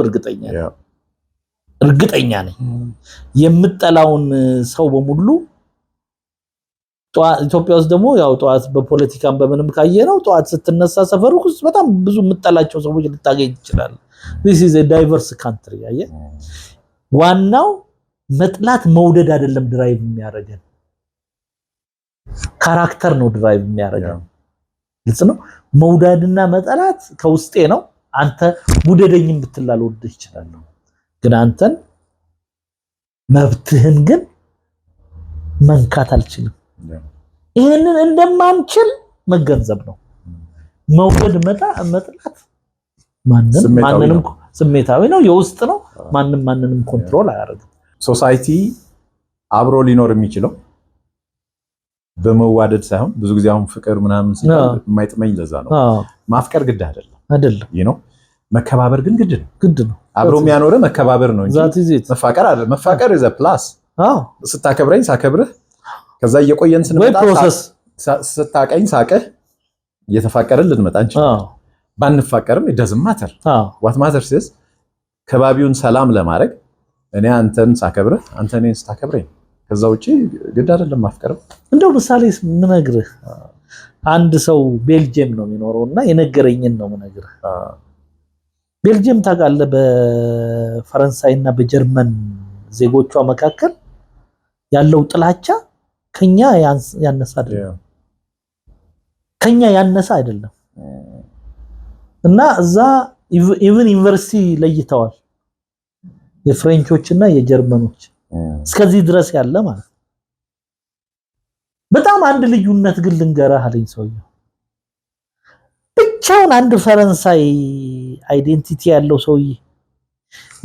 እርግጠኛ ነኝ። የምጠላውን ሰው በሙሉ ኢትዮጵያ ውስጥ ደግሞ ያው ጧት በፖለቲካም በምንም ካየነው ጧት ስትነሳ ሰፈሩ ውስጥ በጣም ብዙ የምጠላቸው ሰዎች ልታገኝ ይችላል። this is a diverse country አየ። ዋናው መጥላት መውደድ አይደለም ድራይቭ የሚያደርገን፣ ካራክተር ነው ድራይቭ የሚያደርገን። ግልጽ ነው። መውደድና መጠላት ከውስጤ ነው። አንተ ውደደኝም ብትላል ወደድ ይችላል፣ ግን አንተን መብትህን ግን መንካት አልችልም። ይሄንን እንደማንችል መገንዘብ ነው። መውደድ መጥላት ማንንም ስሜታዊ ነው፣ የውስጥ ነው። ማንንም ኮንትሮል አያደርግም። ሶሳይቲ አብሮ ሊኖር የሚችለው በመዋደድ ሳይሆን ብዙ ጊዜ አሁን ፍቅር ምናምን ሲባል የማይጥመኝ ለዛ ነው። ማፍቀር ግድ አይደለም መከባበር ግን ግድ ነው። አብሮ የሚያኖር መከባበር ነው እንጂ መፋቀር አይደለም። መፋቀር is a plus። ስታከብረኝ ሳከብርህ ከዛ እየቆየን ስንመጣ ስታቀኝ ሳቀህ እየተፋቀርን ልንመጣ እንችላለን። ባንፋቀርም it doesn't matter. what matters is ከባቢውን ሰላም ለማድረግ እኔ አንተን ሳከብርህ አንተ እኔን ስታከብረኝ፣ ከዛ ውጪ ግድ አይደለም ማፍቀር። እንደው ምሳሌ ምነግርህ አንድ ሰው ቤልጂየም ነው የሚኖረውና የነገረኝን ነው ምነግርህ። ቤልጂየም ታውቃለህ፣ በፈረንሳይና በጀርመን ዜጎቿ መካከል ያለው ጥላቻ ከኛ ያነሰ አይደለም። እና እዛ ኢቭን ዩኒቨርሲቲ ለይተዋል የፍሬንቾችና የጀርመኖች እስከዚህ ድረስ ያለ ማለት ነው። በጣም አንድ ልዩነት ግን ልንገርህ አለኝ ሰውየው። ብቻውን አንድ ፈረንሳይ አይዴንቲቲ ያለው ሰውዬ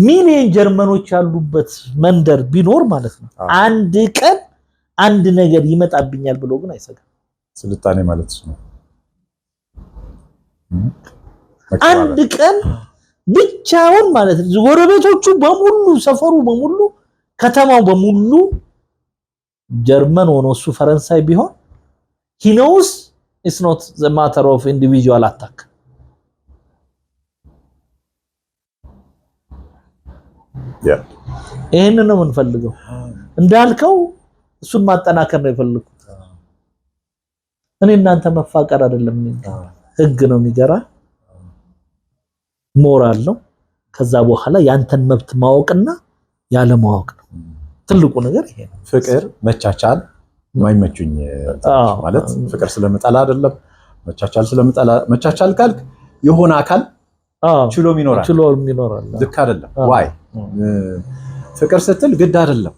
ሚሊዮን ጀርመኖች ያሉበት መንደር ቢኖር ማለት ነው አንድ ቀን አንድ ነገር ይመጣብኛል ብሎ ግን አይሰጋም። ስልጣኔ ማለት ነው። አንድ ቀን ብቻውን ማለት ነው ጎረቤቶቹ በሙሉ ሰፈሩ በሙሉ ከተማው በሙሉ ጀርመን ሆኖ እሱ ፈረንሳይ ቢሆን he knows it's not the matter of individual attack. ይሄንን ነው የምንፈልገው እንዳልከው እሱን ማጠናከር ነው የፈለኩት እኔ እናንተ መፋቀር አይደለም ህግ ነው የሚገራ ሞራል ነው ከዛ በኋላ ያንተን መብት ማወቅና ያለ ማወቅ ነው ትልቁ ነገር ይሄ ነው ፍቅር መቻቻል ማይመቹኝ ማለት ፍቅር ስለመጣላ አይደለም መቻቻል ካልክ የሆነ አካል ችሎም ይኖራል ልክ አይደለም ዋይ ፍቅር ስትል ግድ አይደለም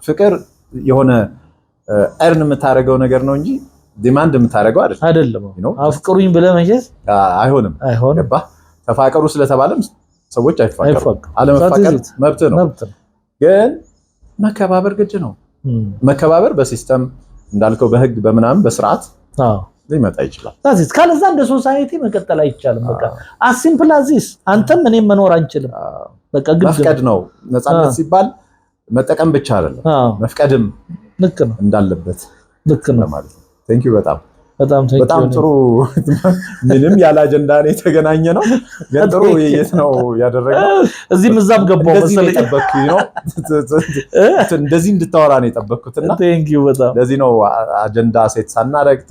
ፍቅር የሆነ እርን የምታረገው ነገር ነው እንጂ ዲማንድ የምታረገው አይደለም አፍቅሩኝ ብለህ መቼስ አይሆንም ገባ ተፋቀሩ ስለተባለም ሰዎች አይፋቀሩ አለመፋቀር መብት ነው ግን መከባበር ግድ ነው መከባበር በሲስተም እንዳልከው በህግ በመናም በስርዓት ሊመጣ ይችላል ታዲያ ካለዛ እንደ ሶሳይቲ መቀጠል አይቻልም በቃ as simple as this አንተም እኔም መኖር አንችልም በቃ ግድ መፍቀድ ነው ነፃነት ሲባል መጠቀም ብቻ አይደለም መፍቀድም ልክ ነው እንዳለበት ልክ ነው ማለት ነው ቴንክ ዩ በጣም ጥሩ ምንም ያለ አጀንዳ ነው የተገናኘ ነው ግን ጥሩ የት ነው ያደረገው እዚህም እዛም ገባው መሰለኝ ተጠበቅኩኝ ነው እንደዚህ እንድታወራ ነው የተጠበቅኩትና ቴንክ ዩ በጣም ለዚህ ነው አጀንዳ ሴት ሳናረግ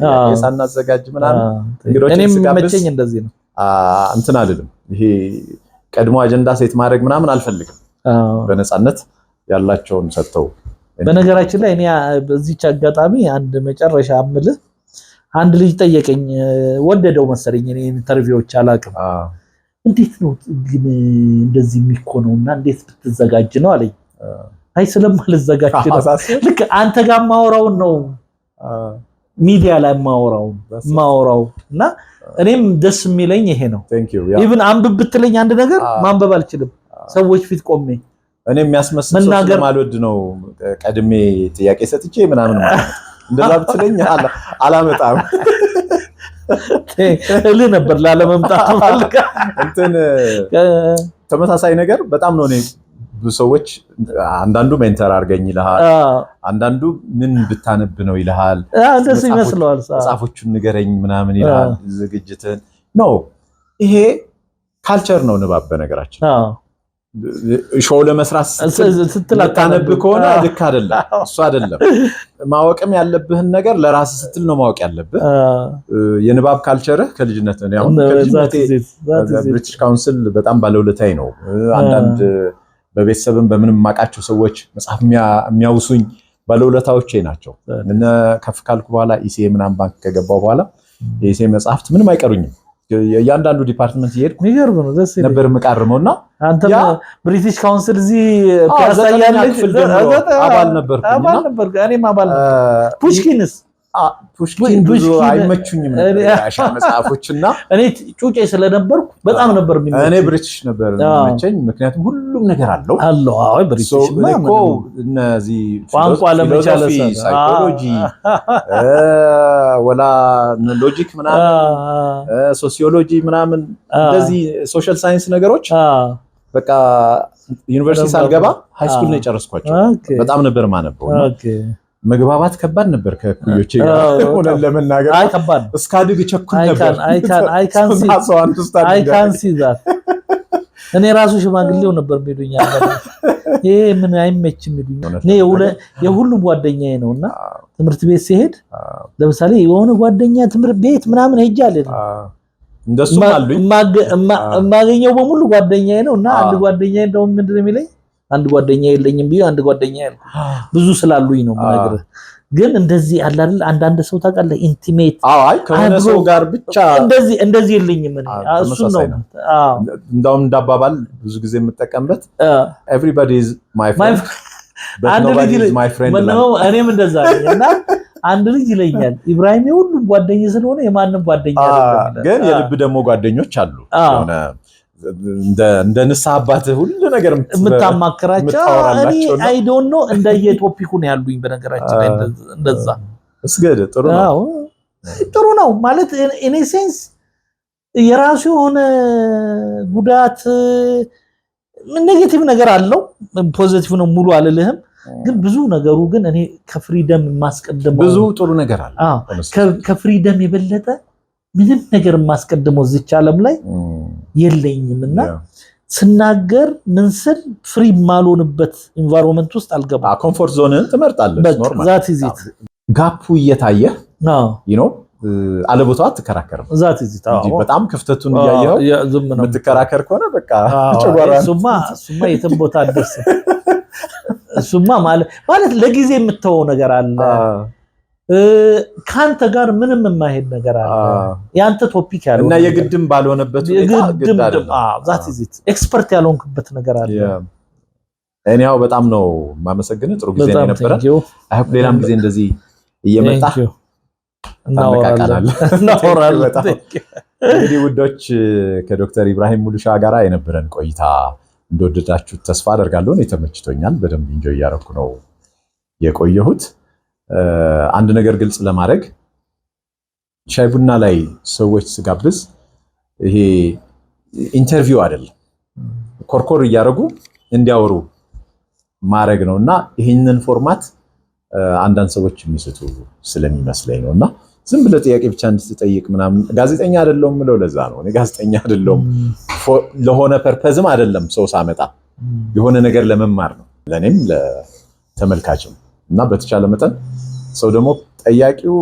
ሳናዘጋጅ ምናምን እንግዲህ እኔም መቼኝ እንደዚህ ነው እንትን አይደለም ይሄ ቀድሞ አጀንዳ ሴት ማድረግ ምናምን አልፈልግም በነፃነት ያላቸውን ሰጥተው በነገራችን ላይ እኔ በዚህች አጋጣሚ አንድ መጨረሻ አምልህ አንድ ልጅ ጠየቀኝ ወደደው መሰለኝ እኔ ኢንተርቪዎች አላቅም እንዴት ነው ግን እንደዚህ የሚኮነውና እንዴት ብትዘጋጅ ነው አለኝ አይ ስለማልዘጋጅ ነው ልክ አንተ ጋር ማወራውን ነው ሚዲያ ላይ ማወራውና እኔም ደስ የሚለኝ ይሄ ነው ኢቭን አንብብ ብትለኝ አንድ ነገር ማንበብ አልችልም ሰዎች ፊት ቆሜ እኔ የሚያስመስል ሰው ስለማልወድ ነው ቀድሜ ጥያቄ ሰጥቼ ምናምን ማለት እንደዛ ብትለኝ አላመጣም ነበር ላለመምጣት ማለት እንትን ተመሳሳይ ነገር በጣም ነው እኔ ሰዎች አንዳንዱ ሜንተር አርገኝ ይልሃል አንዳንዱ ምን ብታነብ ነው ይልሃል እንደዚህ ይመስላል ጻፎቹን ንገረኝ ምናምን ይልሃል ዝግጅትን ነው ይሄ ካልቸር ነው ንባብ በነገራችን ሾው ለመስራት ስትላታነብ ከሆነ ልክ አይደለም እሱ አይደለም ማወቅም ያለብህን ነገር ለራስ ስትል ነው ማወቅ ያለብህ የንባብ ካልቸር ከልጅነት ነው ያው ብሪቲሽ ካውንስል በጣም ባለውለታይ ነው አንዳንድ በቤተሰብም በምንም ማቃቸው ሰዎች መጽሐፍ የሚያውሱኝ ባለውለታዎቼ ናቸው እና ከፍ ካልኩ በኋላ ኢሴ ምናምን ባንክ ከገባው በኋላ የኢሴ መጽሐፍት ምንም አይቀሩኝም ያንዳንዱ ዲፓርትመንት ይሄድኩ ይገርም ነው ደስ ይላል ነበር መቃርመውና አንተ ብሪቲሽ ካውንስል እዚህ ያሳያለህ አባል ነበር እኔም አባል ነበር ፑሽኪን ብዙ አይመቹኝም ያሻ መጽሐፎችና እኔ ጩጬ ስለነበርኩ በጣም ነበር የሚመቸኝ እኔ ብሪቲሽ ነበር የሚመቸኝ ምክንያቱም ሁሉም ነገር አለው አይ ብሪቲሽ እኮ እነዚህ ቋንቋ ለመቻል ሳይኮሎጂ ወላ ሎጂክ ምናምን ሶሲዮሎጂ ምናምን እንደዚህ ሶሻል ሳይንስ ነገሮች በቃ ዩኒቨርሲቲ ሳልገባ ሃይ ስኩል ነው የጨረስኳቸው በጣም ነበር ማነበው መግባባት ከባድ ነበር ከኩዮቼ ጋር ሆነን ለመናገር አይ ከባድ እስካድግ ቸኩል ነበር I can see that እኔ ራሱ ሽማግሌው ነበር የሚሉኝ ይሄ ምን አይመችም የሚሉኝ እኔ የሁሉም ጓደኛዬ ነውና ትምህርት ቤት ሲሄድ ለምሳሌ የሆነ ጓደኛ ትምህርት ቤት ምናምን ሄጃለሁ እንደሱ አሉኝ ማገኘው በሙሉ ጓደኛዬ ነውና አንድ ጓደኛዬ እንደውም ምንድነው የሚለኝ አንድ ጓደኛ የለኝም ቢዩ አንድ ጓደኛ ያልኩ ብዙ ስላሉኝ ነው ማለት ግን እንደዚህ አለ አይደል አንዳንድ ሰው ታውቃለህ ኢንቲሜት አይ ከሆነ ሰው ጋር ብቻ እንደዚህ የለኝም እኔ እሱ ነው እንደውም እንዳባባል ብዙ ጊዜ የምጠቀምበት everybody is my friend but nobody is my friend ነው እኔም እንደዛ ነኝና አንድ ልጅ ይለኛል ኢብራሂም ሁሉም ጓደኛ ስለሆነ የማንም ጓደኛ አይደለም ግን የልብ ደግሞ ጓደኞች አሉ ሆነ እንደ ንስሐ አባት ሁሉ ነገር የምታማክራቸው እኔ አይ ዶንት ኖ እንደየ ቶፒኩ ነው ያሉኝ በነገራችን ላይ እንደዛ እስገደ ጥሩ ነው ማለት ኢን ሴንስ የራሱ የሆነ ጉዳት ኔጌቲቭ ነገር አለው ፖዚቲቭ ነው ሙሉ አልልህም ግን ብዙ ነገሩ ግን እኔ ከፍሪደም ማስቀደመው ብዙ ጥሩ ነገር አለ ከፍሪደም የበለጠ ምንም ነገር ማስቀደመው እዚች ዓለም ላይ የለኝምና ስናገር ምን ስል ፍሪ ማልሆንበት ኢንቫይሮንመንት ውስጥ አልገባም። ኮምፎርት ዞንን ትመርጣለህ። ኖርማል ዛት ኢዝ ኢት ጋፑ እየታየ አለቦታው አትከራከርም። ዛት ኢዝ ኢት በጣም ክፍተቱን እያየኸው የምትከራከር ከሆነ በቃ ሱማ የትም ቦታ አደርስም። ሱማ ማለት ለጊዜ የምትተወው ነገር አለ። ካንተ ጋር ምንም የማይሄድ ነገር አለ። ያንተ ቶፒክ ያለው እና የግድም ባልሆነበት ዛት ኢዝ ኢት ኤክስፐርት ያልሆንክበት ነገር አለ። እኔው በጣም ነው ማመሰግነው። ጥሩ ጊዜ ነበር። አይ ሌላም ጊዜ እንደዚህ እየመጣ እናወራለን። እንግዲህ ውዶች ከዶክተር ኢብራሂም ሙሉሻ ጋር የነበረን ቆይታ እንደወደዳችሁ ተስፋ አደርጋለሁ። እኔ ተመችቶኛል። በደንብ ኢንጆይ ያደረኩ ነው የቆየሁት። አንድ ነገር ግልጽ ለማድረግ ሻይ ቡና ላይ ሰዎች ስጋብዝ ይሄ ኢንተርቪው አይደለም፣ ኮርኮር እያደረጉ እንዲያወሩ ማድረግ ነውና ይሄንን ፎርማት አንዳንድ ሰዎች የሚስቱ ስለሚመስለኝ ነውና ዝም ብለህ ጥያቄ ብቻ እንድትጠይቅ ምናምን ጋዜጠኛ አይደለም ምለው ለዛ ነው። እኔ ጋዜጠኛ አይደለም ለሆነ ፐርፐዝም አይደለም ሰው ሳመጣ የሆነ ነገር ለመማር ነው ለኔም ለተመልካችም እና በተቻለ መጠን ሰው ደግሞ ጠያቂው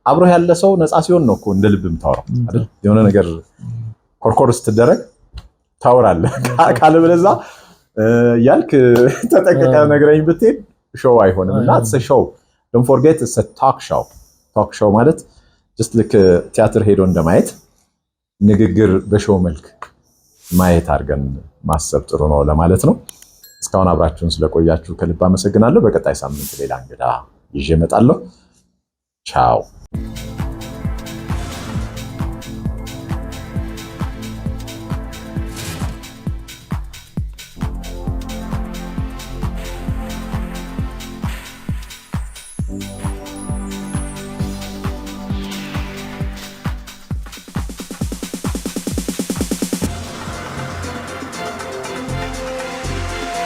አብሮ ያለ ሰው ነፃ ሲሆን ነው እኮ እንደ ልብም ታወራው አይደል? የሆነ ነገር ኮርኮር ስትደረግ ታወራለህ ካለበለዛ ያልክ ተጠቅቀ ነገረኝ ብትሄድ ሾው አይሆንም። እና it's a show, don't forget it's a talk show ማለት just like ቲያትር ሄዶ እንደማየት ንግግር በሾው መልክ ማየት አድርገን ማሰብ ጥሩ ነው ለማለት ነው። እስካሁን አብራችሁን ስለቆያችሁ ከልብ አመሰግናለሁ። በቀጣይ ሳምንት ሌላ እንግዳ ይዤ እመጣለሁ። ቻው።